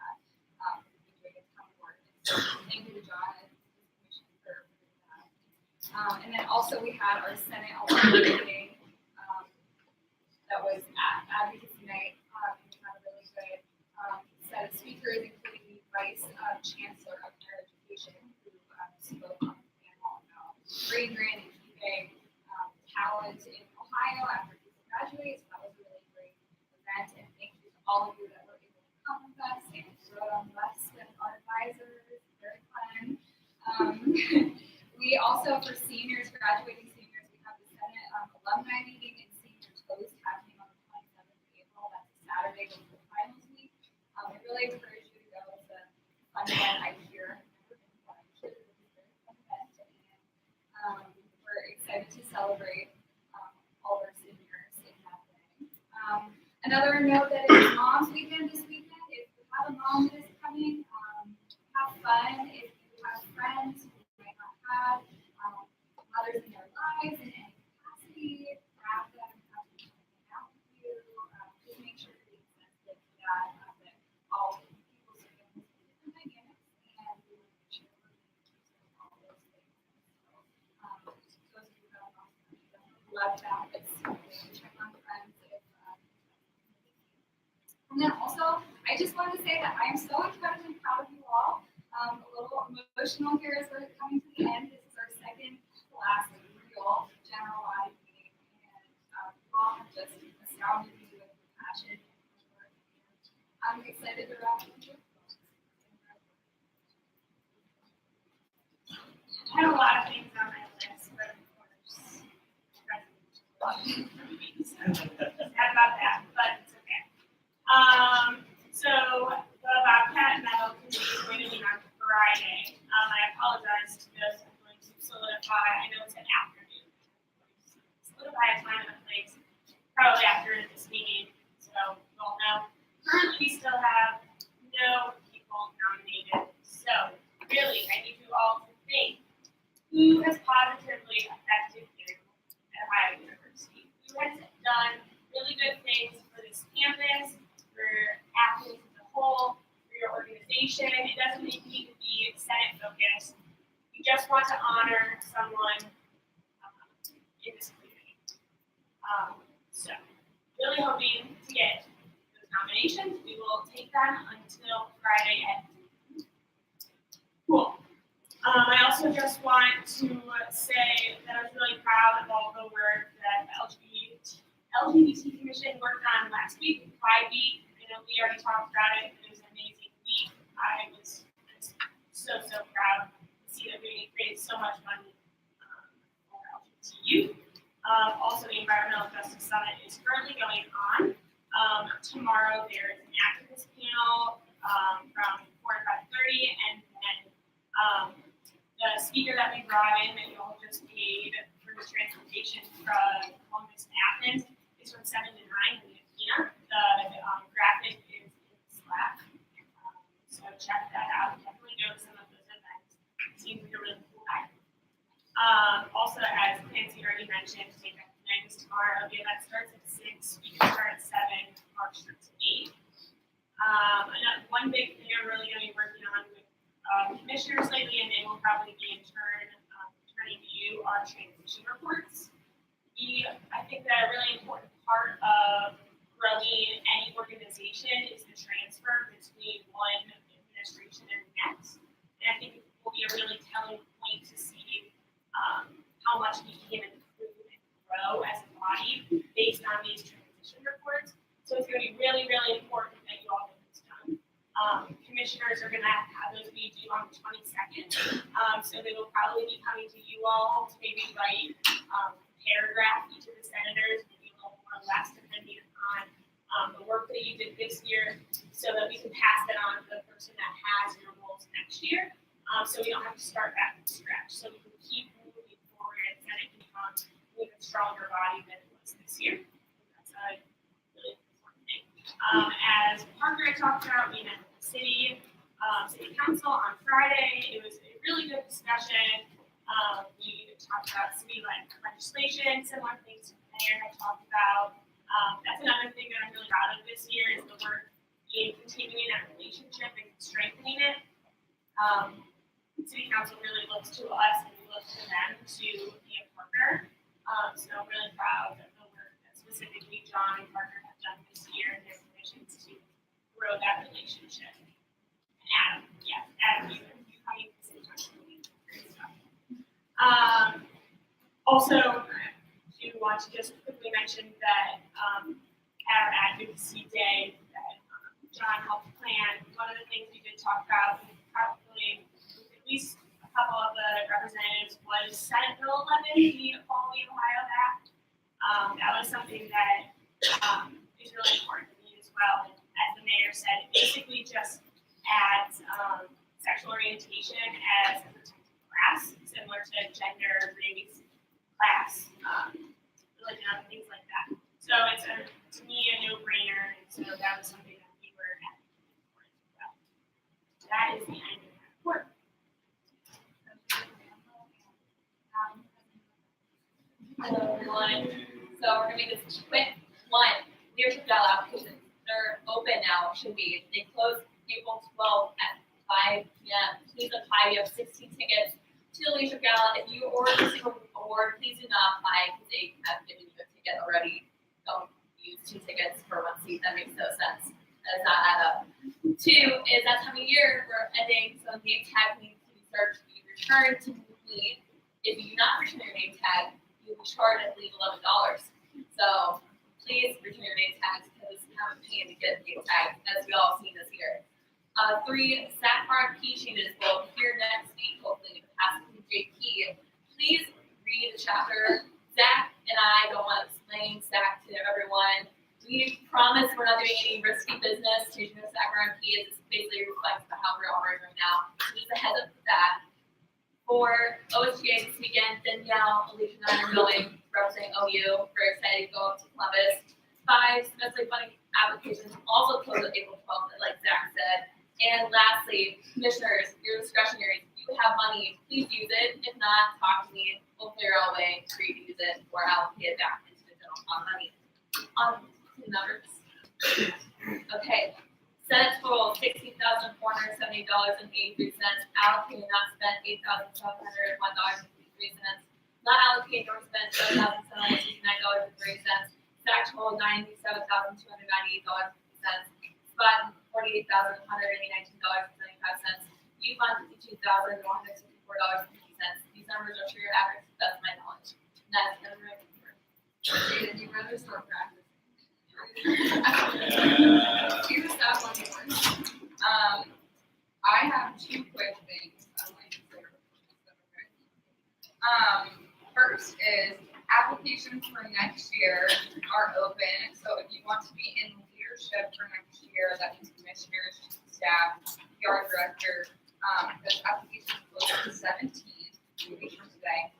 that. We've been doing a ton of work. So thank you to John and his commission for doing that. And then also we had our Senate meeting. That was at Advocacy Night. We had a really good set of speakers, including the Vice Chancellor of Higher Education, who spoke on the panel about brain drain and keeping talent in Ohio after people graduate. So that was a really great alumni meeting and senior toast happening on the 27th of April. That's a Saturday before finals week. I really encourage you to go. It's a fun event. I hear. I've never been, but I'm sure it will be a very fun event. And we're excited to celebrate all our seniors in that way. Another note that it's Mom's Weekend this weekend. If you have a mom that is coming, have fun. If you have friends who might not have mothers in their lives in any capacity, grab them, have them hang out with you. Just make sure to be sensitive to that, that all people's families have different dynamics, and we want to make sure we're inclusive of all those things. So, those of you who don't know, love that. It's check on friends if and then also, I just want to say that I am so incredibly proud of you all. A little emotional here as we're coming to the end. This is our second class real general body meeting, and you all have just astounded me with your passion and your work. I'm excited to wrap up with I had a lot of things on my list, but of course, sad about that, but it's okay. So the Bobcat medal continues going to be on Friday. I apologize to those who are going to solidify. I know it's an afternoon. Solidify a time and a place, probably after this meeting, so you all know. Currently, we still have no people nominated. So really, I need you all to think who has positively affected you at Ohio University. Who has done really good things for this campus, for Athens as a whole, for your organization. It doesn't need to be Senate focused. We just want to honor someone in this community. So, really hoping to get those nominations. We will take them until Friday at noon. Cool. I also just want to say that I was really proud of all the work that the LGBT Commission worked on last week, Pride Week. I know we already talked about it. It was an amazing week. I was so proud to see that we raised so much money for LGBT youth. Also, the Environmental Justice Summit is currently going on. Tomorrow there is an activist panel from 4 to 5:30, and then the speaker that we brought in that you all just paid for his transportation from Columbus to Athens is from 7 to 9 in the Athena. The graphic is in Slack, so check that out. Definitely go to some of those events. Seems like a really cool guy. Also, as Nancy already mentioned, take up the night is tomorrow. The event starts at 6. You can start at 7. March starts at 8. One big thing I'm really going to be working on with commissioners lately, and they will probably be in turn turning to you, are transition reports. I think that a really important part of growing any organization is the transfer between one administration and the next. And I think it will be a really telling point to see how much we can improve and grow as a body based on these transition reports. So it's going to be really, really important that you all get this done. Commissioners are going to have those be due on the 22nd. So they will probably be coming to you all to maybe write a paragraph, each of the senators, maybe a little more or less, depending on the work that you did this year, so that we can pass that on to the person that has your roles next year. So we don't have to start back from scratch. So we can keep moving forward, and then it can become an even stronger body than it was this year. That's a really important thing. As Parker talked about, we met with the city council on Friday. It was a really good discussion. We talked about city-led legislation, similar things the mayor had talked about. That's another thing that I'm really proud of this year is the work in continuing that relationship and strengthening it. City council really looks to us and we look to them to be a partner. So I'm really proud of the work that specifically John and Parker have done this year and their commissions to grow that relationship. And Adam, you coming to the city council meeting, great stuff. Also, do want to just quickly mention that at our advocacy day that John helped plan, one of the things we did talk about, probably with at least a couple of the representatives, was Senate Bill 11, the Equality Ohio Act. That was something that is really important to me as well. And as the mayor said, it basically just adds sexual orientation as a protected class, similar to gender, race, class, religion, things like that. So it's to me a no-brainer, and so that was something that we were advocating for as well. That is the end of that report. Hello everyone. So we're gonna make this quick. One, leadership gala applications. They're open now, should be. They close April 12th at 5 p.m. Please apply. We have 16 tickets to the leadership gala. If you already receive an award, please do not apply because they have given you a ticket already. Don't use 2 tickets for 1 seat. That makes no sense. That does not add up. 2 is that time of year we're ending, so name tag needs to be searched to be returned to me. If you do not return your name tag, you will be charged, I believe, $11. So please return your name tags because it's kind of a pain to get name tags, as we all seen this year. 3, Sapphire key changes will appear next week, hopefully, with Asking JP. Please read the chapter. Zach and I don't want to explain Zach to everyone. We promise we're not doing any risky business. Changing the Sapphire key is basically reflects how we're operating right now. So just a heads up for that. 4, OSGA this weekend, Danielle, Alicia, and I are going, representing OU. Very excited to go up to Columbus. 5, Semester funding applications also close on April 12th, like Zach said. And lastly, commissioners, your discretionary. If you have money, please use it. If not, talk to me. We'll figure out a way for you to use it, or allocate it back into the general fund money. On to the numbers. Okay. Senate total $16,470.83. Allocated not spent $8,701.53. Not allocated nor spent $7,769.03. Stack total $97,298.50. Spot $48,189.75. U fund $52,164.50. These numbers are for your average. That's my knowledge. And that's the number of Did you rather start practicing? You stop on yours. I have 2 quick things I'd like to say. First is applications for next year are open. So if you want to be in leadership for next year, that means commissioners, staff, PR director, those applications close on the 17th, 2 weeks from today.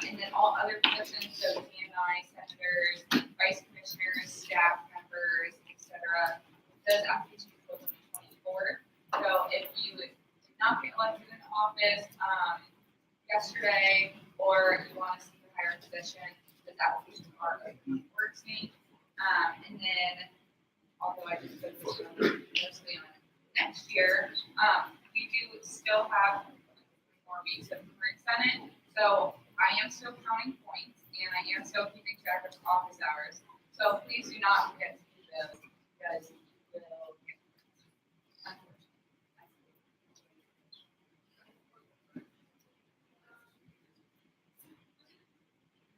And then all other positions, so DNI, senators, vice commissioners, staff members, etc. Those applications close on the 24th. So if you did not get elected in office yesterday, or you want to seek a higher position, those applications are open for me. And then, although I just put this mostly on next year, we do still have 4 weeks of current Senate. So I am still counting points, and I am still keeping track of office hours. So please do not forget to do those, because you will get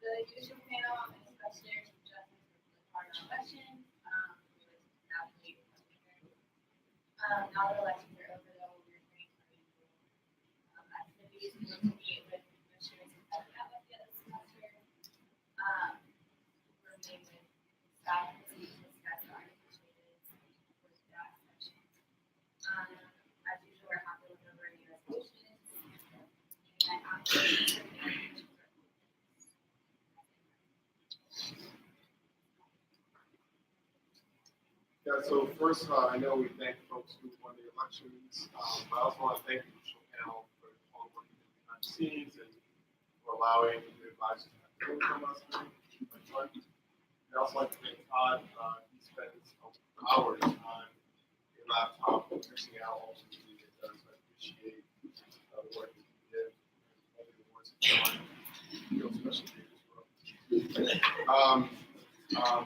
the judicial panel and questionnaires and justice for the elections. Now that elections are over, though, we're going to activities to meet with commissioners and have that with the other semester. We're meeting with staff to discuss our initiatives for that session. As usual, we're happy with over any resolutions. And after Yeah, so first, I know we thank folks who won the elections. I also want to thank the judicial panel for all the work you did behind the scenes and for allowing the advisors to have hearing from us. I'd also like to thank Todd. He spends hours on your laptop fixing out all the things he does. I appreciate the work that he did and all the awards he's done. Especially in this world.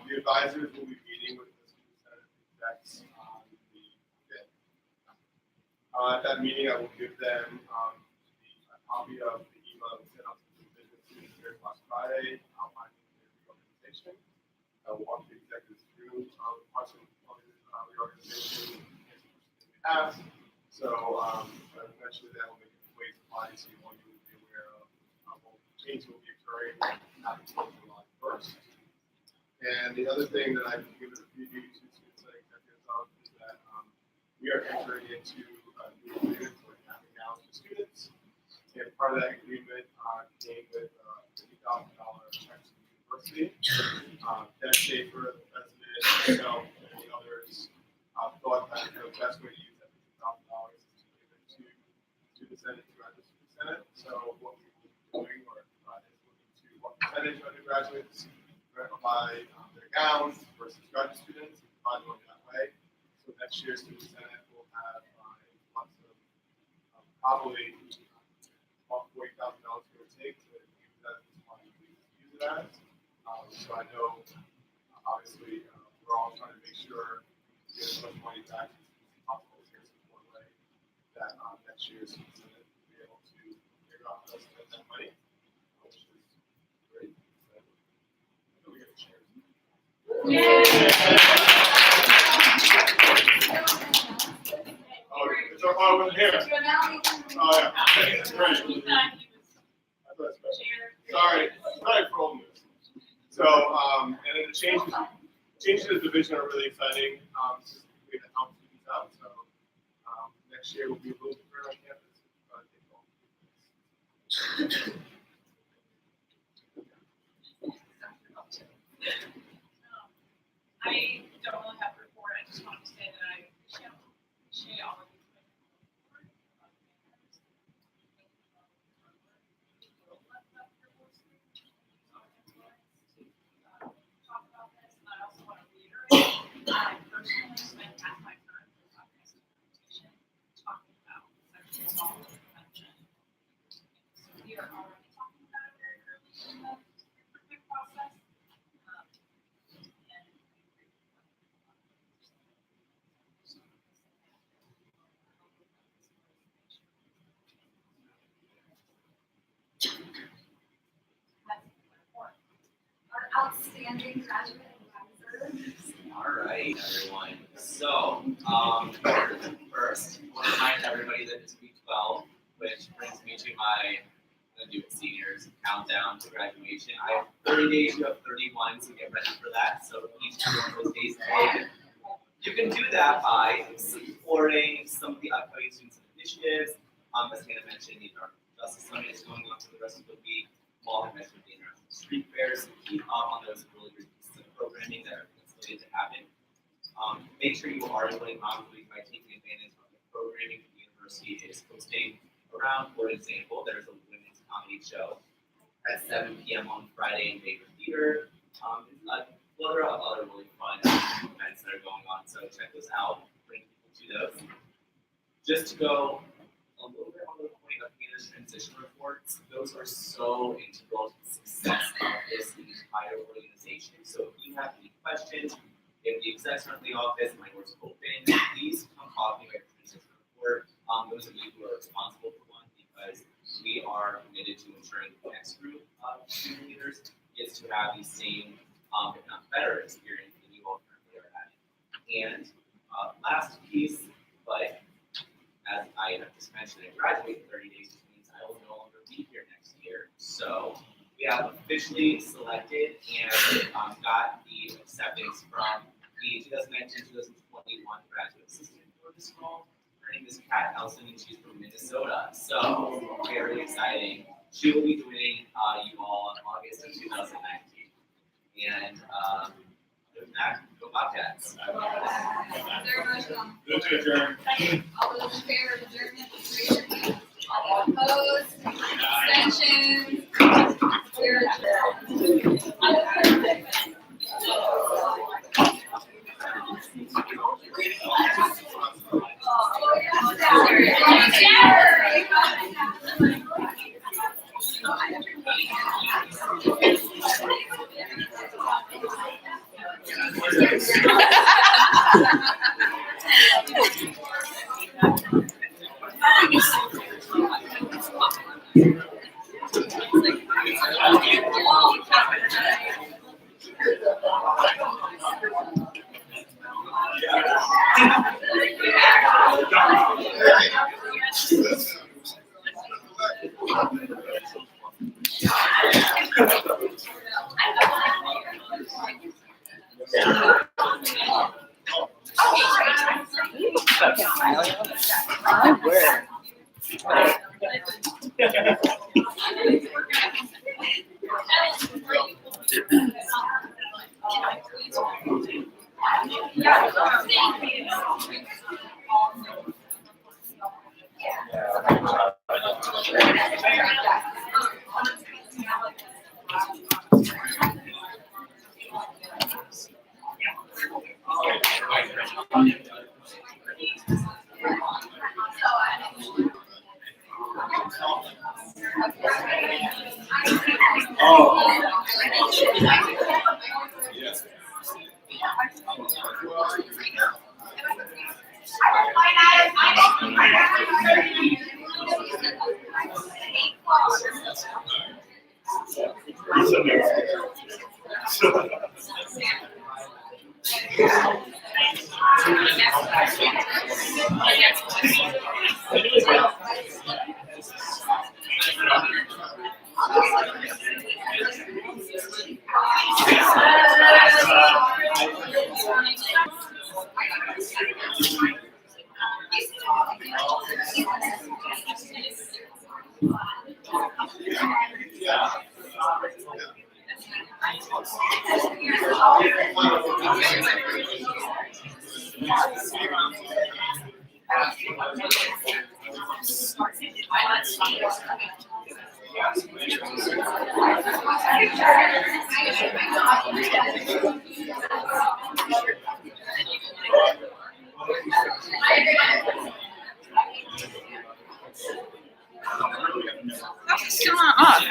The advisors will be meeting with that's on the 5th. At that meeting, I will give them a copy of the email that we sent out to the businesses here last Friday, outlining the reorganization. I will walk the executives through parts of the reorganization as so eventually that will make its way to body, so you want you to be aware of what changes will be occurring after July 1st. And the other thing that I've given a preview to students and executives of is that we are entering into a new agreement for having hours for students. And part of that agreement came with $50,000 check to the university. Deb Schaefer, the president, myself, and many others thought that the best way to use that $50,000 is to give it to the Senate, to our district Senate. So what we will be doing is looking to what percentage of undergraduates buy their gowns versus graduate students, and divide them that way. So next year's student Senate will have lots of probably about $40,000 give or take to use that as money to use it as. So I know, obviously, we're all trying to make sure we get as much money back as possible here in one way that next year's student Senate will be able to figure out how to spend that money, which is great. So, I know we get a share. Oh, it's our over here. Oh, yeah. That's right. Sorry, sorry for holding this. So, and then the changes to the division are really exciting. Just the way that helps students out. So, next year will be a little different on campus. I don't really have a report. I just wanted to say that I appreciate all of you. Talk about this, and I also want to reiterate, I personally spent half my time in the podcast presentation talking about sexual assault prevention. So we are already talking about it very early in the recruitment process. Our outstanding graduate advisor. All right, everyone. So, first, I want to remind everybody that it's week 12, which brings me to my, I'm going to do it seniors, countdown to graduation. I have 30 days, you have 31, so get ready for that. So each one of those days taken. You can do that by supporting some of the upcoming students initiatives. As Hannah mentioned, the Dark Justice Summit is going on for the rest of the week. Paul had mentioned the International Street Fairs. So keep up on those really great pieces of programming that are slated to happen. Make sure you are enrolling monthly by taking advantage of the programming the university is hosting around. For example, there's a women's comedy show at 7 p.m. on Friday in Baker Theater. A plethora of other really fun events that are going on, so check those out. Bring people to those. Just to go a little bit on the point of Hannah's transition reports, those are so integral to the success of this entire organization. So if you have any questions, if the execs are in the office, my door's open, please come talk to me about your transition report. Those of you who are responsible for one, because we are committed to ensuring the next group of student leaders gets to have the same, if not better, experience than you all currently are having. And last piece, but as I have just mentioned, I graduate in 30 days, which means I will no longer be here next year. So we have officially selected and got the acceptance from the 2019-2021 graduate assistant for this role. Her name is Kat Nelson, and she's from Minnesota. So very exciting. She will be joining you all in August of 2019. And other than that, go Bobcats. Good to adjourn. All those in favor of adjournment, please raise your hand. All opposed, abstentions, we're Still not on.